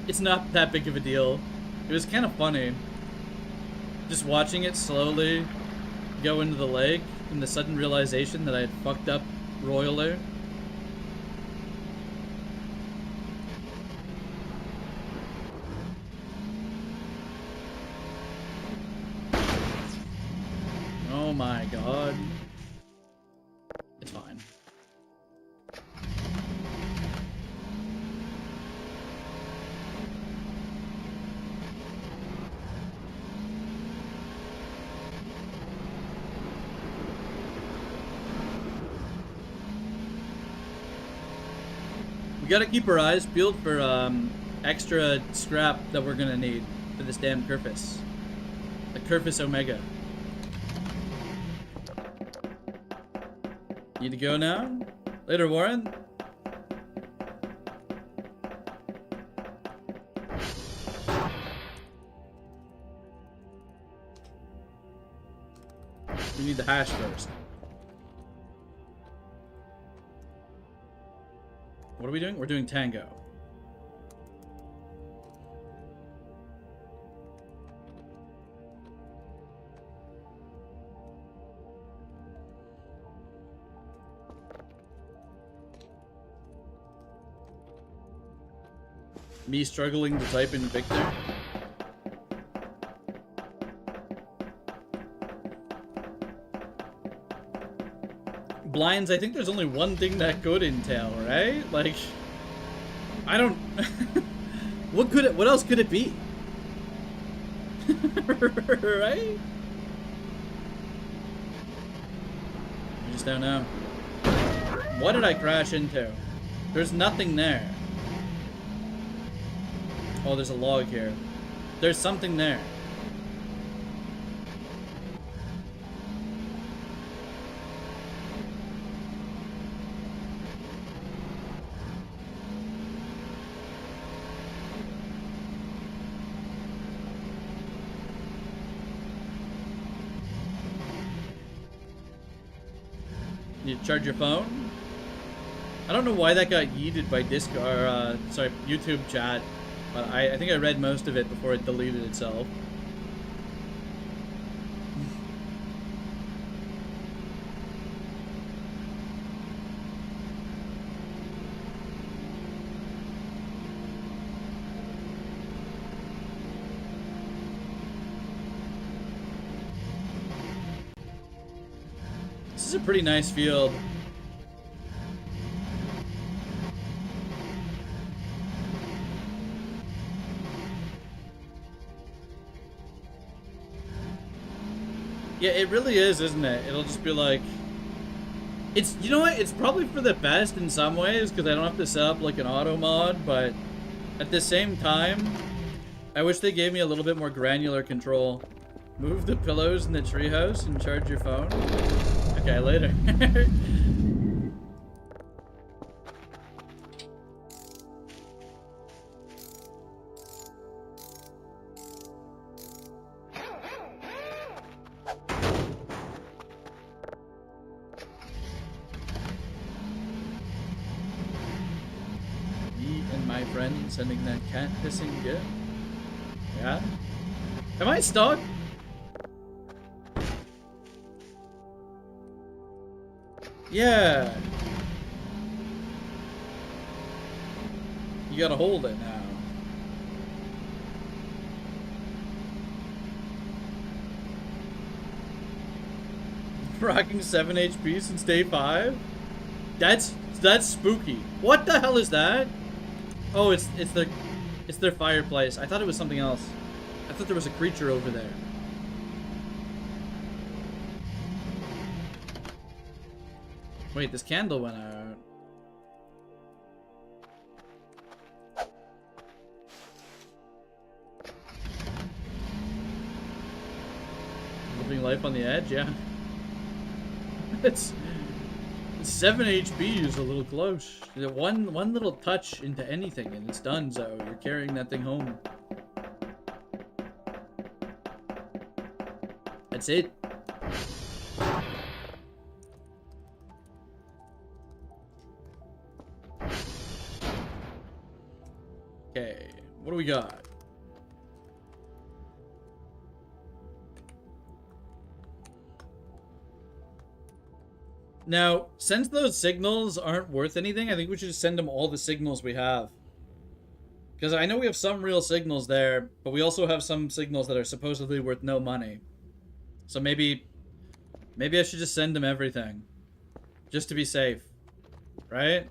it's not that big of a deal. It was kind of funny. Just watching it slowly go into the lake and the sudden realization that I had fucked up royally. Oh my god. It's fine. We gotta keep our eyes peeled for extra scrap that we're gonna need for this damn Kerfus. The Kerfus Omega. Need to go now? Later, Warren? We need the hash first. What are we doing? We're doing Tango. Me struggling to type in Victor. Blinds, I think there's only one thing that could entail, right? Like, I don't... What else could it be? Right? I just don't know. What did I crash into? There's nothing there. Oh, there's a log here. There's something there. You charge your phone? I don't know why that got yeeted by Discord, sorry, YouTube chat. But I think I read most of it before it deleted itself. This is a pretty nice field. Yeah, it really is, isn't it? It'll just be like... It's, you know what? It's probably for the best in some ways, because I don't have to set up like an auto mod, but at the same time, I wish they gave me a little bit more granular control. Move the pillows in the treehouse and charge your phone. Okay, later. Sending that cat pissing gift. Yeah? Am I stuck? Yeah. gotta hold it now. Rocking 7 HP since day 5? That's spooky. What the hell is that? Oh, it's their fireplace. I thought it was something else. I thought there was a creature over there. Wait, this candle went out. Living life on the edge, yeah. It's 7 HP is a little close. One little touch into anything and it's done, so you're carrying that thing home. That's it. Okay, what do we got? Now, since those signals aren't worth anything, I think we should just send them all the signals we have. Because I know we have some real signals there, but we also have some signals that are supposedly worth no money. So maybe I should just send them everything. Just to be safe. Right?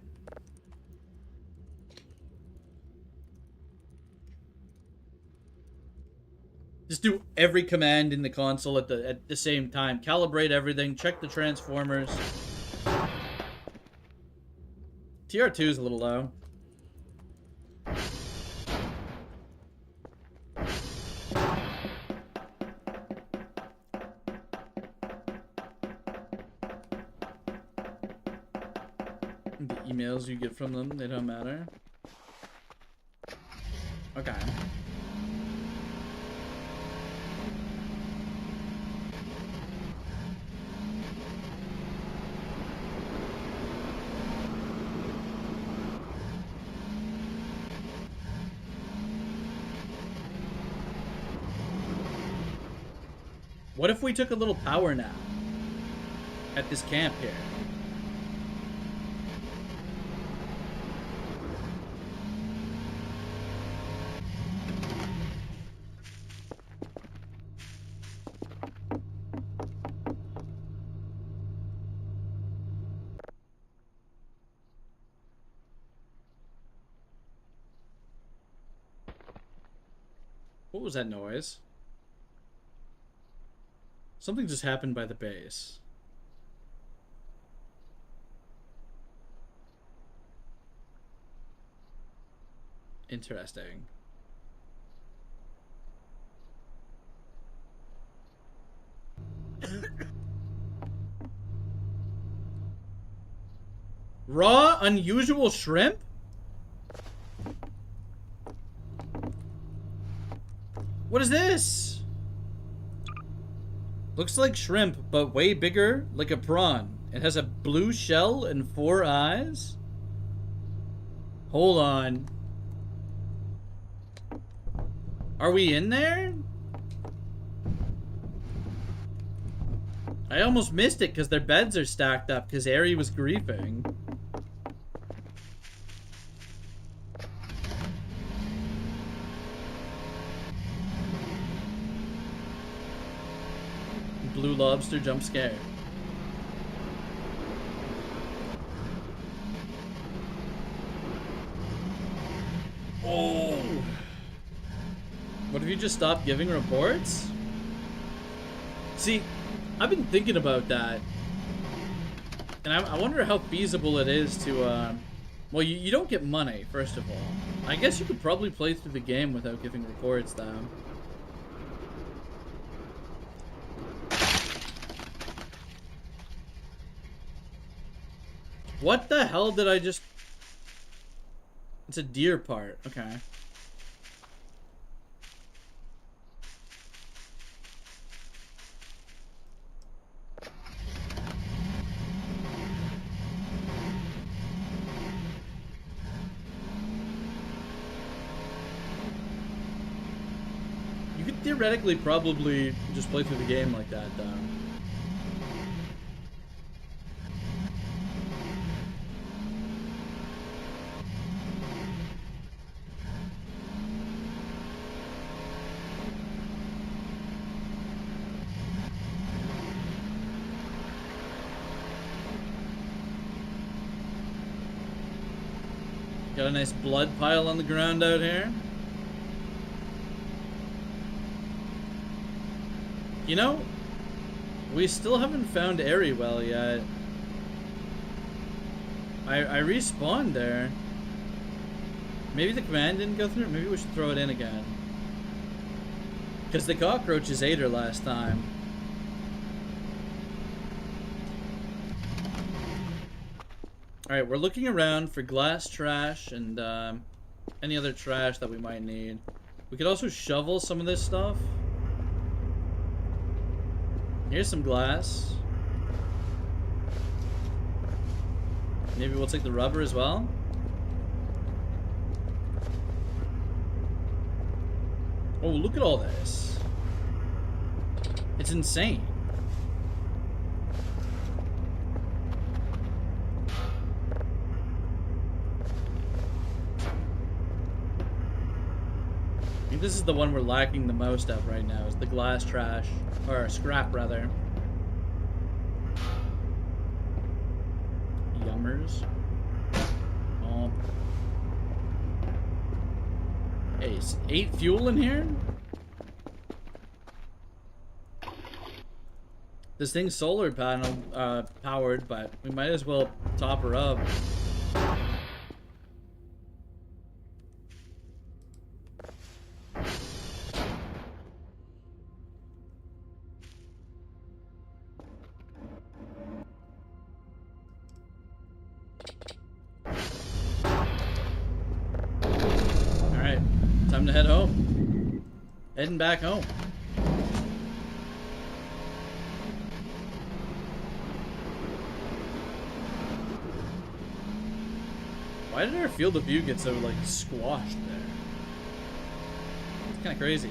Just do every command in the console at the same time. Calibrate everything. Check the transformers. TR2 is a little low. The emails you get from them, they don't matter. Okay. What if we took a little power nap at this camp here? What was that noise? Something just happened by the base. Interesting. Raw unusual shrimp? What is this? Looks like shrimp, but way bigger, like a prawn. It has a blue shell and 4 eyes. Hold on. Are we in there? I almost missed it because their beds are stacked up because Ari was griefing. Blue lobster jump scare. Oh! What if you just stopped giving reports? See, I've been thinking about that. And I wonder how feasible it is to, well, you don't get money, first of all. I guess you could probably play through the game without giving reports, though. What the hell did I just... It's a deer part. Okay. You could theoretically probably just play through the game like that, though. Got a nice blood pile on the ground out here. You know, we still haven't found Ariwell yet. I respawned there. Maybe the command didn't go through. Maybe we should throw it in again. Because the cockroaches ate her last time. Alright, we're looking around for glass trash and any other trash that we might need. We could also shovel some of this stuff. Here's some glass. Maybe we'll take the rubber as well. Oh, look at all this. It's insane. I think this is the one we're lacking the most of right now, is the glass trash. Or scrap, rather. Yummers. Oh. Hey, is 8 fuel in here? This thing's solar panel powered, but we might as well top her up. Time to head home. Heading back home. Why did our field of view get so, like, squashed there? It's kind of crazy.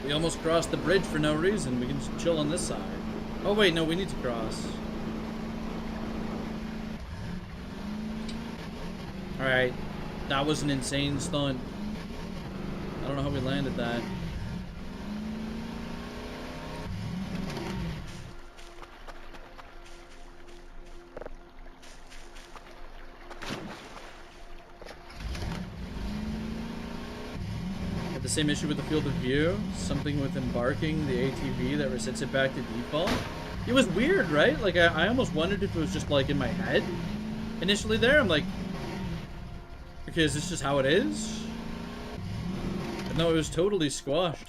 We almost crossed the bridge for no reason. We can just chill on this side. Oh wait, no, we need to cross. Alright. That was an insane stunt. I don't know how we landed that. The same issue with the field of view, something with embarking the ATV that resets it back to default. It was weird, right? Like, I almost wondered if it was just, like, in my head initially there. I'm like, okay, is this just how it is? But no, it was totally squashed.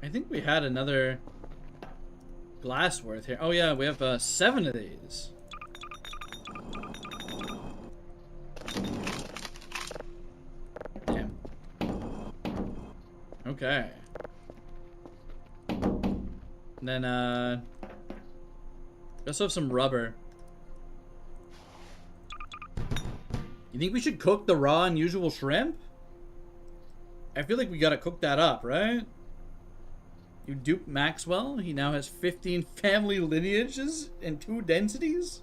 I think we had another glass worth here. Oh yeah, we have 7 of these. Damn. Okay. And then we also have some rubber. You think we should cook the raw unusual shrimp? I feel like we gotta cook that up, right? You dupe Maxwell? He now has 15 family lineages and 2 densities?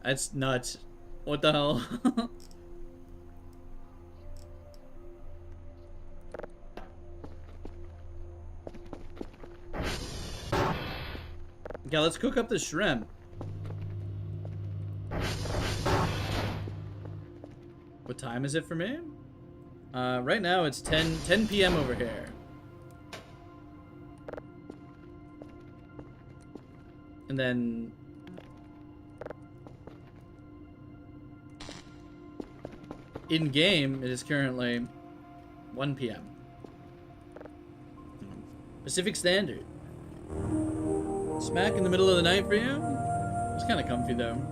That's nuts. What the hell? Yeah, let's cook up the shrimp. What time is it for me? Right now it's 10 p.m. over here. And then in game it is currently 1 p.m. Pacific Standard. Smack in the middle of the night for you? It's kind of comfy though.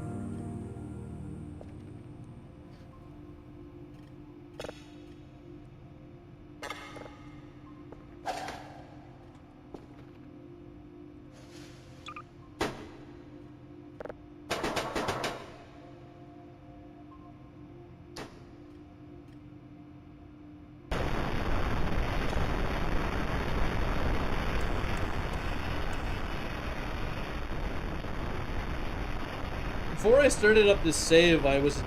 before I started up this save, I was,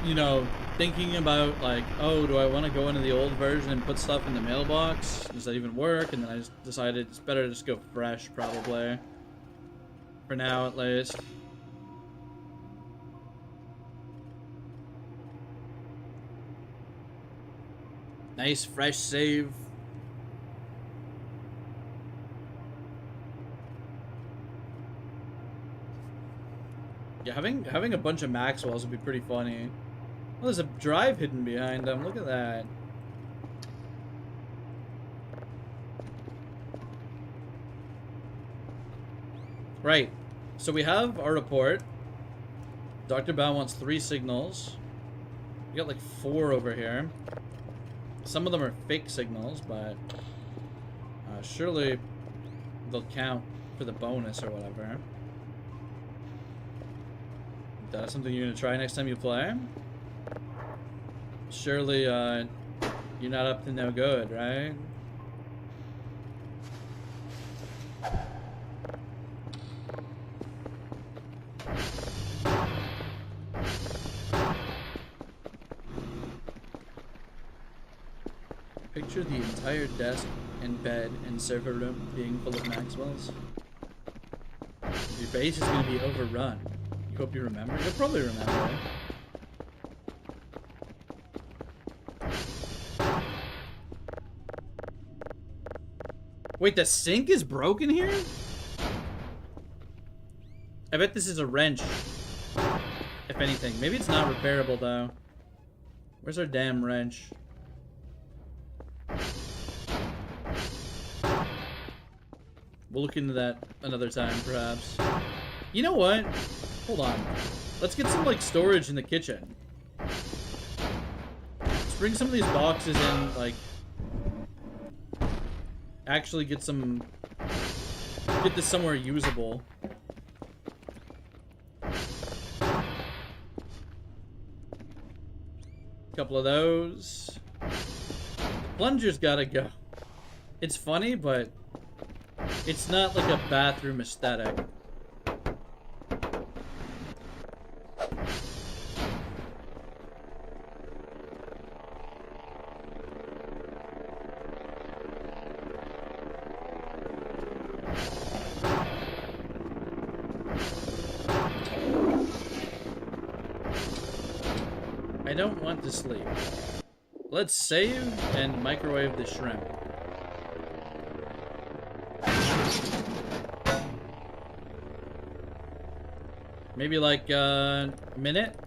you know, thinking about like, oh, do I want to go into the old version and put stuff in the mailbox? Does that even work? And then I just decided it's better to just go fresh, probably. For now, at least. Nice, fresh save. Yeah, having a bunch of Maxwells would be pretty funny. Oh, there's a drive hidden behind them. Look at that. Right. So we have our report. Dr. Bao wants 3 signals. We got like 4 over here. Some of them are fake signals, but surely they'll count for the bonus or whatever. That's something you're gonna try next time you play? Surely, you're not up to no good, right? Picture the entire desk and bed and server room being full of Maxwells. Your base is gonna be overrun. You hope you remember? You'll probably remember. Wait, the sink is broken here? I bet this is a wrench. If anything. Maybe it's not repairable, though. Where's our damn wrench? We'll look into that another time, perhaps. You know what? Hold on. Let's get some, like, storage in the kitchen. Let's bring some of these boxes in, like... Actually get some... Get this somewhere usable. Couple of those. The plunger's gotta go. It's funny, but... It's not like a bathroom aesthetic. I don't want to sleep. Let's save and microwave the shrimp. Maybe like a minute?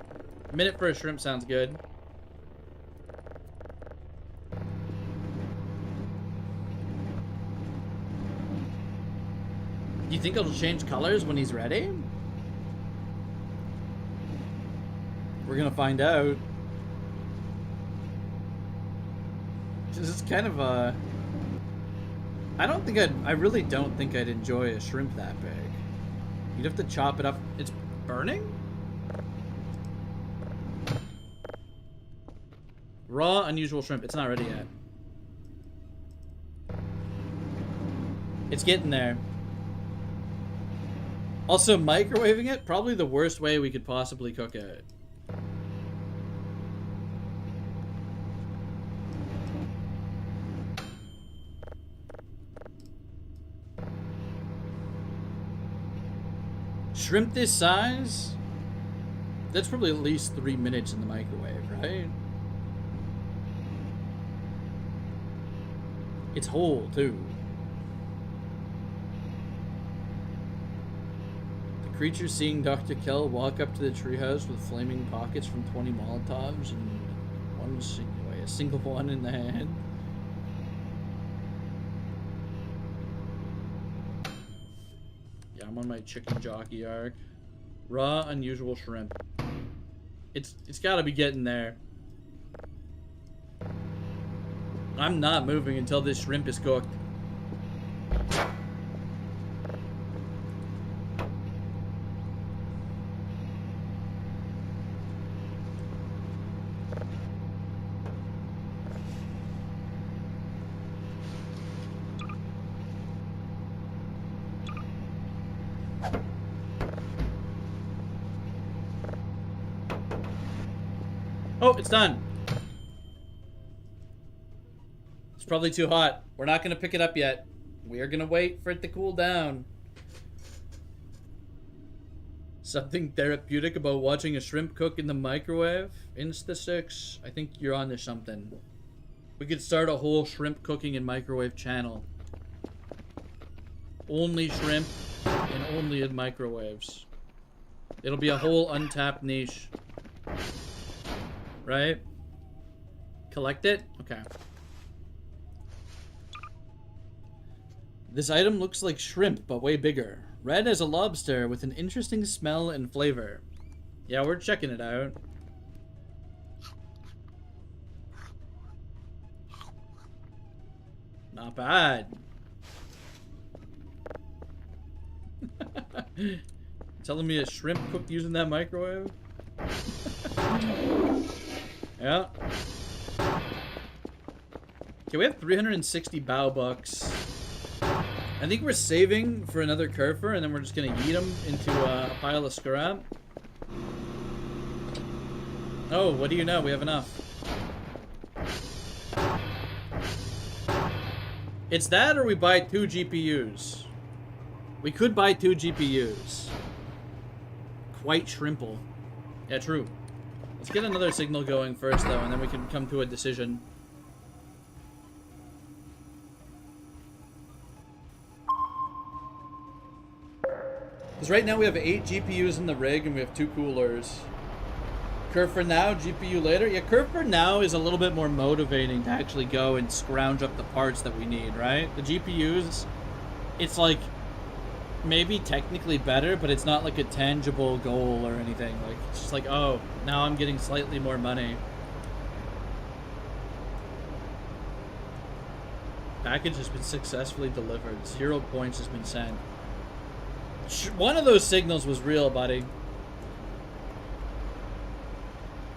A minute for a shrimp sounds good. Do you think it'll change colors when he's ready? We're gonna find out. This is kind of a... I really don't think I'd enjoy a shrimp that big. You'd have to chop it up. It's burning? Raw, unusual shrimp. It's not ready yet. It's getting there. Also, microwaving it, probably the worst way we could possibly cook it. Shrimp this size? That's probably at least 3 minutes in the microwave, right? It's whole, too. The creature seeing Dr. Kell walk up to the treehouse with flaming pockets from 20 Molotovs and a single one in the hand. Yeah, I'm on my chicken jockey arc. Raw, unusual shrimp. It's gotta be getting there. I'm not moving until this shrimp is cooked. Oh, it's done. It's probably too hot. We're not gonna pick it up yet. We are gonna wait for it to cool down. Something therapeutic about watching a shrimp cook in the microwave? Insta6. I think you're onto something. We could start a whole shrimp cooking in microwave channel. Only shrimp and only in microwaves. It'll be a whole untapped niche. Right? Collect it? Okay. This item looks like shrimp, but way bigger. Red as a lobster with an interesting smell and flavor. Yeah, we're checking it out. Not bad. Telling me a shrimp cooked using that microwave? Yeah. Okay, we have 360 bow bucks. I think we're saving for another Kerfer, and then we're just gonna yeet them into a pile of scrap. Oh, what do you know? We have enough. It's that, or we buy 2 GPUs. We could buy 2 GPUs. Quite shrimple. Yeah, true. Let's get another signal going first, though, and then we can come to a decision. Because right now we have 8 GPUs in the rig, and we have 2 coolers. Curve for now, GPU later. Yeah, curve for now is a little bit more motivating to actually go and scrounge up the parts that we need, right? The GPUs, it's like maybe technically better, but it's not like a tangible goal or anything. Like, it's just like, oh, now I'm getting slightly more money. Package has been successfully delivered. 0 points has been sent. One of those signals was real, buddy.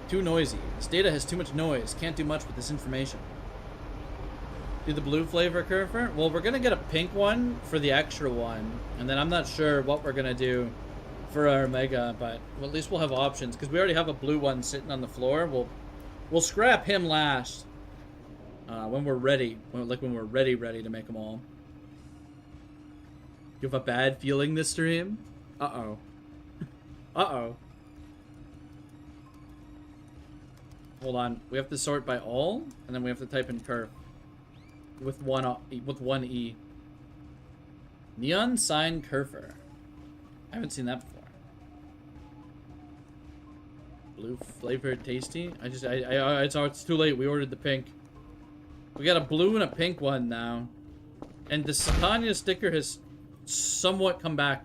Too noisy. This data has too much noise. Can't do much with this information. Do the blue flavor Kerfer? Well, we're gonna get a pink one for the extra one, and then I'm not sure what we're gonna do for our Mega, but well, at least we'll have options because we already have a blue one sitting on the floor. We'll scrap him last when we're ready. When we're ready to make them all. You have a bad feeling this stream? Uh-oh. Uh-oh. Hold on. We have to sort by all, and then we have to type in curve. With one E. Neon sign Kerfer. I haven't seen that before. Blue flavor tasty. It's too late. We ordered the pink. We got a blue and a pink one now. And the Satania sticker has somewhat come back.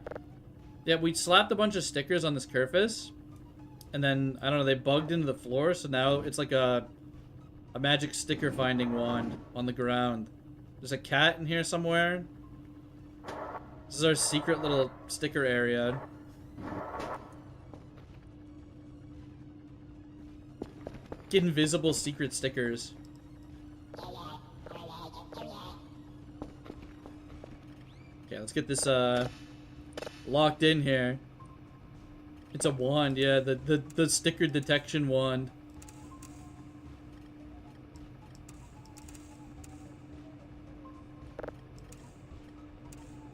Yeah, we slapped a bunch of stickers on this Kerfus, and then I don't know, they bugged into the floor, so now it's like a magic sticker finding wand on the ground. There's a cat in here somewhere. This is our secret little sticker area. Get invisible secret stickers. Okay, let's get this locked in here. It's a wand, yeah, the sticker detection wand.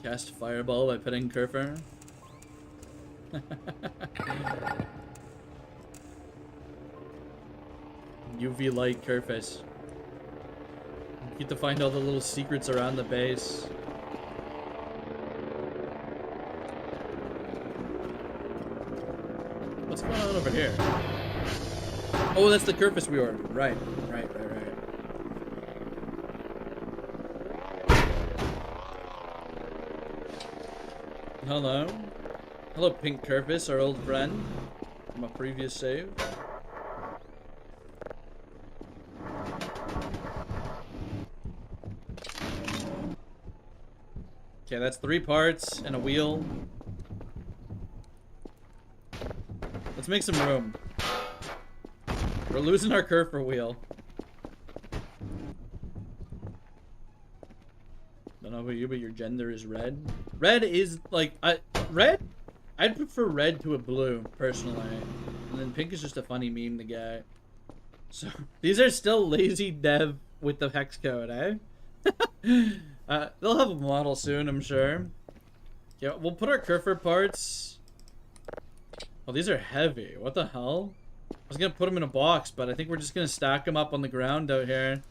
Cast fireball by petting Kerfer. UV light Kerfus. You get to find all the little secrets around the base. What's going on over here? Oh, that's the Kerfus we ordered. Right. Hello. Hello, Pink Kerfus, our old friend from a previous save. Okay, that's 3 parts and a wheel. Let's make some room. We're losing our Kerfer wheel. Don't know about you, but your gender is red. Red is like red. I'd prefer red to a blue personally, and then pink is just a funny meme to get. So these are still lazy dev with the hex code, eh? They'll have a model soon, I'm sure. Yeah, we'll put our Kerfer parts. Oh, these are heavy. What the hell? I was gonna put them in a box, but I think we're just gonna stack them up on the ground out here.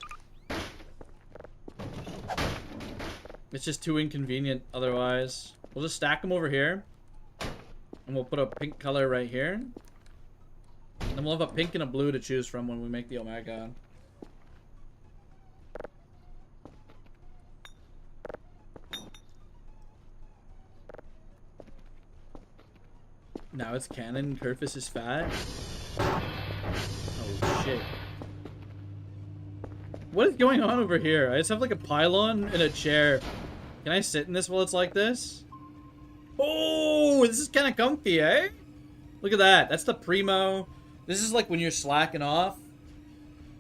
It's just too inconvenient otherwise. We'll just stack them over here. And we'll put a pink color right here. And then we'll have a pink and a blue to choose from when we make the Omega. Now it's canon. Kerfus is fat. Oh shit. What is going on over here? I just have like a pylon and a chair. Can I sit in this while it's like this? Oh, this is kind of comfy, eh? Look at that. That's the primo. This is like when you're slacking off.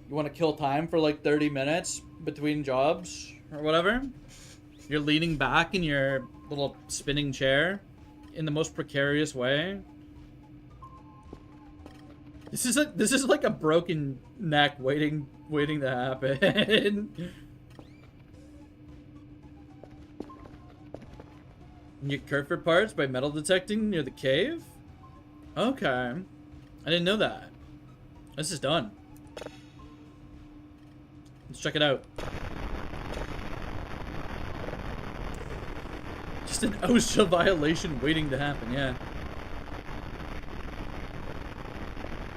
You want to kill time for like 30 minutes between jobs or whatever. You're leaning back in your little spinning chair in the most precarious way. This is like a broken neck waiting to happen. You get Kerfer parts by metal detecting near the cave? Okay. I didn't know that. This is done. Let's check it out. Just an OSHA violation waiting to happen, yeah.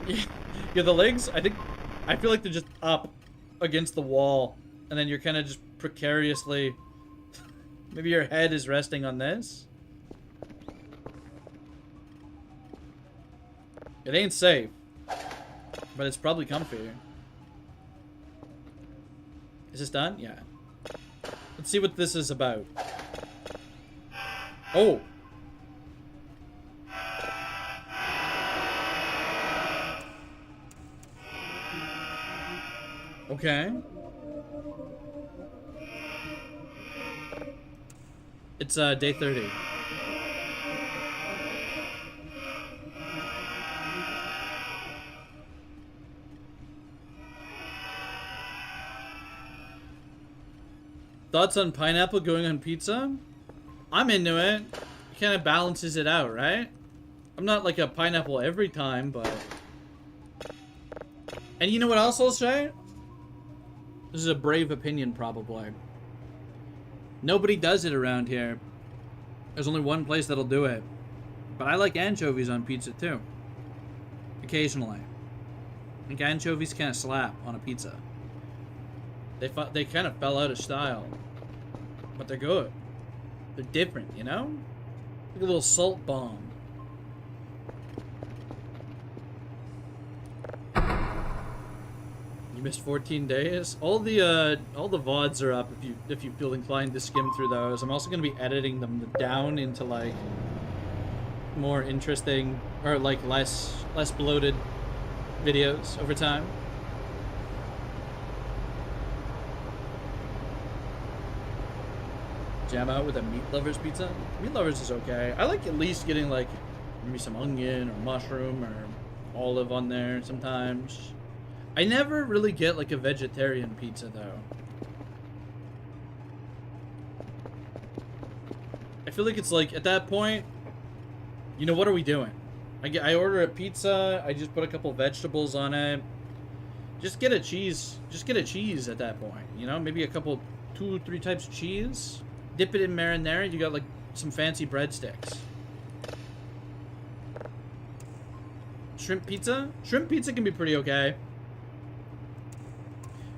Yeah, the legs, I feel like they're just up against the wall. And then you're kind of just precariously... Maybe your head is resting on this. It ain't safe. But it's probably comfy. Is this done? Yeah. Let's see what this is about. Oh! Okay. It's day 30. Thoughts on pineapple going on pizza? I'm into it. It kind of balances it out, right? I'm not like a pineapple every time, but... And you know what else I'll say? This is a brave opinion, probably. Nobody does it around here. There's only one place that'll do it. But I like anchovies on pizza, too. Occasionally. I think anchovies kind of slap on a pizza. They kind of fell out of style. But they're good. They're different, you know? Like a little salt bomb. You missed 14 days? All the VODs are up if you feel inclined to skim through those. I'm also gonna be editing them down into like more interesting or like less bloated videos over time. Jam out with a Meat Lovers pizza? Meat Lovers is okay. I like at least getting like maybe some onion or mushroom or olive on there sometimes. I never really get like a vegetarian pizza though. I feel like it's like at that point, you know, what are we doing? I order a pizza, I just put a couple vegetables on it. Just get a cheese at that point, you know? Maybe a couple, 2 or 3 types of cheese. Dip it in marinara, you got like some fancy breadsticks. Shrimp pizza? Shrimp pizza can be pretty okay.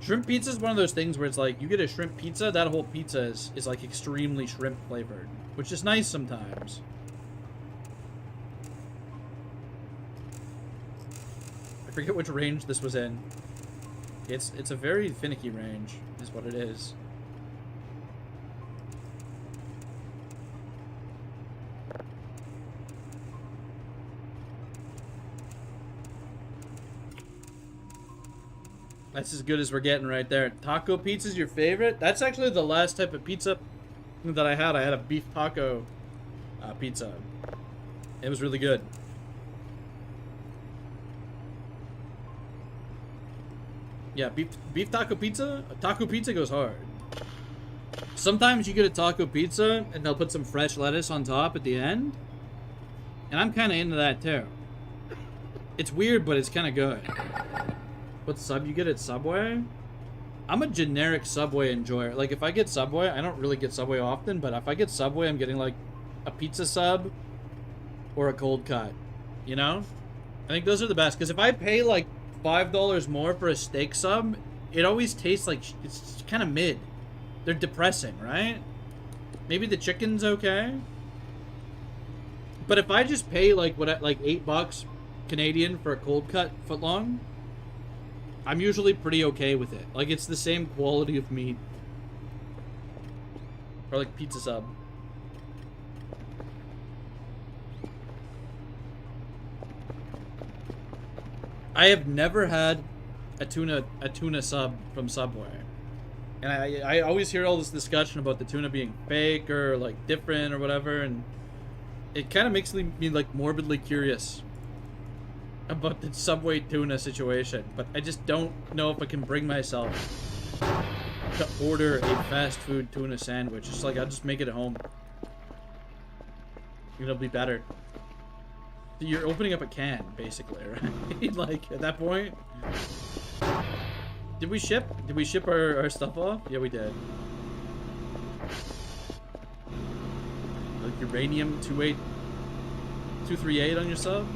Shrimp pizza is one of those things where it's like, you get a shrimp pizza, that whole pizza is like extremely shrimp flavored, which is nice sometimes. I forget which range this was in. It's a very finicky range, is what it is. That's as good as we're getting right there. Taco pizza's your favorite? That's actually the last type of pizza that I had. I had a beef taco pizza. It was really good. Yeah, beef taco pizza. Taco pizza goes hard. Sometimes you get a taco pizza and they'll put some fresh lettuce on top at the end. And I'm kind of into that too. It's weird, but it's kind of good. What sub you get at Subway? I'm a generic Subway enjoyer. Like, if I get Subway, I don't really get Subway often, but if I get Subway, I'm getting, like, a pizza sub or a cold cut. You know? I think those are the best. Because if I pay, like, $5 more for a steak sub, it always tastes like... It's kind of mid. They're depressing, right? Maybe the chicken's okay. But if I just pay, like, like $8 Canadian for a cold cut footlong, I'm usually pretty okay with it. Like, it's the same quality of meat. Or like pizza sub. I have never had a tuna sub from Subway. And I always hear all this discussion about the tuna being fake or like different or whatever, and it kind of makes me like morbidly curious about the Subway tuna situation, but I just don't know if I can bring myself to order a fast food tuna sandwich. It's like, I'll just make it at home. It'll be better. You're opening up a can, basically, right? Like, at that point. Did we ship? Did we ship our stuff off? Yeah, we did. Like uranium 238 on your sub?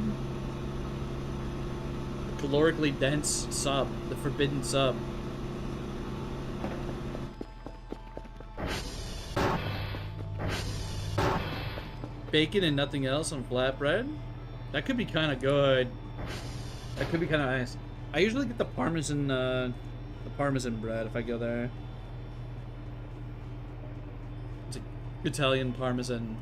Calorically dense sub, the forbidden sub. Bacon and nothing else on flatbread? That could be kind of good. That could be kind of nice. I usually get the parmesan bread if I go there. It's an Italian parmesan.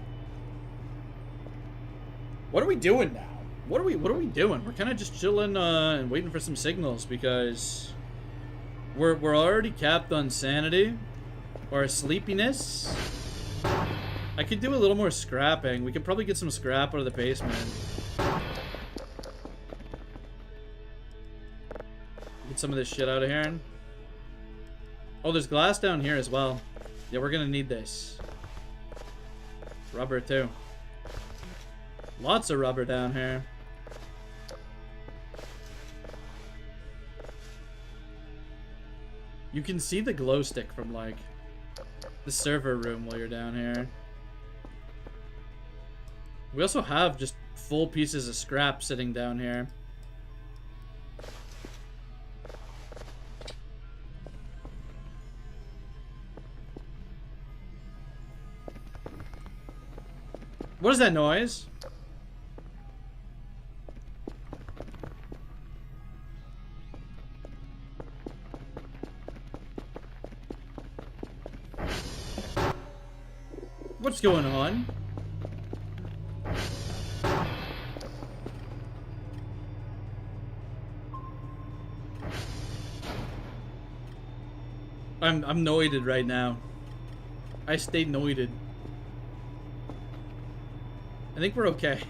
What are we doing now? What are we doing? We're kind of just chilling and waiting for some signals because we're already capped on sanity or sleepiness. I could do a little more scrapping. We could probably get some scrap out of the basement. Get some of this shit out of here. Oh, there's glass down here as well. Yeah, we're gonna need this. Rubber too. Lots of rubber down here. You can see the glow stick from, like, the server room while you're down here. We also have just full pieces of scrap sitting down here. What is that noise? What's going on? I'm noited right now. I stay noited. I think we're okay.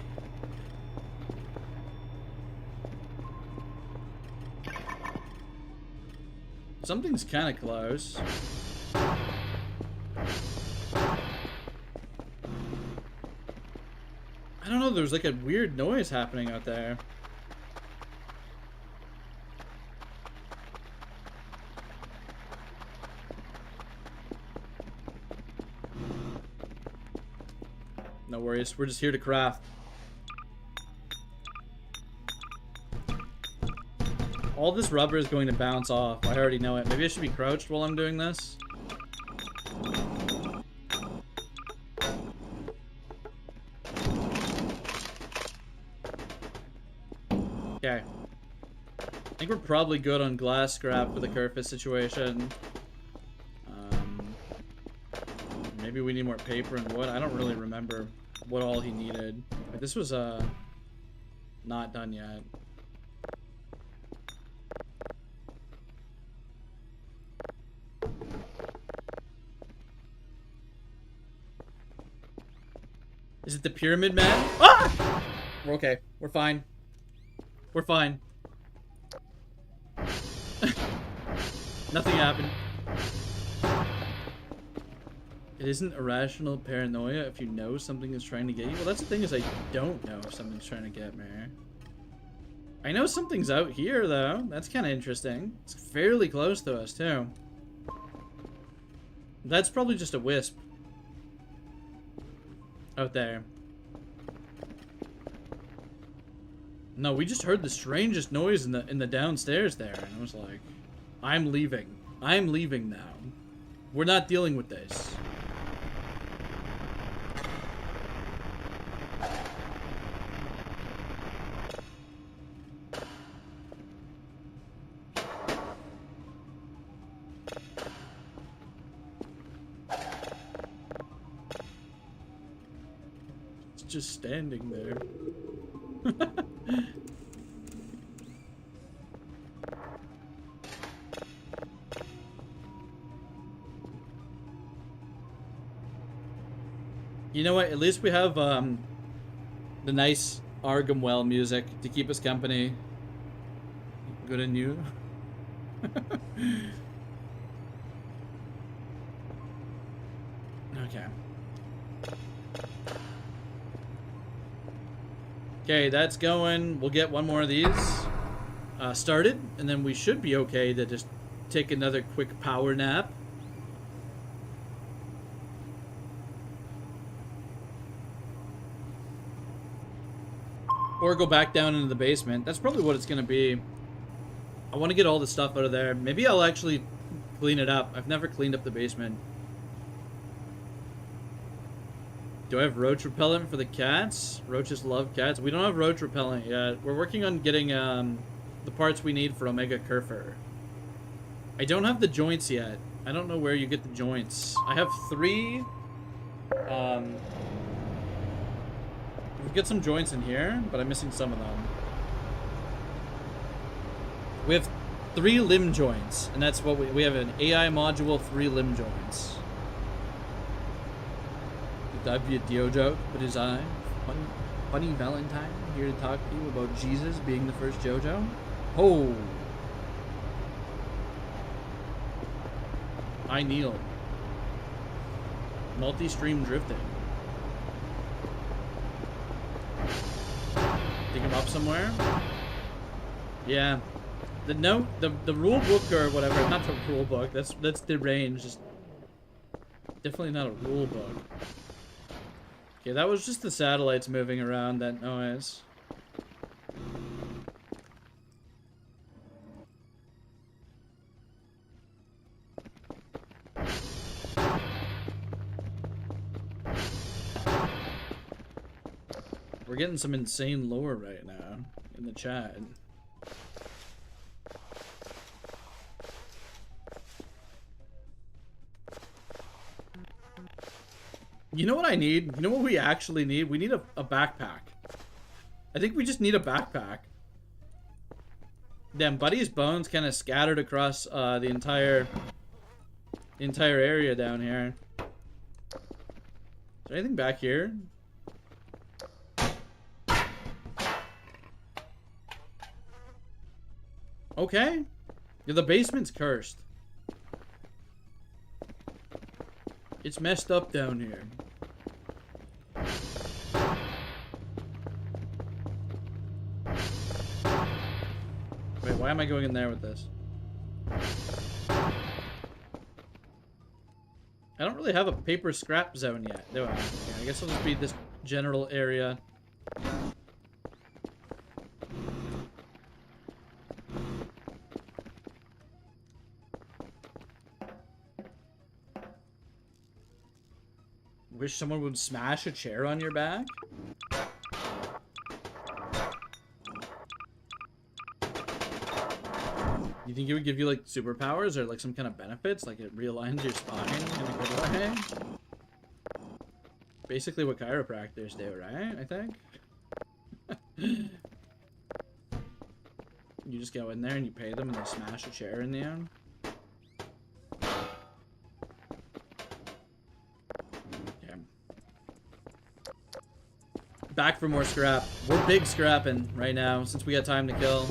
Something's kind of close. I don't know, there's like a weird noise happening out there. No worries, we're just here to craft. All this rubber is going to bounce off. I already know it. Maybe I should be crouched while I'm doing this. Okay. I think we're probably good on glass scrap for the Kerfus situation. Maybe we need more paper and wood. I don't really remember what all he needed. But this was not done yet. Is it the Pyramid Man? Ah! We're okay. We're fine. We're fine. Nothing happened. It isn't irrational paranoia if you know something is trying to get you. Well, that's the thing, is I don't know if something's trying to get me. I know something's out here, though. That's kind of interesting. It's fairly close to us, too. That's probably just a wisp. Out there. No, we just heard the strangest noise in the downstairs there, and I was like, I'm leaving. I'm leaving now. We're not dealing with this. It's just standing there. You know what? At least we have the nice Argamwell music to keep us company. Good and you. Okay. Okay, that's going. We'll get one more of these started, and then we should be okay to just take another quick power nap. Or go back down into the basement. That's probably what it's going to be. I want to get all the stuff out of there. Maybe I'll actually clean it up. I've never cleaned up the basement. Do I have roach repellent for the cats? Roaches love cats. We don't have roach repellent yet. We're working on getting the parts we need for Omega Kerfur. I don't have the joints yet. I don't know where you get the joints. I have 3... we get some joints in here, but I'm missing some of them. We have 3 limb joints, and that's what we have an AI module, 3 limb joints. That'd be a Dio joke, but is I funny Valentine here to talk to you about Jesus being the first JoJo? Oh, I kneel. Multi-stream drifting. Dig him up somewhere? Yeah. The rule book or whatever, not the rule book, that's deranged. Just definitely not a rule book. Okay, that was just the satellites moving around, that noise. We're getting some insane lore right now in the chat. You know what I need? You know what we actually need? We need a backpack. I think we just need a backpack. Damn, Buddy's bones kind of scattered across the entire area down here. Is there anything back here? Okay. Yeah, the basement's cursed. It's messed up down here. Wait, why am I going in there with this? I don't really have a paper scrap zone yet, do I? Okay, I guess I'll just be this general area. Wish someone would smash a chair on your back? You think it would give you, like, superpowers or, like, some kind of benefits? Like, it realigns your spine in a good way? Basically what chiropractors do, right? I think? You just go in there and you pay them and they smash a chair in the end? Back for more scrap. We're big scrapping right now since we got time to kill.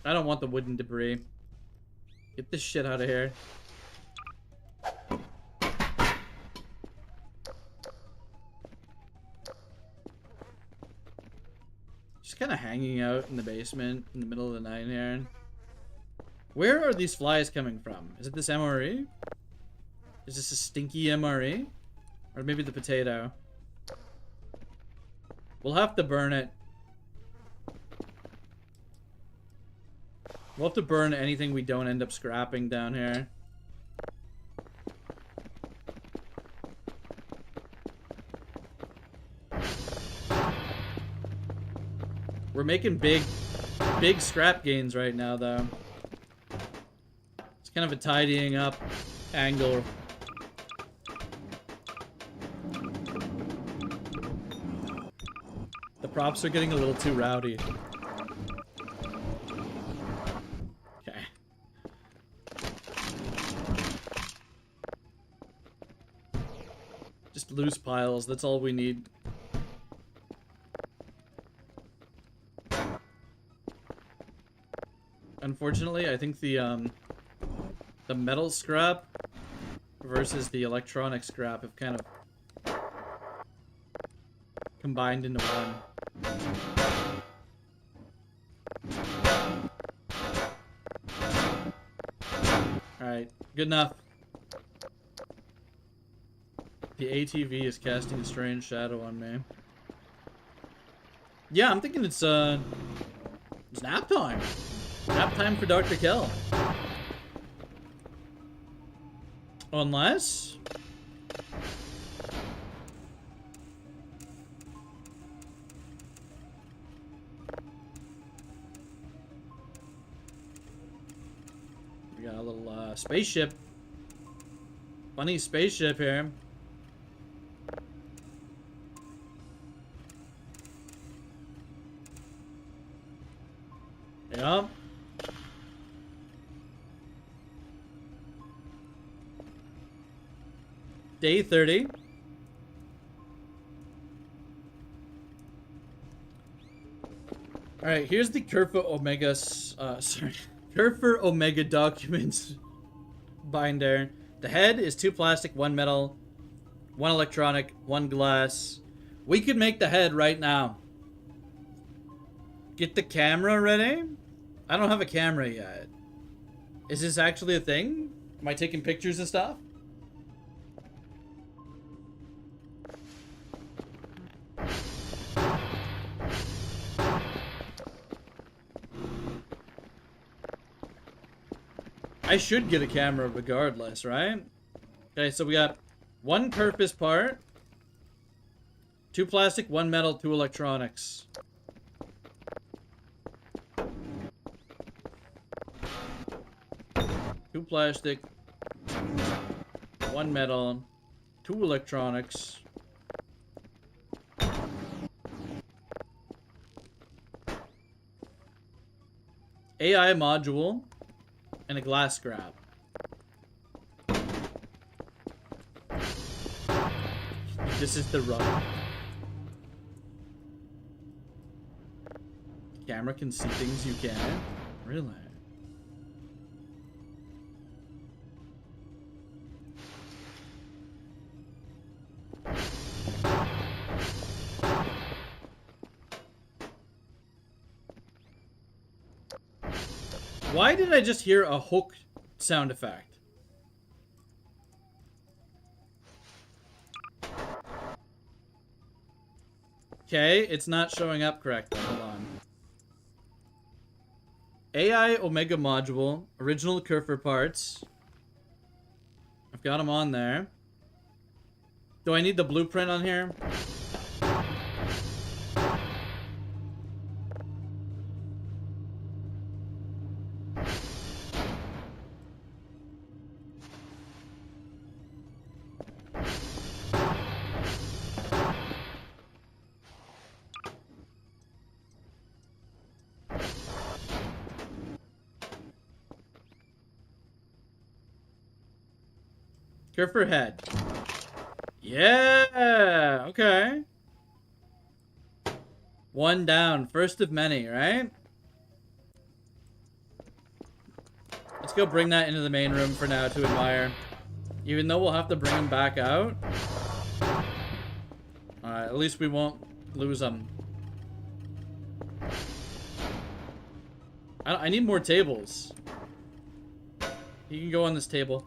I don't want the wooden debris. Get this shit out of here. Just kind of hanging out in the basement in the middle of the night here. Where are these flies coming from? Is it this MRE? Is this a stinky MRE? Or maybe the potato? We'll have to burn it. We'll have to burn anything we don't end up scrapping down here. We're making big scrap gains right now, though. It's kind of a tidying up angle. The props are getting a little too rowdy. Okay. Just loose piles, that's all we need. Unfortunately, I think the metal scrap versus the electronic scrap have kind of combined into one. Alright, good enough. The ATV is casting a strange shadow on me. Yeah, I'm thinking it's nap time. Nap time for Dr. Kell. Unless... we got a little spaceship. Funny spaceship here. Yep. Day 30. Alright, here's the Kerfa Omega, Kerfa Omega documents binder. The head is 2 plastic, 1 metal, 1 electronic, 1 glass. We could make the head right now. Get the camera ready? I don't have a camera yet. Is this actually a thing? Am I taking pictures and stuff? I should get a camera regardless, right? Okay, so we got 1 purpose part, 2 plastic, 1 metal, 2 electronics. Two plastic, 1 metal, 2 electronics. AI module. And a glass scrap. This is the run. Camera can see things you can't? Really? Why did I just hear a hook sound effect? Okay, it's not showing up correctly. Hold on. AI Omega module, original Kerfer parts. I've got them on there. Do I need the blueprint on here? Kerfer head. Yeah, okay. 1 down, first of many, right? go bring that into the main room for now to admire. Even though we'll have to bring him back out. Alright, at least we won't lose him. I need more tables. He can go on this table.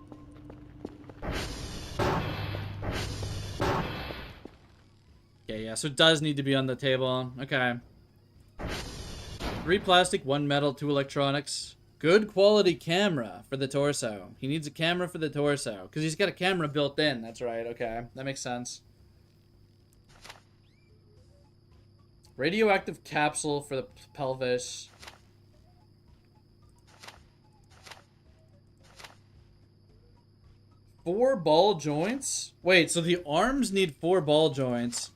Okay, yeah, so it does need to be on the table. Okay. 3 plastic, 1 metal, 2 electronics. Good quality camera for the torso. He needs a camera for the torso. Because he's got a camera built in. That's right, okay. That makes sense. Radioactive capsule for the pelvis. Four ball joints? Wait, so the arms need 4 ball joints.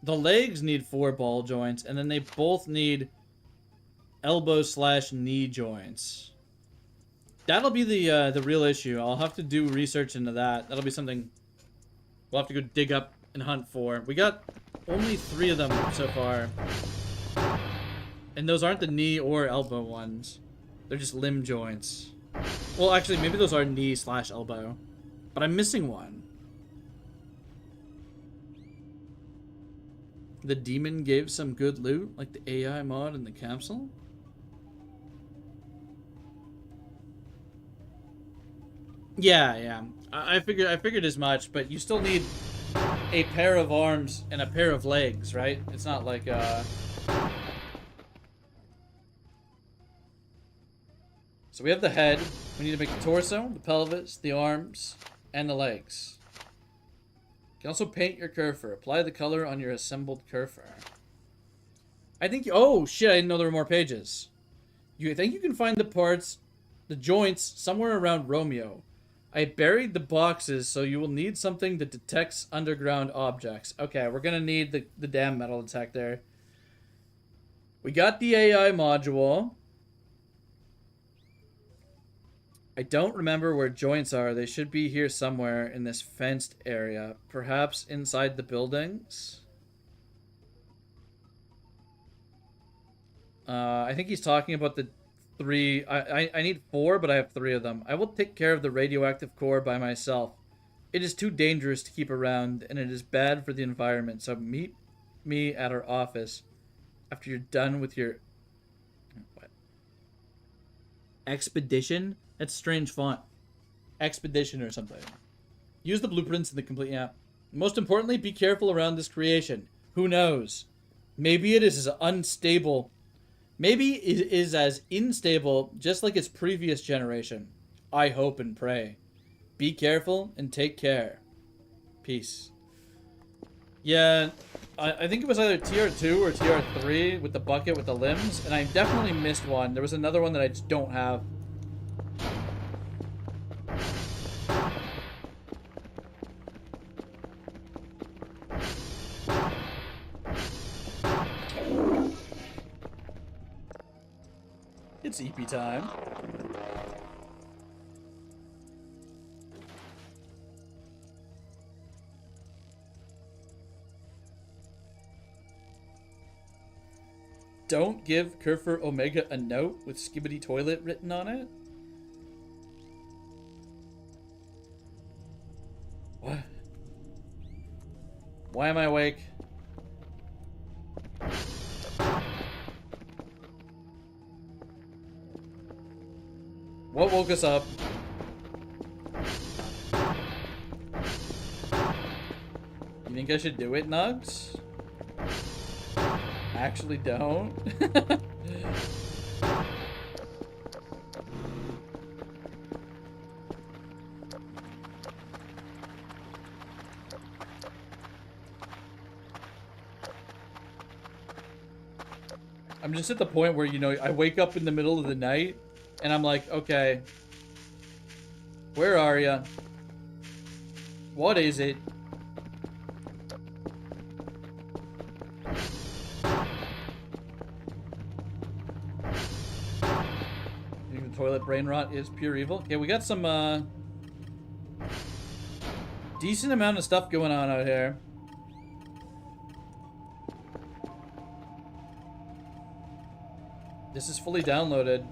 The legs need 4 ball joints. And then they both need elbow/knee joints. That'll be the real issue. I'll have to do research into that. That'll be something we'll have to go dig up and hunt for. We got only 3 of them so far. And those aren't the knee or elbow ones. They're just limb joints. Well, actually, maybe those are knee/elbow. But I'm missing one. The demon gave some good loot, like the AI mod in the capsule. Yeah. I figured as much, but you still need a pair of arms and a pair of legs, right? It's not like So we have the head. We need to make the torso, the pelvis, the arms, and the legs. You can also paint your Kerfur. Apply the color on your assembled Kerfur. I think oh shit, I didn't know there were more pages. You think you can find the parts, the joints, somewhere around Romeo. I buried the boxes, so you will need something that detects underground objects. Okay, we're gonna need the damn metal detector. We got the AI module. I don't remember where joints are. They should be here somewhere in this fenced area. Perhaps inside the buildings? I think he's talking about the 3. I need 4, but I have 3 of them. I will take care of the radioactive core by myself. It is too dangerous to keep around, and it is bad for the environment. So meet me at our office after you're done with your... What? Expedition? That's strange font. Expedition or something. Use the blueprints in the complete app. Most importantly, be careful around this creation. Who knows? Maybe it is as unstable. Maybe it is as unstable, just like its previous generation. I hope and pray. Be careful and take care. Peace. Yeah, I think it was either TR2 or TR3 with the bucket with the limbs, and I definitely missed one. There was another one that I just don't have. It's EP time. Don't give Kerfur Omega a note with Skibidi Toilet written on it? What? Why am I awake? What woke us up? You think I should do it, Nugs? Actually don't. I'm just at the point where, you know, I wake up in the middle of the night and I'm like, okay, where are ya? What is it? Toilet brain rot is pure evil. Okay, we got some decent amount of stuff going on out here. This is fully downloaded.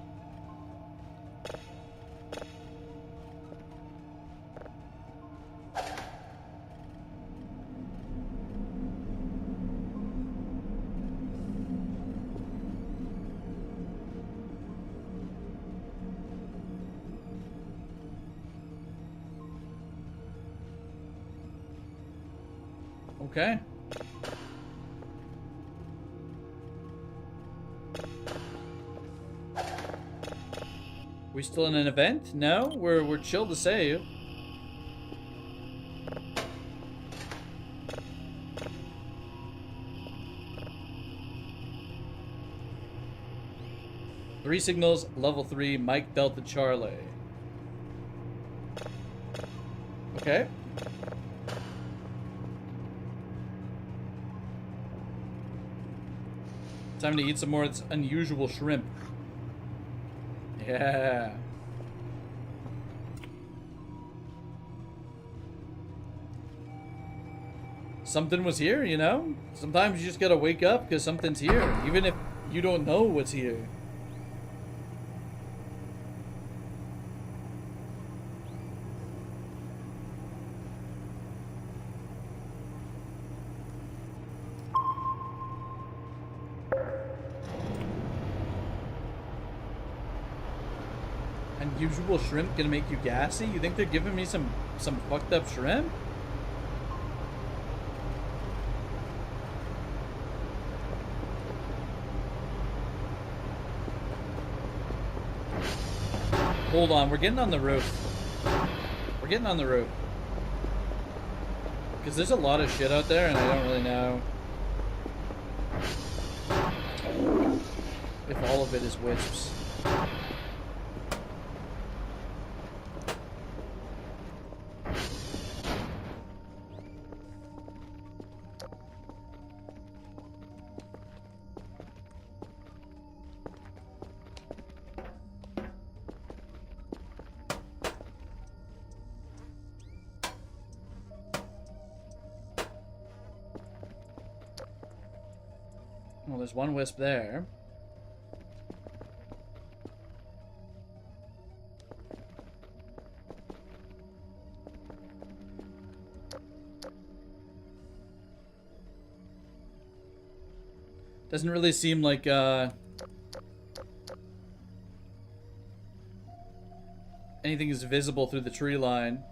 Okay. We still in an event? No, we're chill to save. Three signals, level 3, Mike Delta Charlie. Okay. Time to eat some more of this unusual shrimp. Yeah. Something was here, you know? Sometimes you just gotta wake up because something's here, even if you don't know what's here. Unusual shrimp gonna make you gassy? You think they're giving me some fucked up shrimp? Hold on, we're getting on the roof. We're getting on the roof. Because there's a lot of shit out there and I don't really know if all of it is wisps. Well, there's one wisp there. Doesn't really seem like, anything is visible through the tree line.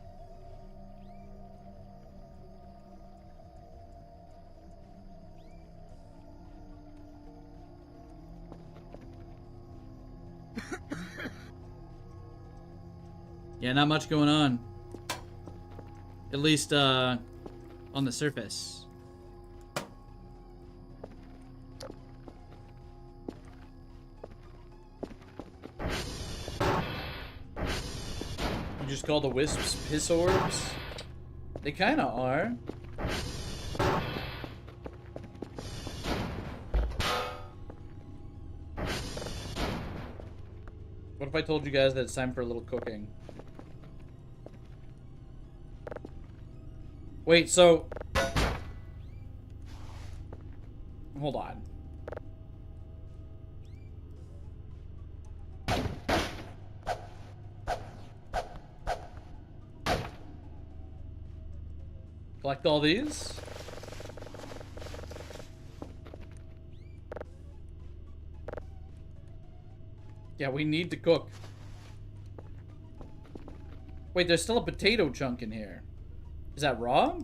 Yeah, not much going on. At least, on the surface. You just call the wisps piss orbs? They kinda are. What if I told you guys that it's time for a little cooking? Wait, so... Hold on. Collect all these. Yeah, we need to cook. Wait, there's still a potato chunk in here. Is that raw?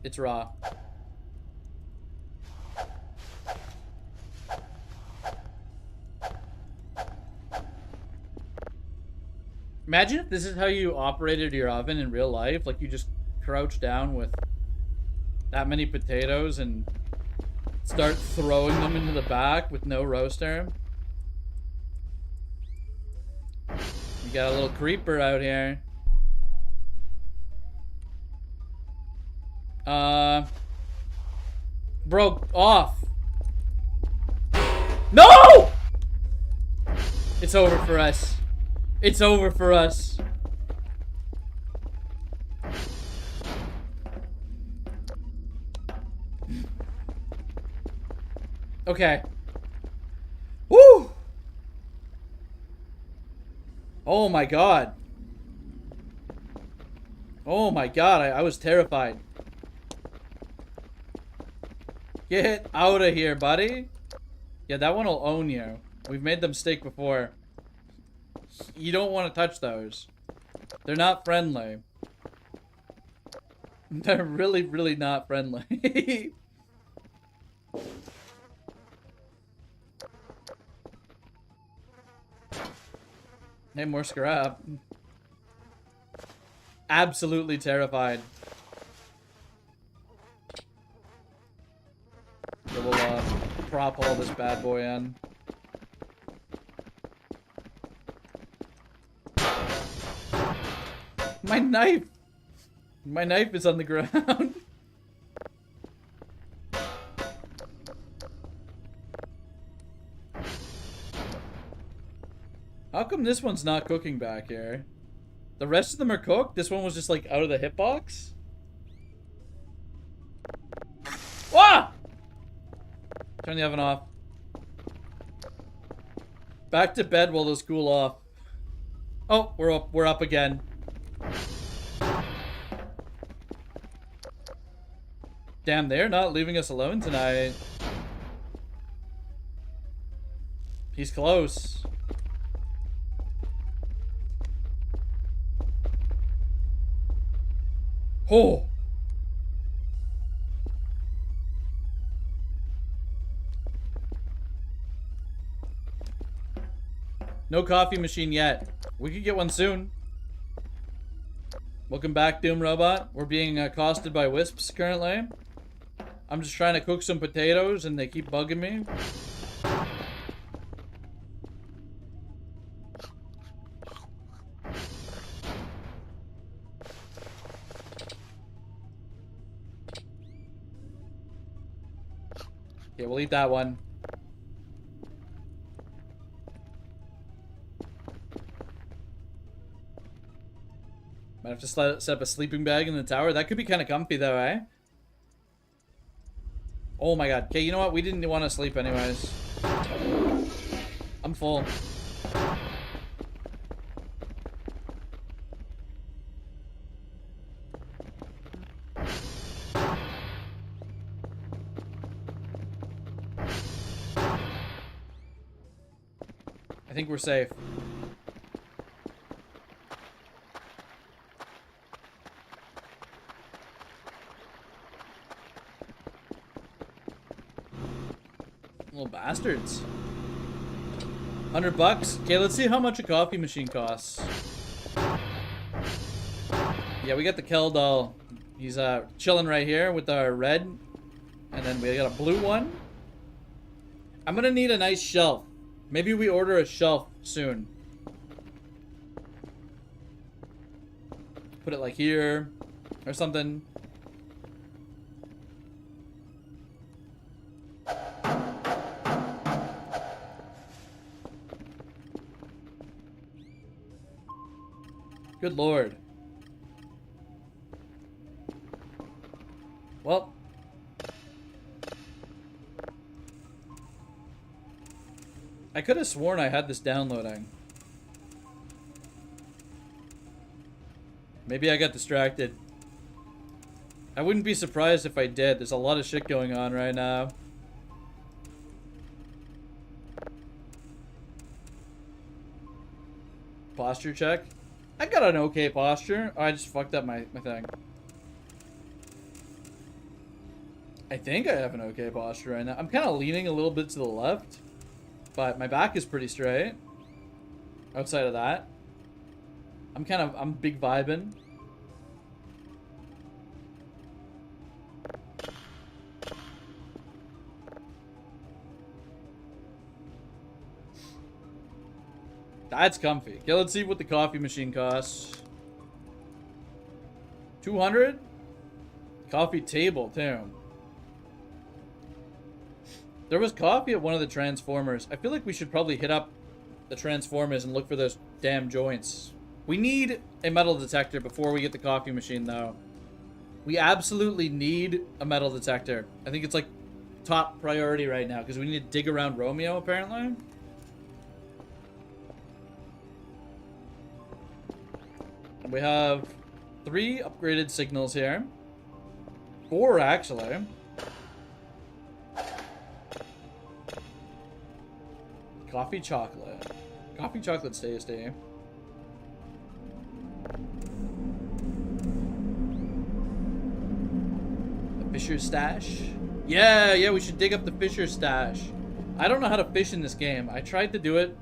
It's raw. Imagine if this is how you operated your oven in real life. Like, you just crouch down with that many potatoes and start throwing them into the back with no roaster. We got a little creeper out here. Broke off. No! It's over for us. It's over for us. Okay. Woo! Oh my god. Oh my god, I was terrified. Get out of here, buddy. Yeah, that one will own you. We've made the mistake before. You don't want to touch those. They're not friendly. They're really, really not friendly. Hey, more scrap. Absolutely terrified. So we'll prop all this bad boy in. My knife! My knife is on the ground. How come this one's not cooking back here? The rest of them are cooked? This one was just like out of the hitbox? Wah! Turn the oven off. Back to bed while those cool off. Oh, we're up again. Damn, they're not leaving us alone tonight. He's close. Oh! No coffee machine yet. We could get one soon. Welcome back, Doom Robot. We're being accosted by wisps currently. I'm just trying to cook some potatoes and they keep bugging me. Okay, we'll eat that one. Might have to set up a sleeping bag in the tower. That could be kind of comfy though, eh? Oh my god. Okay, you know what? We didn't want to sleep anyways. I'm full. I think we're safe. Little bastards. $100? Okay, let's see how much a coffee machine costs. Yeah, we got the Keldol. He's chilling right here with our red. And then we got a blue one. I'm gonna need a nice shelf. Maybe we order a shelf soon. Put it like here or something. Good lord. Well. I could have sworn I had this downloading. Maybe I got distracted. I wouldn't be surprised if I did. There's a lot of shit going on right now. Posture check. I got an okay posture. Oh, I just fucked up my thing. I think I have an okay posture right now. I'm kind of leaning a little bit to the left. But my back is pretty straight. Outside of that. I'm big vibing. That's comfy. Okay, let's see what the coffee machine costs. 200? Coffee table, too. There was coffee at one of the Transformers. I feel like we should probably hit up the Transformers and look for those damn joints. We need a metal detector before we get the coffee machine, though. We absolutely need a metal detector. I think it's like top priority right now because we need to dig around Romeo, apparently. And we have 3 upgraded signals here. 4, actually. Coffee chocolate. Coffee chocolate's tasty. Fisher stash. Yeah, we should dig up the Fisher stash. I don't know how to fish in this game. I tried to do it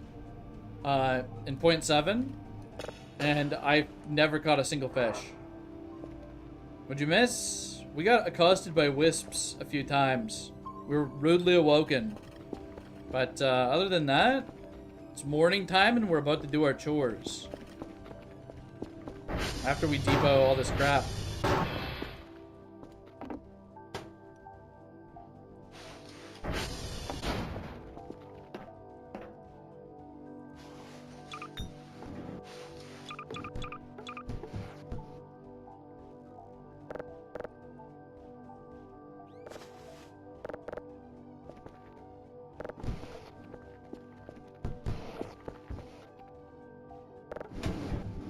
in 0.7, and I never caught a single fish. What'd you miss? We got accosted by wisps a few times. We were rudely awoken. But other than that, it's morning time and we're about to do our chores. After we depot all this crap.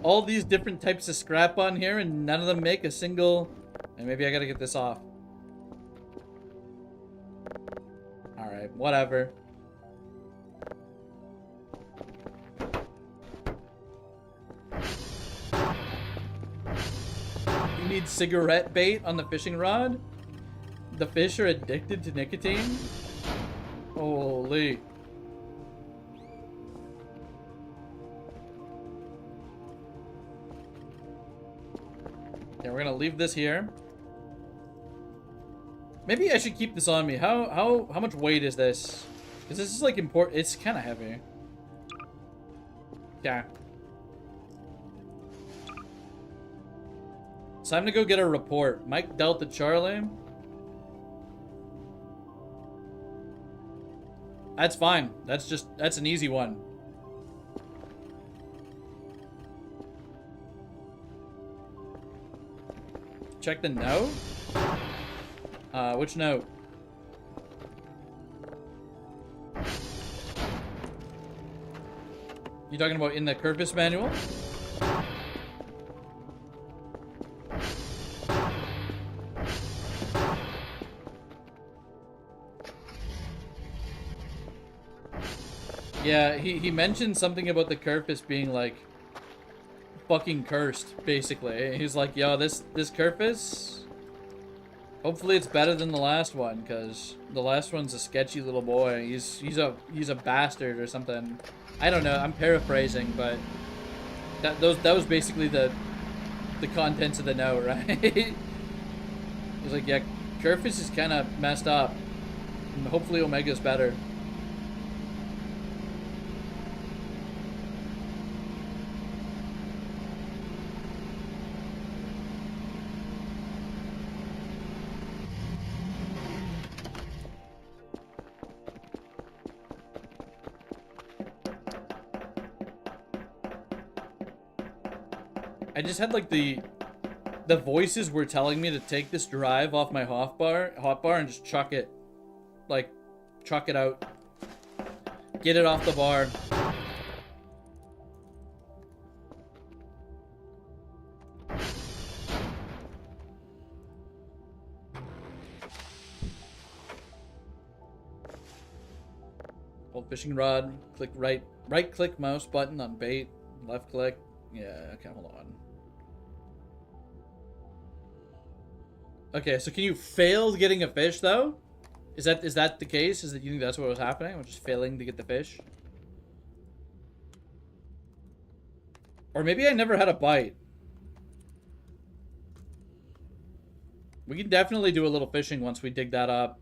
All these different types of scrap on here and none of them make a single... And maybe I gotta get this off. Alright, whatever. You need cigarette bait on the fishing rod? The fish are addicted to nicotine? Holy... Yeah, we're gonna leave this here. Maybe I should keep this on me. How much weight is this? Because this is like important. It's kind of heavy. Yeah. It's time to go get a report. Mike Delta Charlie. That's fine. That's an easy one. Check the note? Which note? You talking about in the Kerfis manual? Yeah, he mentioned something about the Kerfis being like fucking cursed, basically. He's like, yo, this Kerfis, hopefully it's better than the last one, because the last one's a sketchy little boy. He's a bastard or something. I don't know, I'm paraphrasing, but that was basically the contents of the note, right? He's like, yeah, Kerfis is kind of messed up, and hopefully Omega's better. I just had like the voices were telling me to take this drive off my hotbar and just chuck it. Like, chuck it out. Get it off the bar. Hold fishing rod, click right click mouse button on bait, left click. Yeah, okay, hold on. Okay, so can you fail getting a fish though? Is that the case? Is that you think that's what was happening? We're just failing to get the fish? Or maybe I never had a bite. We can definitely do a little fishing once we dig that up.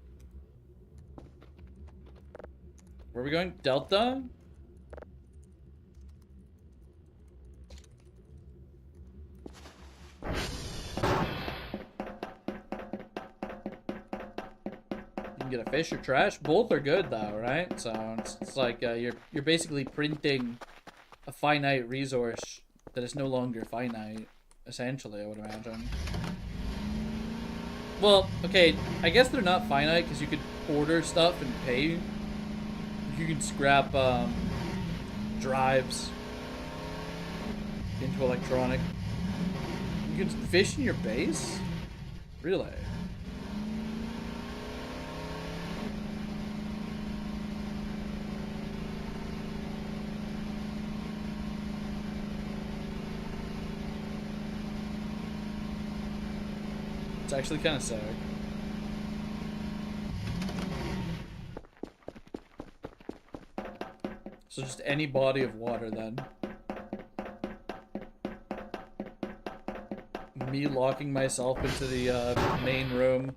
Where are we going? Delta? Get a fish or trash. Both are good though, right? So it's like you're basically printing a finite resource that is no longer finite, essentially, I would imagine. Well, okay, I guess they're not finite because you could order stuff and pay. You can scrap drives into electronic. You can fish in your base? Really? It's actually kind of sick. So just any body of water then. Me locking myself into the main room.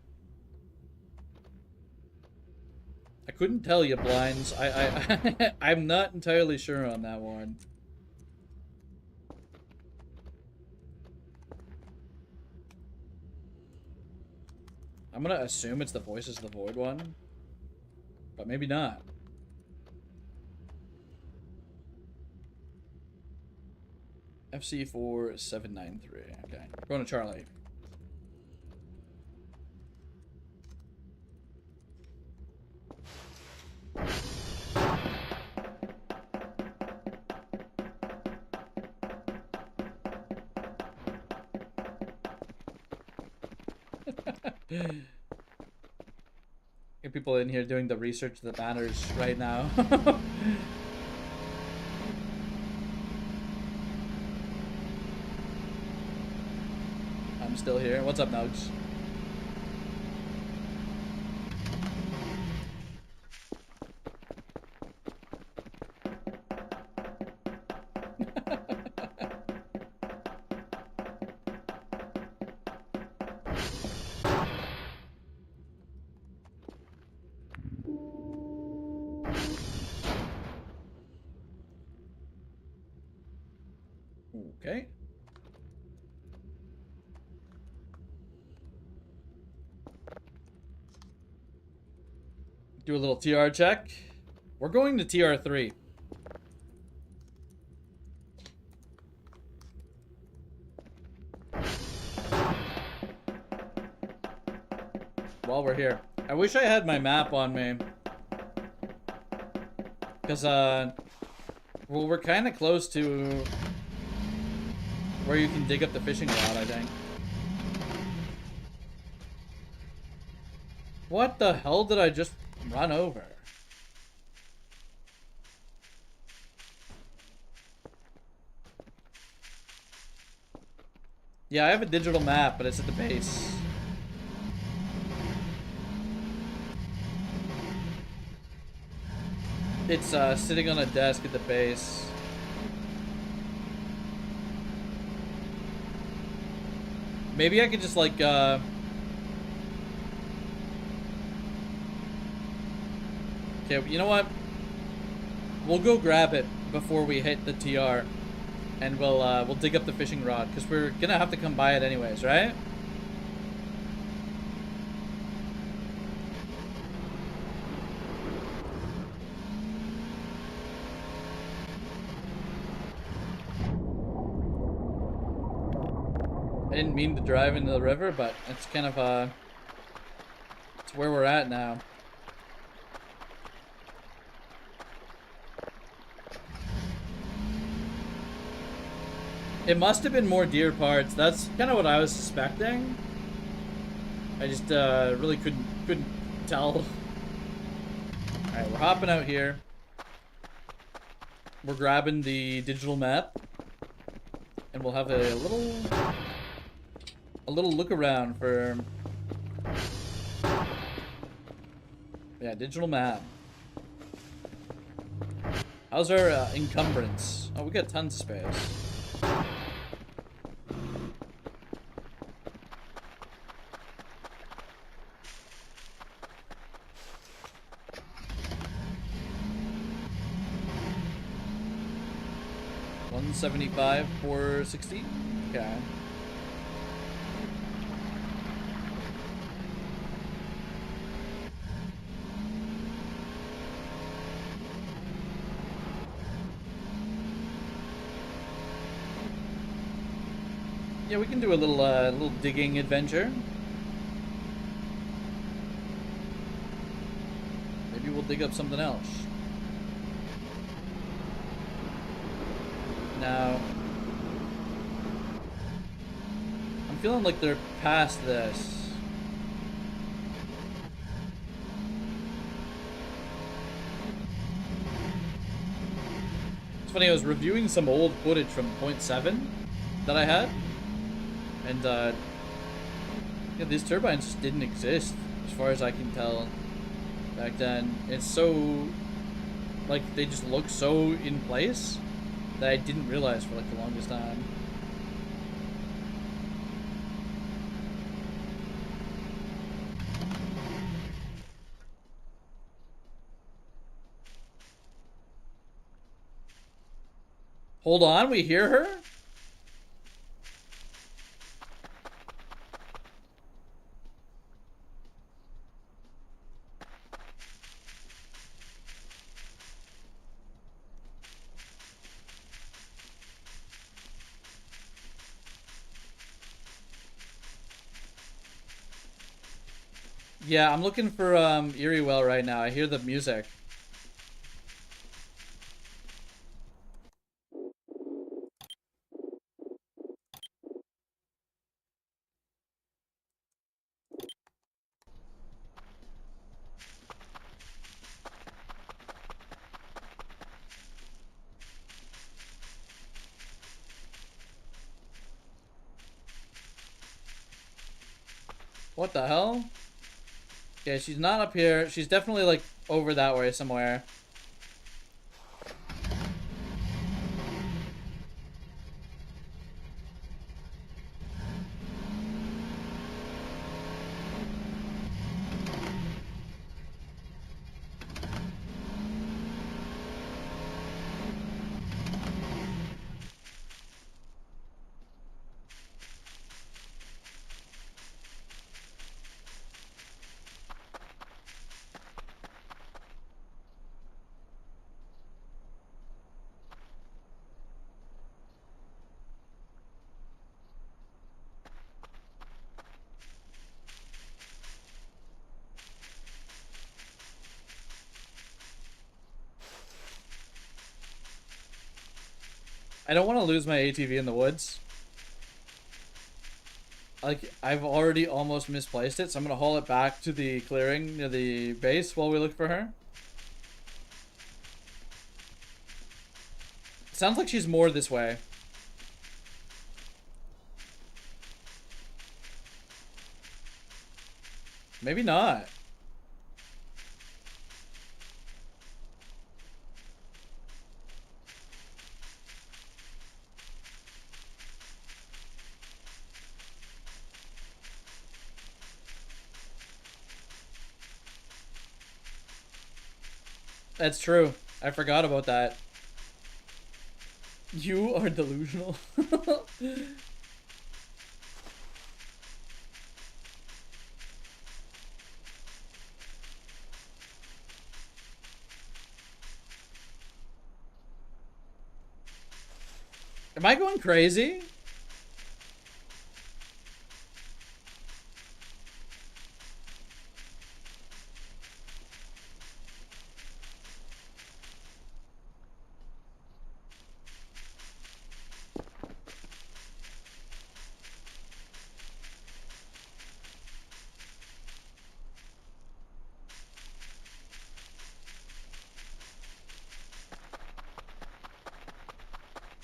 I couldn't tell you, Blinds. I'm not entirely sure on that one. I'm gonna assume it's the Voices of the Void one, but maybe not. FC4793. Okay, going to Charlie. Get people in here doing the research of the banners right now. I'm still here. What's up, Nugs? Okay. Do a little TR check. We're going to TR3. While we're here. I wish I had my map on me. Because, well, we're kind of close to where you can dig up the fishing rod, I think. What the hell did I just run over? Yeah, I have a digital map, but it's at the base. It's sitting on a desk at the base. Maybe I could just like okay, you know what? We'll go grab it before we hit the TR, and we'll dig up the fishing rod because we're gonna have to come by it anyways, right? I didn't mean to drive into the river, but it's kind of it's where we're at now. It must have been more deer parts. That's kind of what I was suspecting. I just really couldn't tell. All right, we're hopping out here. We're grabbing the digital map, and we'll have a little look around for, yeah, digital map. How's our encumbrance? Oh, we got tons of space. $175, $460. Okay. Yeah, we can do a little digging adventure. Maybe we'll dig up something else. Now, I'm feeling like they're past this. It's funny, I was reviewing some old footage from .7 that I had. And, yeah, these turbines just didn't exist, as far as I can tell, back then. It's so like, they just look so in place that I didn't realize for, like, the longest time. Hold on, we hear her? Yeah, I'm looking for Eriewell right now. I hear the music. What the hell? Yeah, she's not up here. She's definitely, like, over that way somewhere. I don't want to lose my ATV in the woods. Like, I've already almost misplaced it, so I'm gonna haul it back to the clearing near the base while we look for her. Sounds like she's more this way. Maybe not. That's true. I forgot about that. You are delusional. Am I going crazy?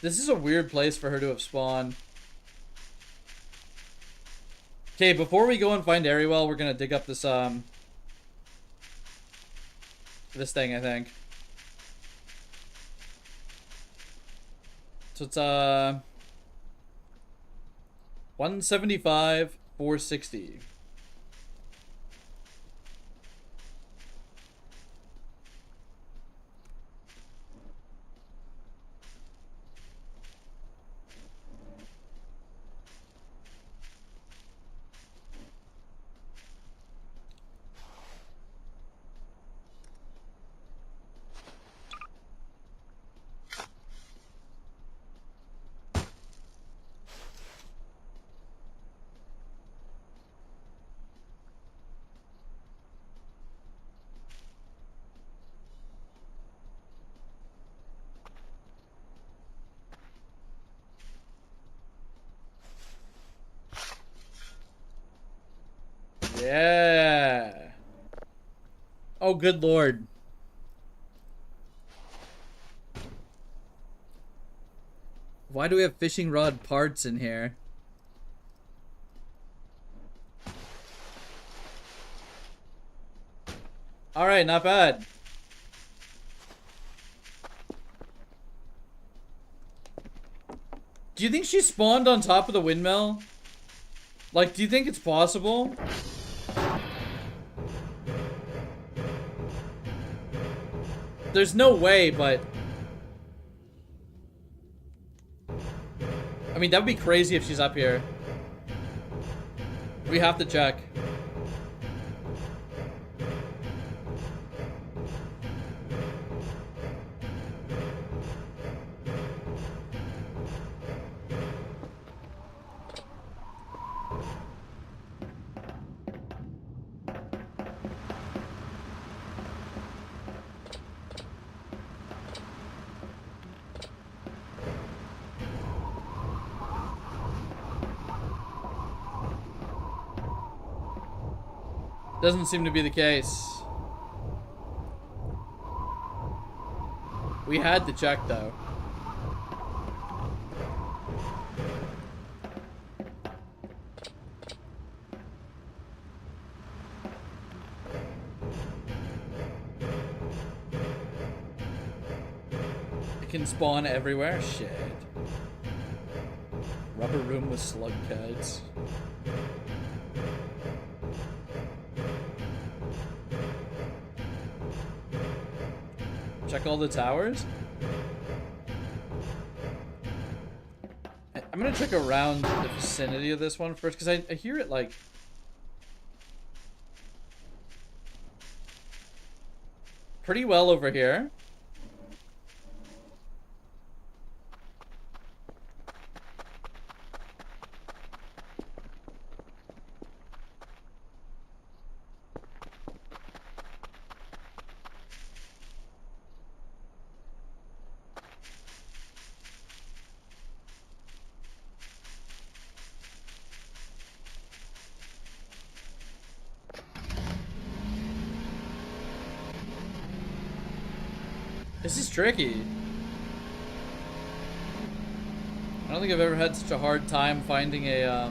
This is a weird place for her to have spawned. Okay, before we go and find Eriewell, we're gonna dig up this this thing, I think. So it's 175, 460. Yeah. Oh, good lord. Why do we have fishing rod parts in here? Alright, not bad. Do you think she spawned on top of the windmill? Like, do you think it's possible? There's no way, but... I mean, that would be crazy if she's up here. We have to check. Doesn't seem to be the case. We had to check, though. It can spawn everywhere? Shit. Rubber room with slug cuts. Check all the towers? I'm gonna check around the vicinity of this one first, because I hear it like... pretty well over here. This is tricky. I don't think I've ever had such a hard time finding a,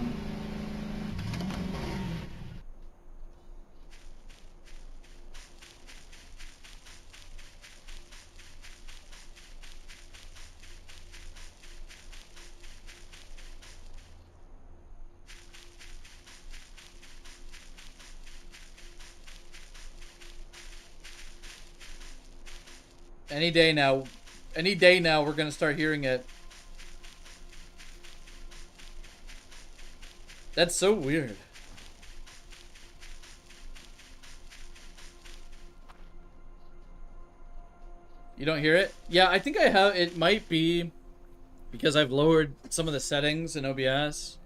Any day now, we're gonna start hearing it. That's so weird. You don't hear it? Yeah, I think I have. It might be because I've lowered some of the settings in OBS.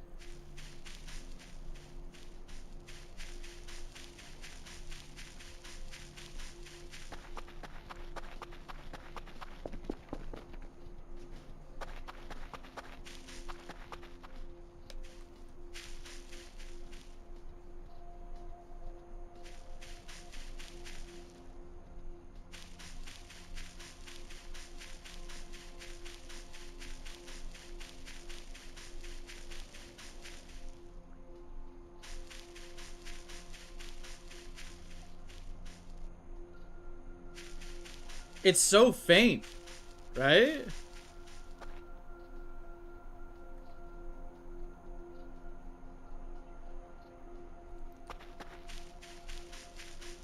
It's so faint, right?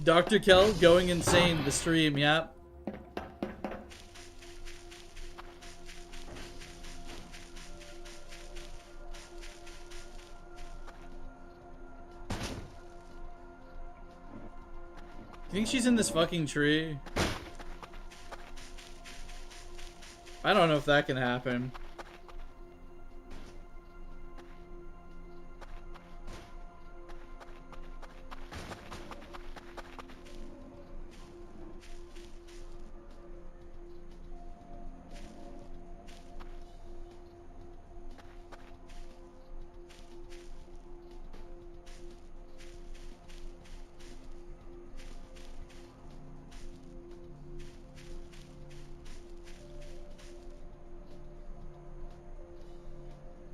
Dr. Kell going insane, the stream, yep. You think she's in this fucking tree? I don't know if that can happen.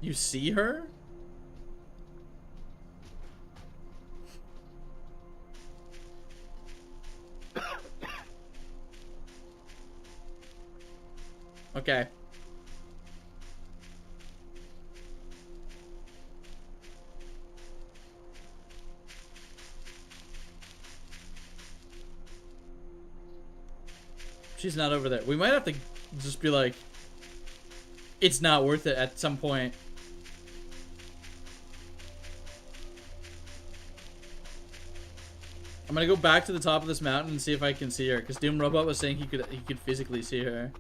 You see her? Okay. She's not over there. We might have to just be like, it's not worth it at some point. I'm gonna go back to the top of this mountain and see if I can see her, because Doom Robot was saying he could physically see her.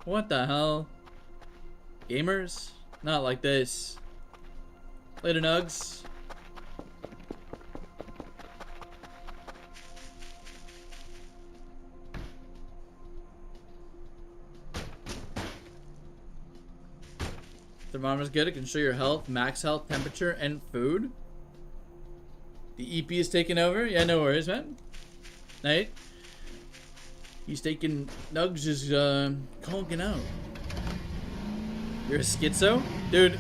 What the hell? Gamers? Not like this. Later, Nugs. Thermometer's good. It can show your health, max health, temperature, and food. The EP is taking over. Yeah, no worries, man. Night. He's taking... Nugs is, conking out. You're a schizo? Dude,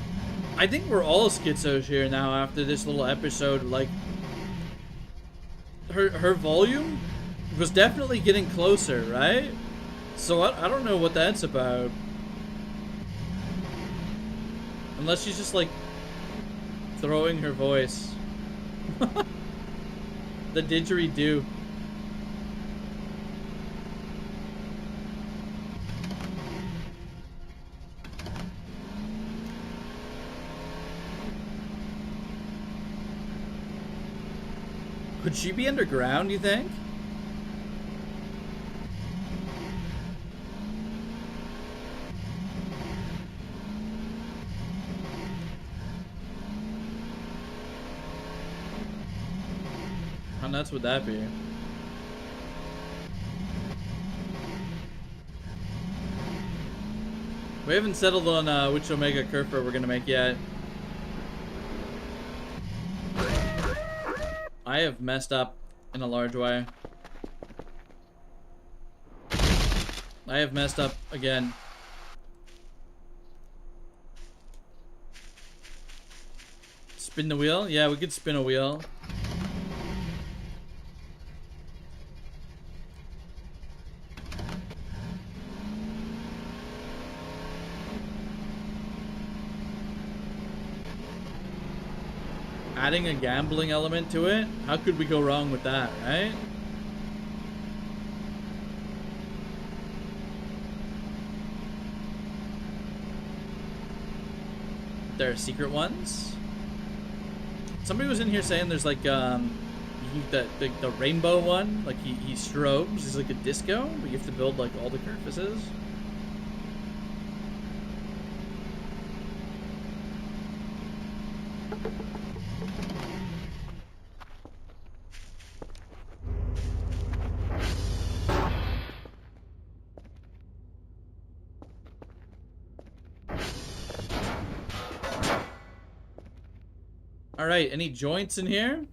I think we're all schizos here now after this little episode. Like, her volume was definitely getting closer, right? So I don't know what that's about. Unless she's just, like, throwing her voice. The didgeridoo. Could she be underground, you think? How nuts would that be? We haven't settled on which Omega Kerfer we're gonna make yet. I have messed up in a large way. I have messed up again. Spin the wheel? Yeah, we could spin a wheel. Adding a gambling element to it? How could we go wrong with that, right? There are secret ones? Somebody was in here saying there's like the rainbow one, like he strobes, he's like a disco, but you have to build like all the surfaces. Alright, any joints in here?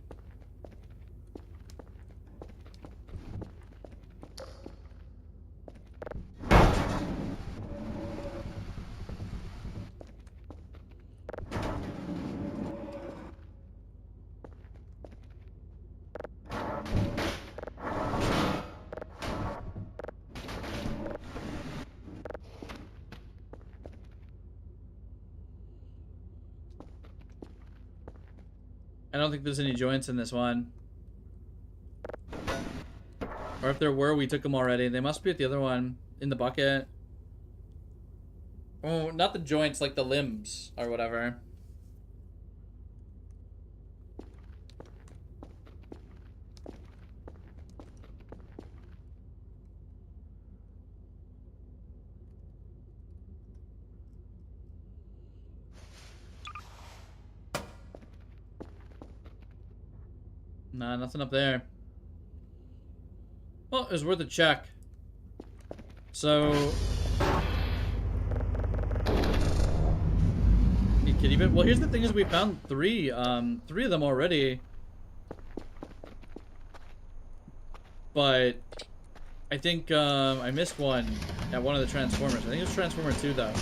I don't think there's any joints in this one. Or if there were, we took them already. They must be at the other one. In the bucket. Oh, not the joints, like the limbs or whatever. Nah, nothing up there. Well, it was worth a check. So... Need kitty bit? Well, here's the thing is we found three of them already. But... I think, I missed one at one of the Transformers. I think it was Transformer 2, though.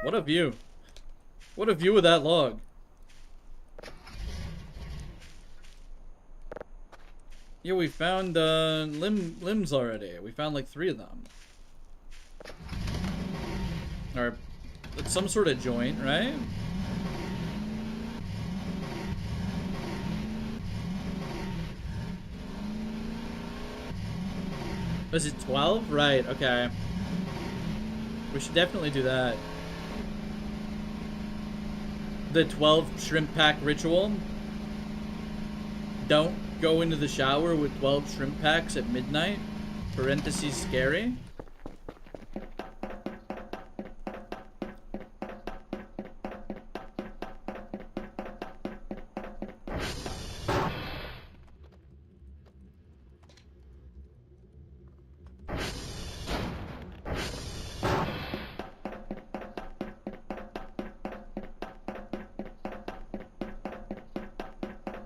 What a view. What a view of that log. Yeah, we found limbs already. We found like 3 of them. Or it's some sort of joint, right? Was it 12? Right, okay. We should definitely do that. The 12 shrimp pack ritual. Don't go into the shower with 12 shrimp packs at midnight. Parentheses scary.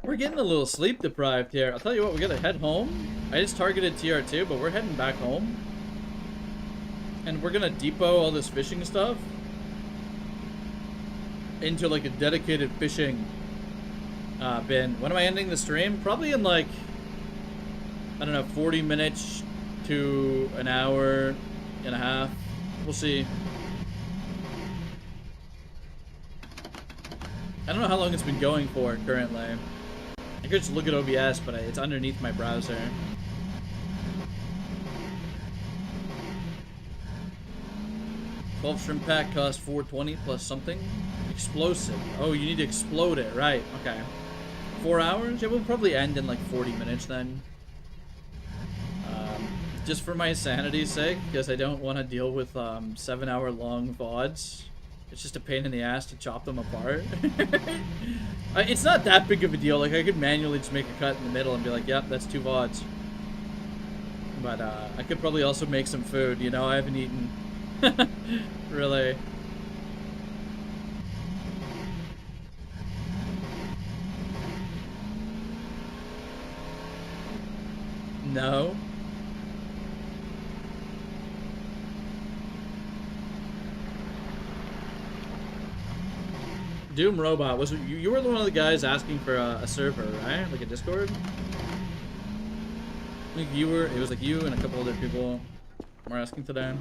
We're getting a little sleep deprived here. I'll tell you what, we gotta head home. I just targeted TR2, but we're heading back home. And we're gonna depot all this fishing stuff into like a dedicated fishing bin. When am I ending the stream? Probably in like, I don't know, 40 minutes to an hour and a half. We'll see. I don't know how long it's been going for currently. I could just look at OBS, but it's underneath my browser. $12 shrimp pack costs $4.20 plus something. Explosive. Oh, you need to explode it, right? Okay. 4 hours? Yeah, we'll probably end in like 40 minutes then. Just for my sanity's sake, because I don't want to deal with 7-hour-long VODs. It's just a pain in the ass to chop them apart. It's not that big of a deal. Like, I could manually just make a cut in the middle and be like, yep, that's 2 VODs. But I could probably also make some food, you know? I haven't eaten. Really. No. Doom Robot, was it, you were one of the guys asking for a server, right? Like a Discord? I think you were, it was like you and a couple other people were asking today.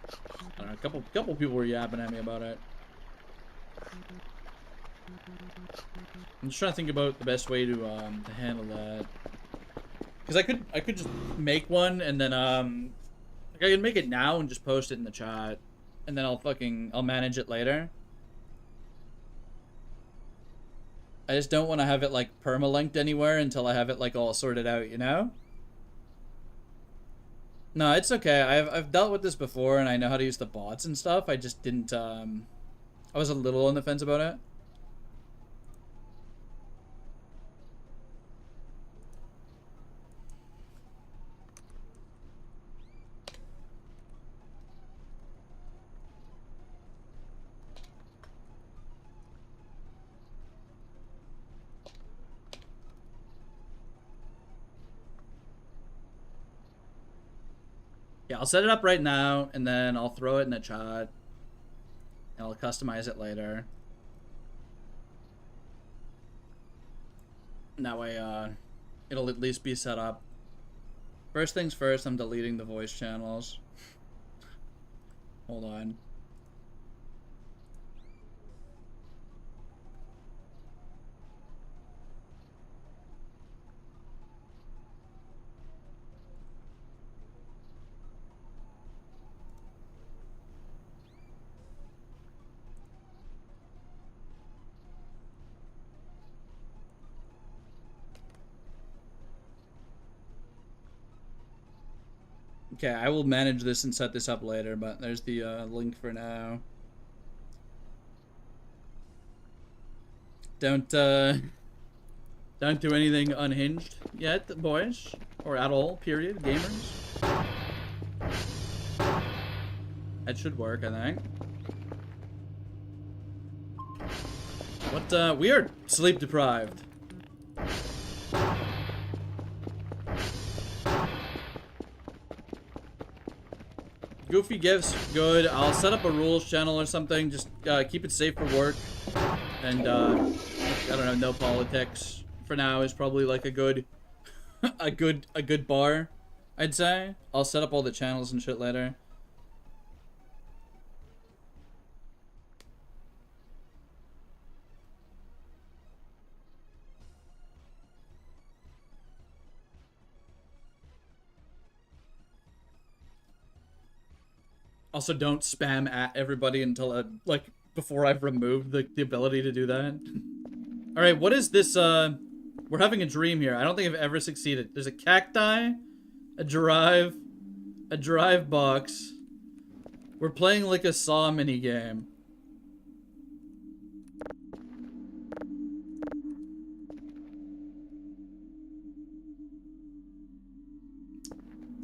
I don't know, a couple people were yapping at me about it. I'm just trying to think about the best way to handle that. Cause I could just make one and then like I could make it now and just post it in the chat, and then I'll manage it later. I just don't want to have it like permalinked anywhere until I have it like all sorted out, you know? No, it's okay. I've dealt with this before and I know how to use the bots and stuff. I just didn't I was a little on the fence about it. Yeah, I'll set it up right now, and then I'll throw it in the chat. And I'll customize it later. And that way, it'll at least be set up. First things first, I'm deleting the voice channels. Hold on. Okay, I will manage this and set this up later, but there's the link for now. Don't do anything unhinged yet, boys, or at all. Period, gamers. That should work, I think. What? We are sleep deprived. Goofy gifts, good. I'll set up a rules channel or something. Just keep it safe for work. And, I don't know, no politics for now is probably like a good a good bar, I'd say. I'll set up all the channels and shit later. Also, don't spam at everybody until like before I've removed the ability to do that. All right, what is this? We're having a dream here. I don't think I've ever succeeded. There's a cacti, a drive box. We're playing like a Saw mini game.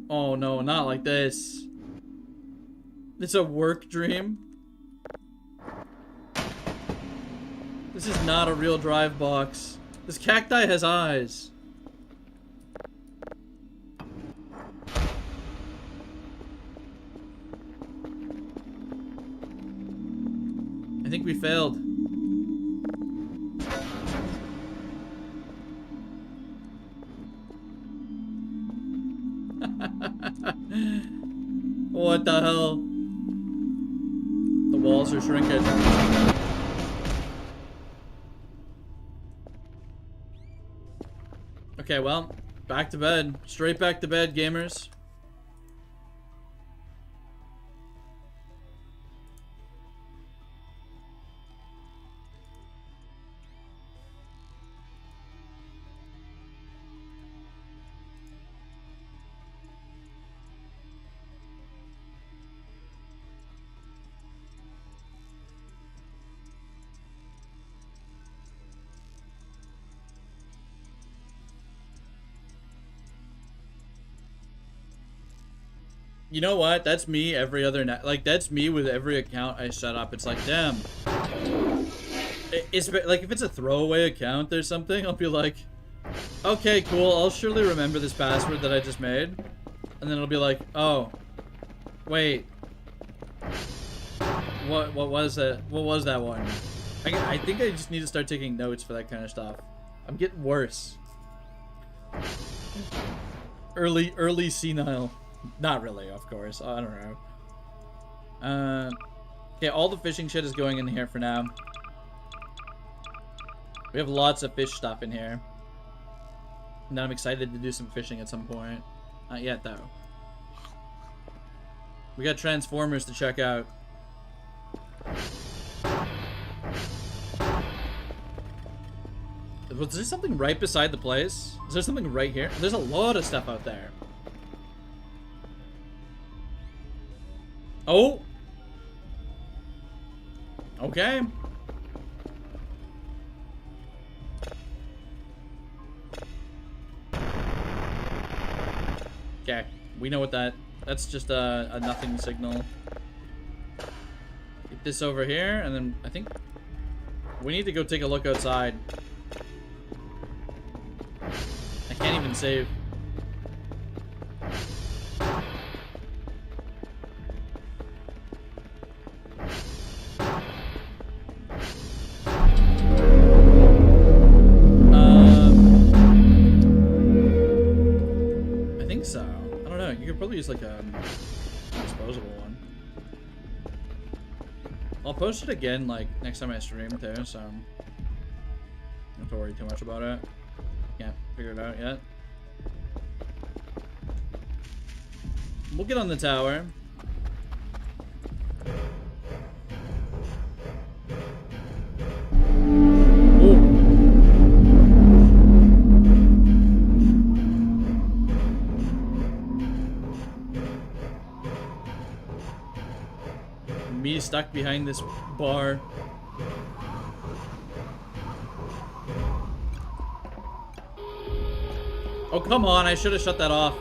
Oh no, not like this. It's a work dream. This is not a real drive box. This cacti has eyes. I think we failed. What the hell? The walls are shrinking. Okay, well, back to bed. Straight back to bed, gamers. You know what? That's me every other night. Like, that's me with every account I set up. It's like, damn. It's like, if it's a throwaway account or something, I'll be like, okay, cool. I'll surely remember this password that I just made. And then it'll be like, oh, wait. What was that? What was that one? I think I just need to start taking notes for that kind of stuff. I'm getting worse. Early senile. Not really, of course. I don't know. Okay, all the fishing shit is going in here for now. We have lots of fish stuff in here. And I'm excited to do some fishing at some point. Not yet, though. We got Transformers to check out. Was there something right beside the place? Is there something right here? There's a lot of stuff out there. Oh! Okay. Okay, we know what that's just a nothing signal. Get this over here, and then I think we need to go take a look outside. I can't even save. Use like a disposable one. I'll post it again like next time I stream too, so don't have to worry too much about it. Can't figure it out yet. We'll get on the tower. Me stuck behind this bar. Oh, come on. I should have shut that off.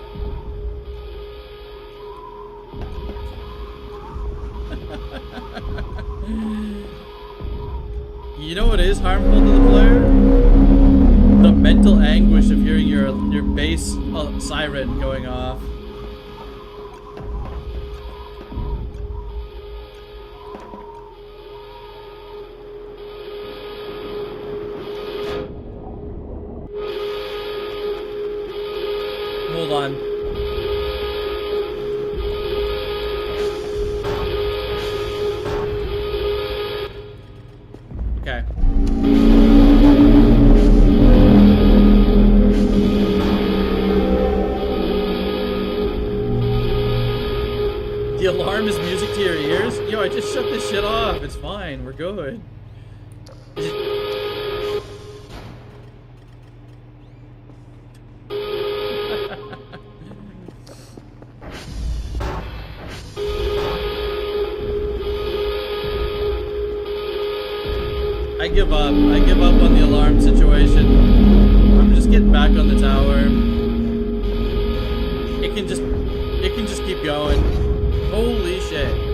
You know what is harmful to the player? The mental anguish of hearing your base siren going off. Hold on. Okay. The alarm is music to your ears? Yo, I just shut this shit off. It's fine. We're good. I give up. I give up on the alarm situation. I'm just getting back on the tower. It can just keep going. Holy shit.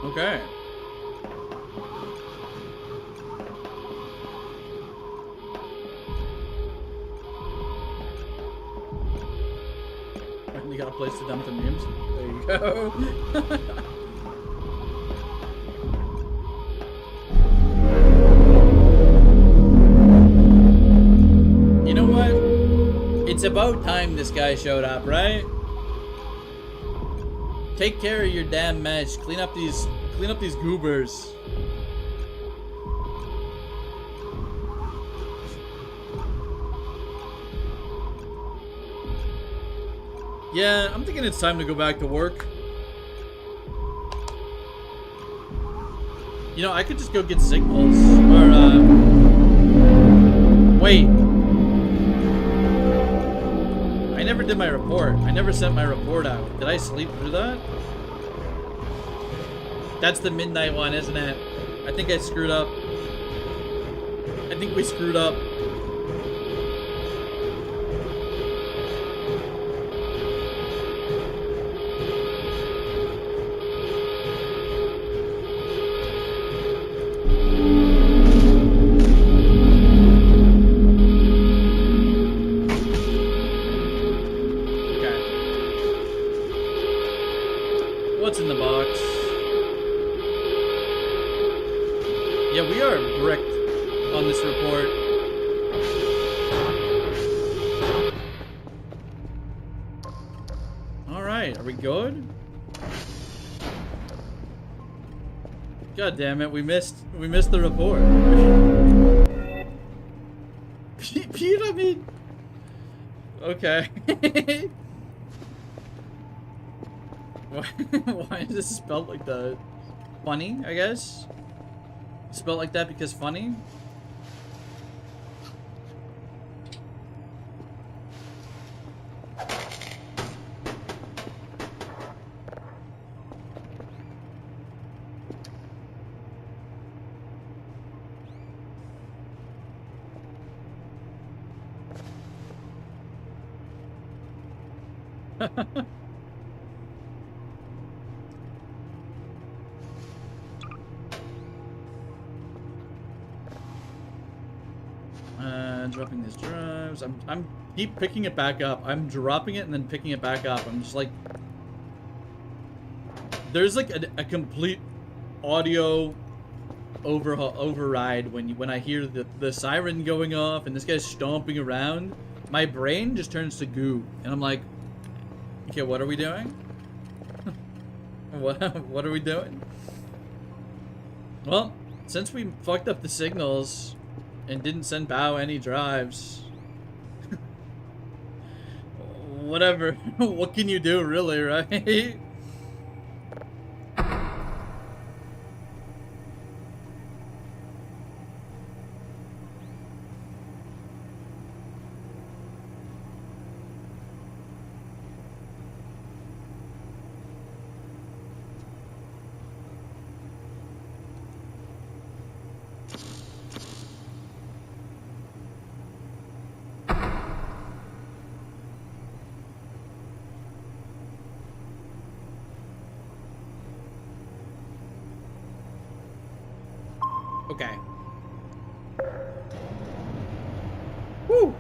Okay. Finally got a place to dump the memes. There you go. You know what? It's about time this guy showed up, right? Take care of your damn mesh. Clean up these goobers. Yeah, I'm thinking it's time to go back to work. You know, I could just go get signals. Or, wait. I never did my report. I never sent my report out. Did I sleep through that? That's the midnight one, isn't it? I think I screwed up. I think we screwed up. What's in the box? Yeah, we are bricked on this report. Alright, are we good? God damn it, we missed the report. Pete, I mean... Okay. Why is this spelled like that? Funny, I guess? Spelled like that because funny? Dropping these drives. I'm keep picking it back up. I'm dropping it and then picking it back up. I'm just like, there's like a complete audio override when I hear the siren going off and this guy's stomping around. My brain just turns to goo, and I'm like, okay, what are we doing? What are we doing? Well, since we fucked up the signals and didn't send Bao any drives, whatever. What can you do, really, right? Okay. Woo!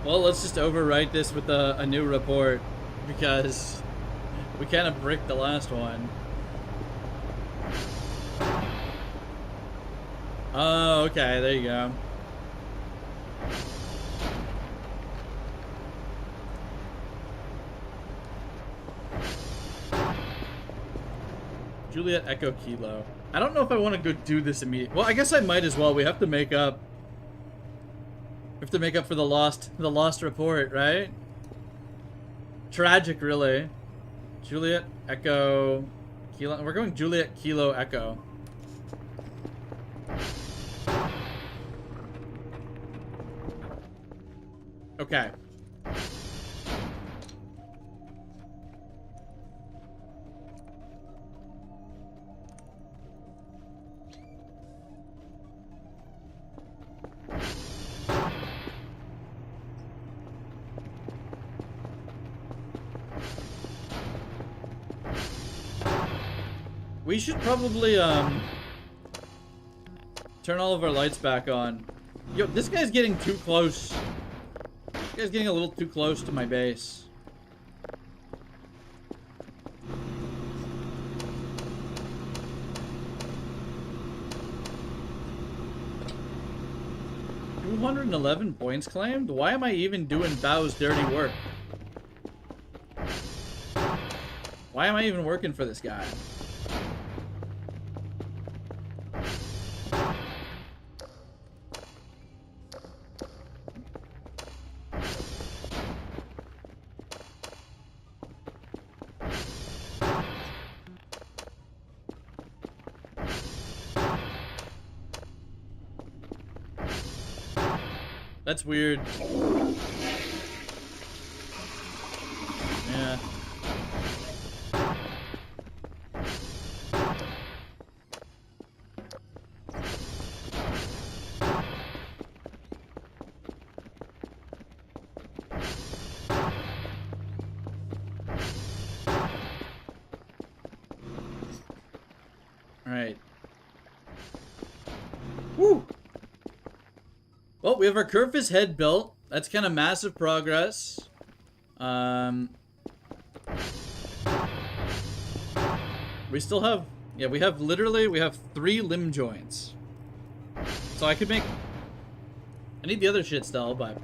Well, let's just overwrite this with a new report, because we kind of bricked the last one. Oh, okay, there you go. Juliet Echo Kilo. I don't know if I want to go do this immediately. Well, I guess I might as well. We have to make up. We have to make up for the lost report, right? Tragic, really. Juliet Echo Kilo. We're going Juliet Kilo Echo. Okay. We should probably, turn all of our lights back on. Yo, this guy's getting too close. This guy's getting a little too close to my base. $211 points claimed? Why am I even doing Bao's dirty work? Why am I even working for this guy? That's weird. Yeah. Alright. Woo! Well, we have our Kerfus head built. That's kind of massive progress. We still have... Yeah, we have 3 limb joints. So I could make... I need the other shit still, but...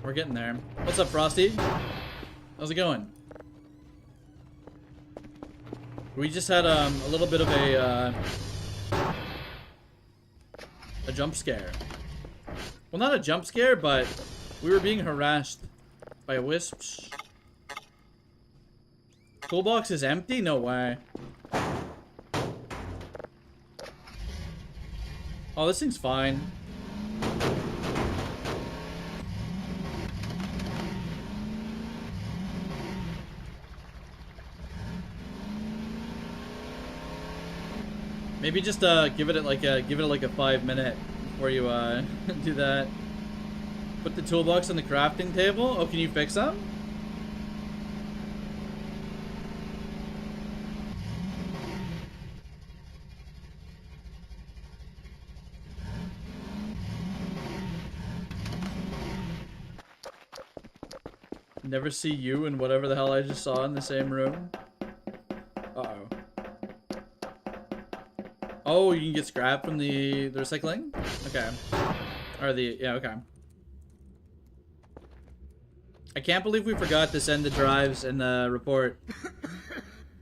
We're getting there. What's up, Frosty? How's it going? We just had a little bit of a jump scare. Well, not a jump scare, but we were being harassed by wisps. Toolbox is empty? No way. Oh, this thing's fine. Maybe just give it like a 5 minute before you do that. Put the toolbox on the crafting table. Oh, can you fix them? Never see you and whatever the hell I just saw in the same room. Uh-oh. Oh, you can get scrap from the recycling? Okay. Or the... Yeah, okay. I can't believe we forgot to send the drives in the report.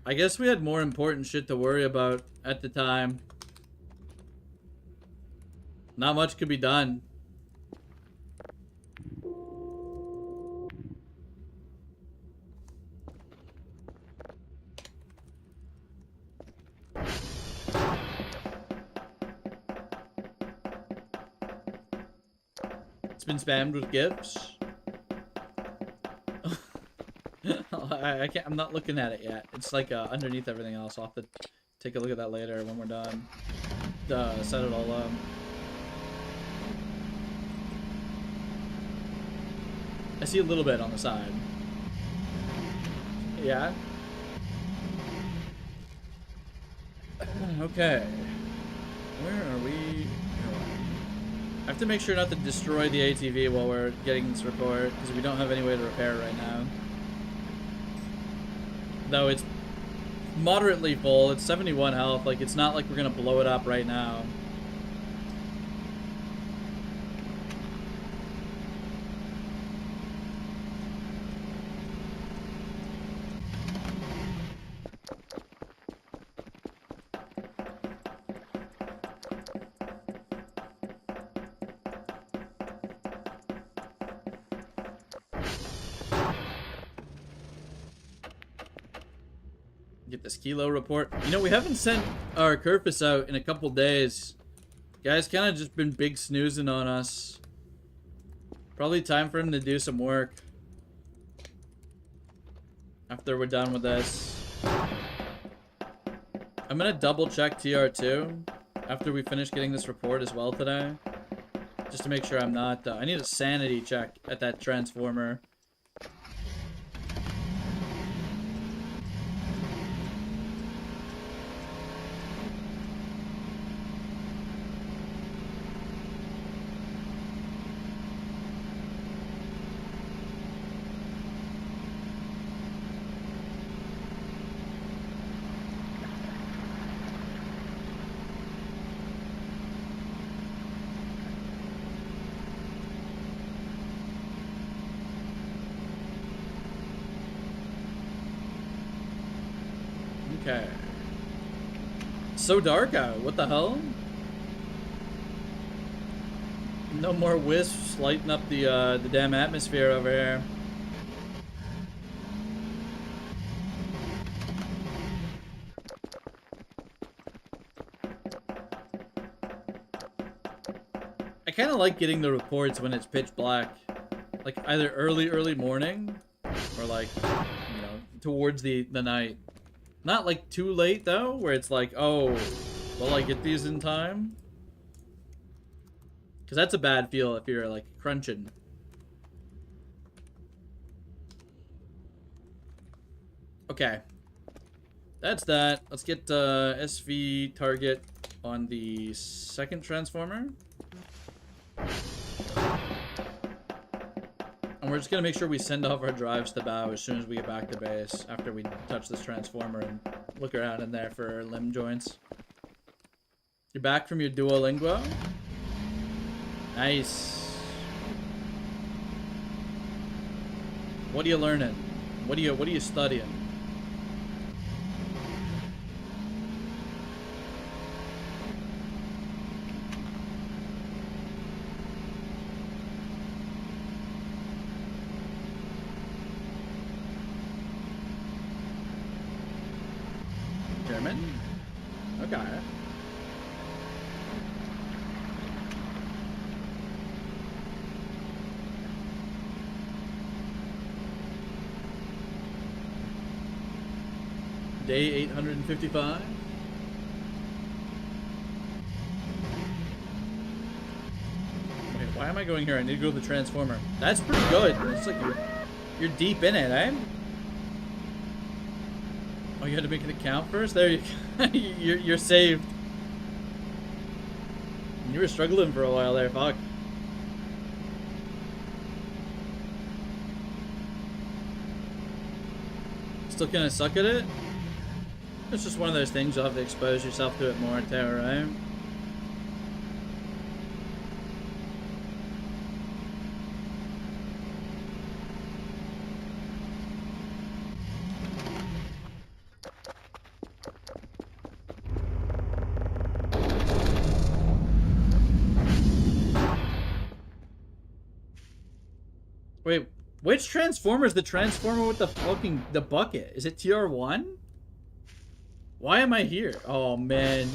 I guess we had more important shit to worry about at the time. Not much could be done. It's been spammed with gifts. I can't. I'm not looking at it yet. It's like underneath everything else. I'll have to take a look at that later when we're done. Set it all up. I see a little bit on the side. Yeah. Okay. Where are we? I have to make sure not to destroy the ATV while we're getting this report, because we don't have any way to repair it right now. Though it's moderately full. It's 71 health. Like, it's not like we're gonna blow it up right now. Get this kilo report. You know, we haven't sent our Kerfus out in a couple days. Guy's kind of just been big snoozing on us. Probably time for him to do some work. After we're done with this. I'm gonna double check TR2 after we finish getting this report as well today. Just to make sure I'm not... I need a sanity check at that transformer. Okay. So dark out. What the hell? No more wisps lighting up the damn atmosphere over here. I kind of like getting the reports when it's pitch black. Like either early morning or like, you know, towards the night. Not like too late though, where it's like, oh, will I get these in time? Because that's a bad feel if you're like crunching. Okay. That's that. Let's get SV target on the second transformer. And we're just gonna make sure we send off our drives to bow as soon as we get back to base, after we touch this transformer and look around in there for limb joints. You're back from your Duolingo? Nice. What are you learning? What are you studying? German? Okay. Day 855. Wait, why am I going here? I need to go to the transformer. That's pretty good. It's like you're deep in it, eh? Oh, you had to make it count first? There you go. you're saved. You were struggling for a while there, fuck. Still kind of suck at it? It's just one of those things you'll have to expose yourself to it more too, right? Wait, which transformer is the transformer with the fucking bucket? Is it TR1? Why am I here? Oh man.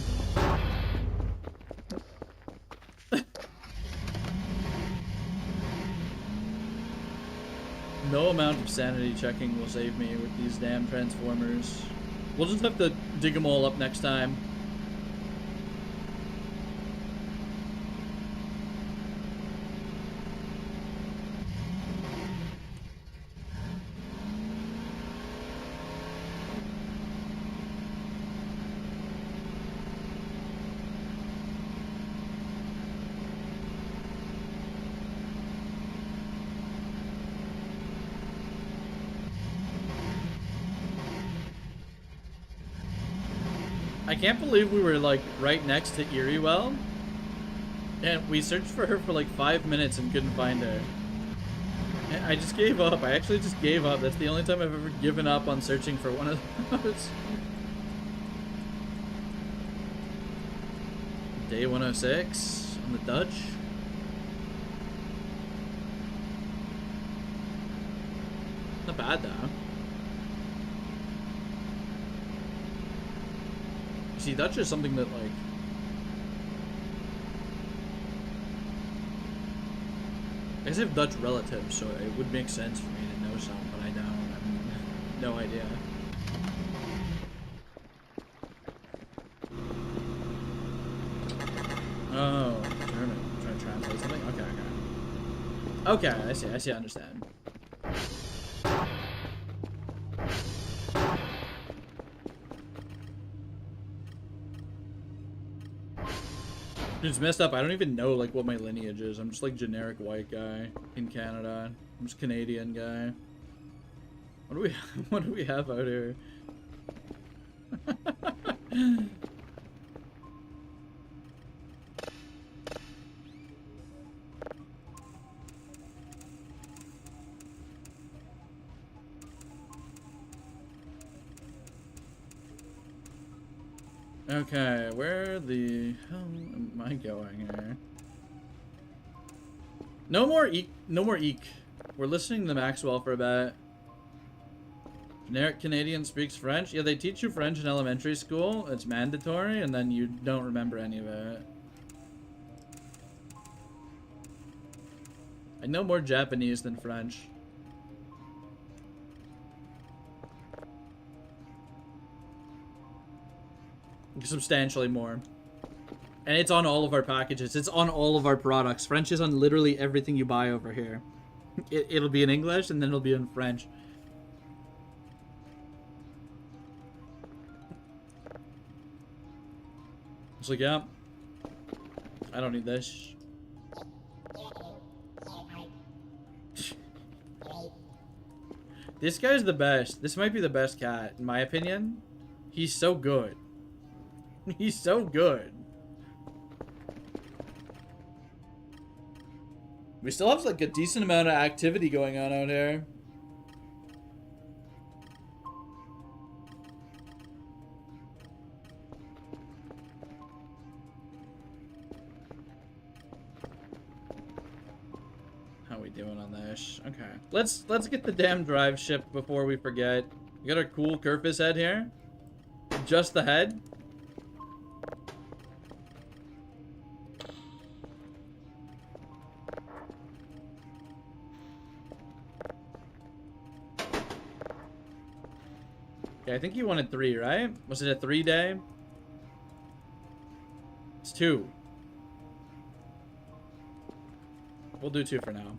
No amount of sanity checking will save me with these damn transformers. We'll just have to dig them all up next time. I can't believe we were like right next to Eriewell, and we searched for her for like 5 minutes and couldn't find her. And I just gave up. I actually just gave up. That's the only time I've ever given up on searching for one of those. Day 106 on the Dutch. Not bad though. See, Dutch is something that like I guess I have Dutch relatives, so it would make sense for me to know some, but I don't. I mean, no idea. Oh, German. I'm trying to translate something? Okay, okay. Okay, I see, I understand. It's messed up. I don't even know like what my lineage is. I'm just like generic white guy in Canada. I'm just Canadian guy. What do we have out here? Okay, where the hell am I going here? No more eek. No more eek. We're listening to Maxwell for a bit. Generic Canadian speaks French. Yeah, they teach you French in elementary school. It's mandatory, and then you don't remember any of it. I know more Japanese than French. Substantially more. And it's on all of our packages. It's on all of our products. French is on literally everything you buy over here. It'll be in English and then it'll be in French. It's like, yeah, I don't need this. This guy's the best. This might be the best cat, in my opinion. He's so good. He's so good. We still have like a decent amount of activity going on out here. How we doing on this? Okay. Let's get the damn drive ship before we forget. We got a cool Kerfus head here. Just the head. Okay, I think you wanted 3, right? Was it a 3-day? It's 2. We'll do 2 for now.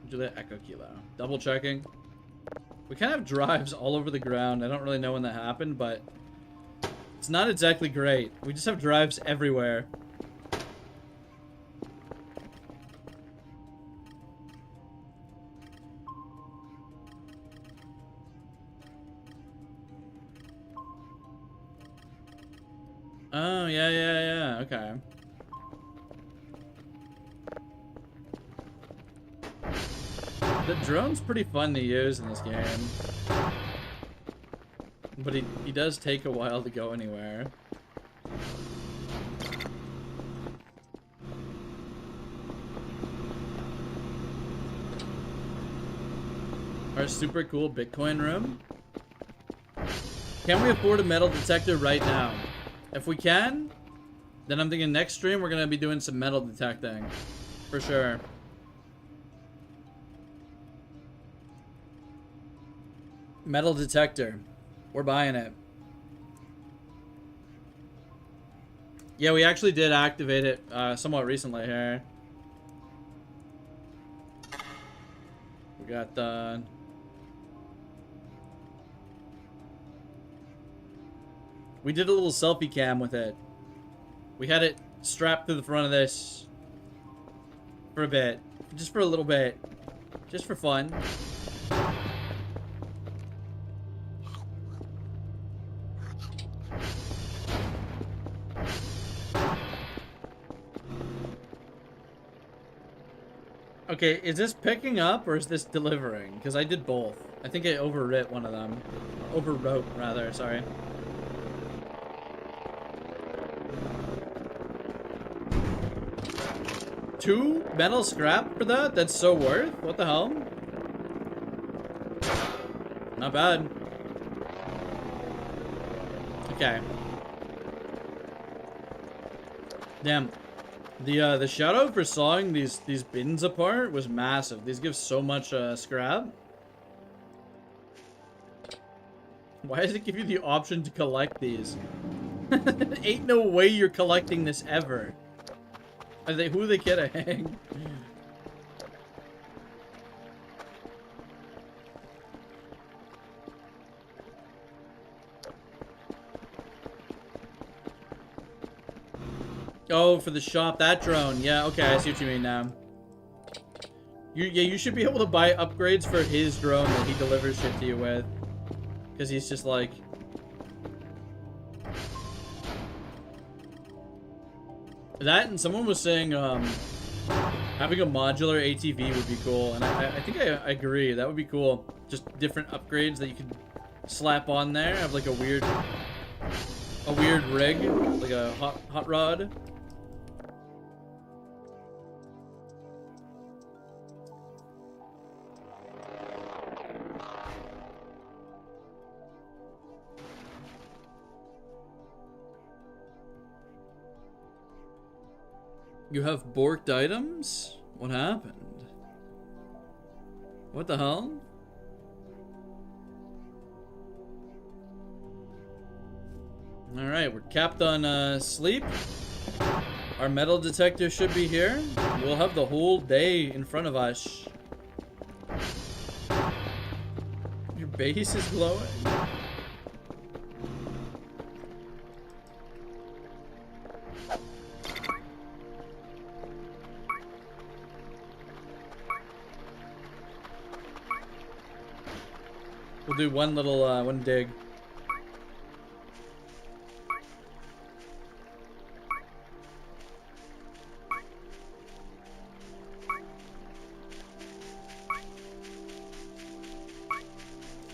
Juliet Echo Kilo. Double checking. We kind of have drives all over the ground. I don't really know when that happened, but it's not exactly great. We just have drives everywhere. Oh, yeah, okay. The drone's pretty fun to use in this game. But he does take a while to go anywhere. Our super cool Bitcoin room. Can we afford a metal detector right now? If we can, then I'm thinking next stream we're gonna be doing some metal detecting. For sure. Metal detector. We're buying it. Yeah, we actually did activate it somewhat recently here. We got the... We did a little selfie cam with it. We had it strapped to the front of this for a bit. Just for a little bit. Just for fun. Okay, is this picking up or is this delivering? Because I did both. I think I overwrote one of them. Overwrote, rather, sorry. Two metal scrap for that? That's so worth? What the hell? Not bad. Okay. Damn. The shout out for sawing these bins apart was massive. These give so much scrap. Why does it give you the option to collect these? Ain't no way you're collecting this ever. Who are they kidding? Oh, for the shop, that drone. Yeah, okay, I see what you mean now. You should be able to buy upgrades for his drone that he delivers shit to you with. Because he's just like... That, and someone was saying, having a modular ATV would be cool. And I think I agree, that would be cool. Just different upgrades that you could slap on there. Have like a weird rig, like a hot rod. You have borked items? What happened? What the hell? Alright, we're capped on sleep. Our metal detector should be here. We'll have the whole day in front of us. Your base is glowing. We'll do one little, one dig.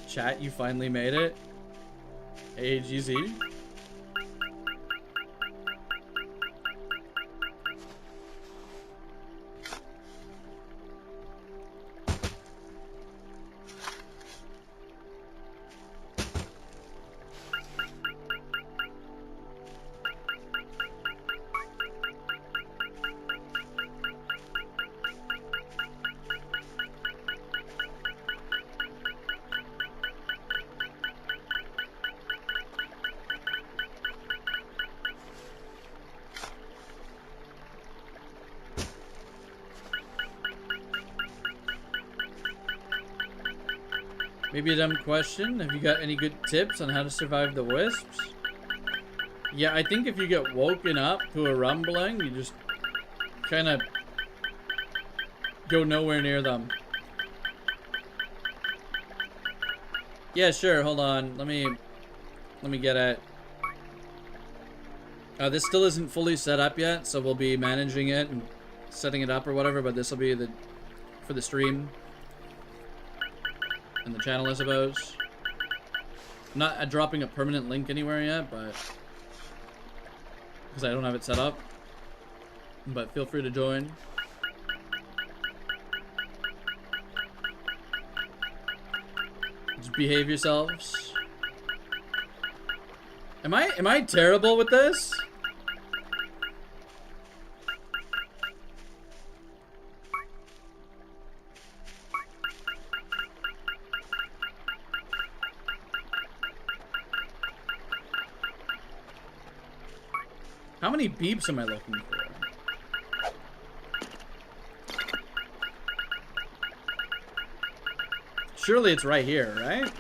Chat, you finally made it. AGZ. Maybe a dumb question. Have you got any good tips on how to survive the wisps? Yeah, I think if you get woken up to a rumbling, you just kind of go nowhere near them. Yeah, sure. Hold on. Let me get it. This still isn't fully set up yet, so we'll be managing it and setting it up or whatever. But this will be for the stream. And the channel, I suppose. I'm not dropping a permanent link anywhere yet, but because I don't have it set up. But feel free to join. Just behave yourselves. Am I terrible with this? How many beeps am I looking for? Surely it's right here, right?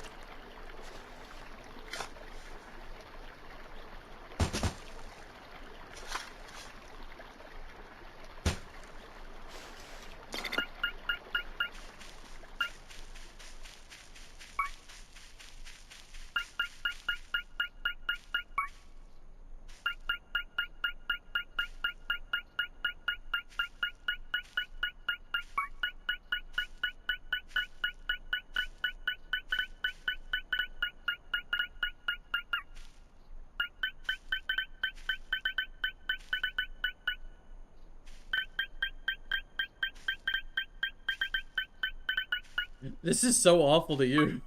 This is so awful to use.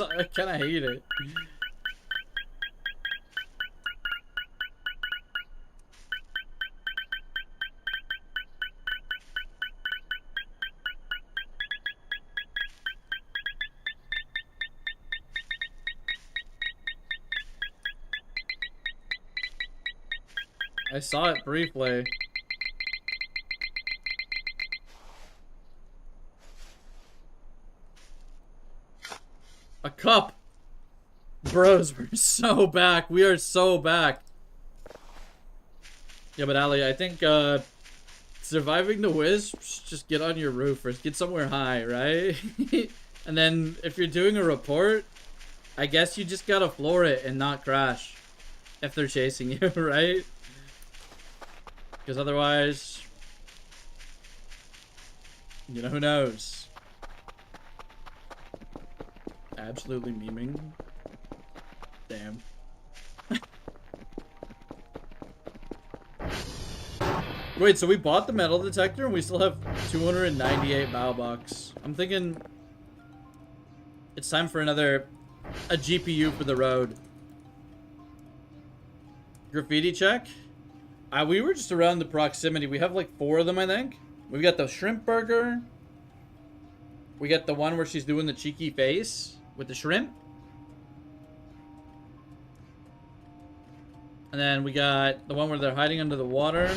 I kind of hate it. I saw it briefly. A cup! Bros, we're so back. We are so back. Yeah, but Ali, I think, surviving the wisps, just get on your roof or get somewhere high, right? And then, if you're doing a report, I guess you just gotta floor it and not crash. If they're chasing you, right? Because otherwise, you know, who knows? Absolutely memeing. Damn. Wait, so we bought the metal detector and we still have 298 battle bucks. I'm thinking it's time for a GPU for the road. Graffiti check? We were just around the proximity. We have like 4 of them, I think. We've got the shrimp burger. We got the one where she's doing the cheeky face with the shrimp. And then we got the one where they're hiding under the water.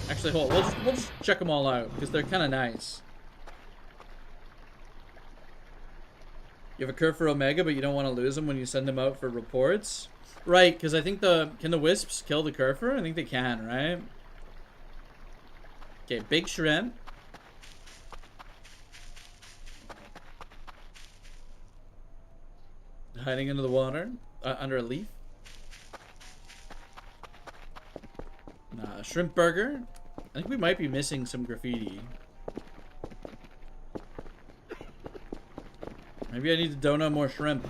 Actually, hold on. We'll just check them all out because they're kind of nice. You have a curve for Omega, but you don't want to lose them when you send them out for reports. Right, because I think can the wisps kill the Kerfer? I think they can, right? Okay, big shrimp. Hiding under the water, under a leaf. Shrimp burger. I think we might be missing some graffiti. Maybe I need to donut more shrimp.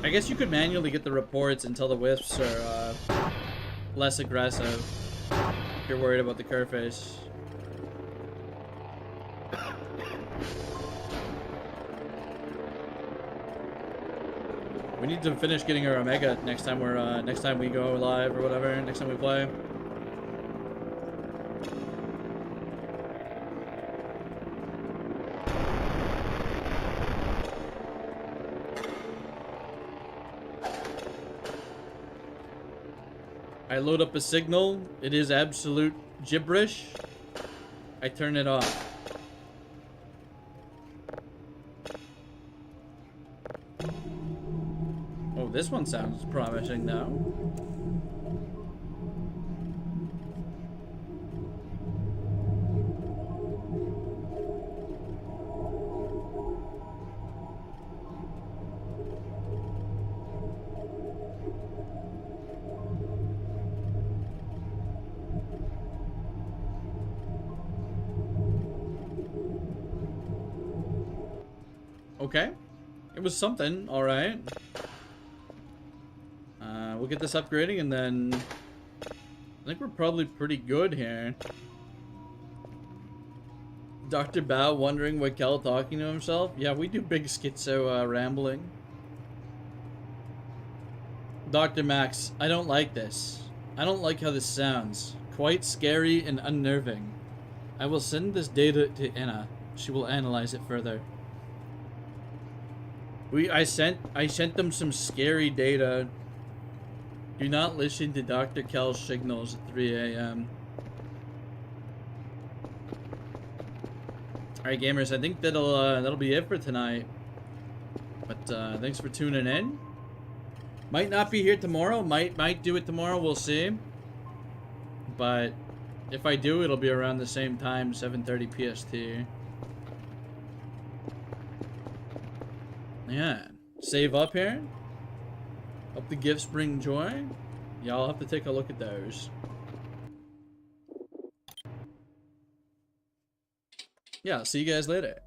I guess you could manually get the reports until the wisps are less aggressive. If you're worried about the Kerface. We need to finish getting our Omega next time we go live or whatever. Next time we play. I load up a signal. It is absolute gibberish. I turn it off. Oh, this one sounds promising now. Okay. It was something, alright. We'll get this upgrading and then I think we're probably pretty good here. Dr. Bao wondering what Kel talking to himself. Yeah, we do big schizo rambling. Dr. Max, I don't like this. I don't like how this sounds. Quite scary and unnerving. I will send this data to Anna. She will analyze it further. I sent them some scary data. Do not listen to Dr. Kel's signals at 3 a.m. Alright gamers, I think that'll be it for tonight. But thanks for tuning in. Might not be here tomorrow, might do it tomorrow, we'll see. But if I do, it'll be around the same time, 7:30 PST. Yeah, save up here. Hope the gifts bring joy. Y'all have to take a look at those. Yeah, I'll see you guys later.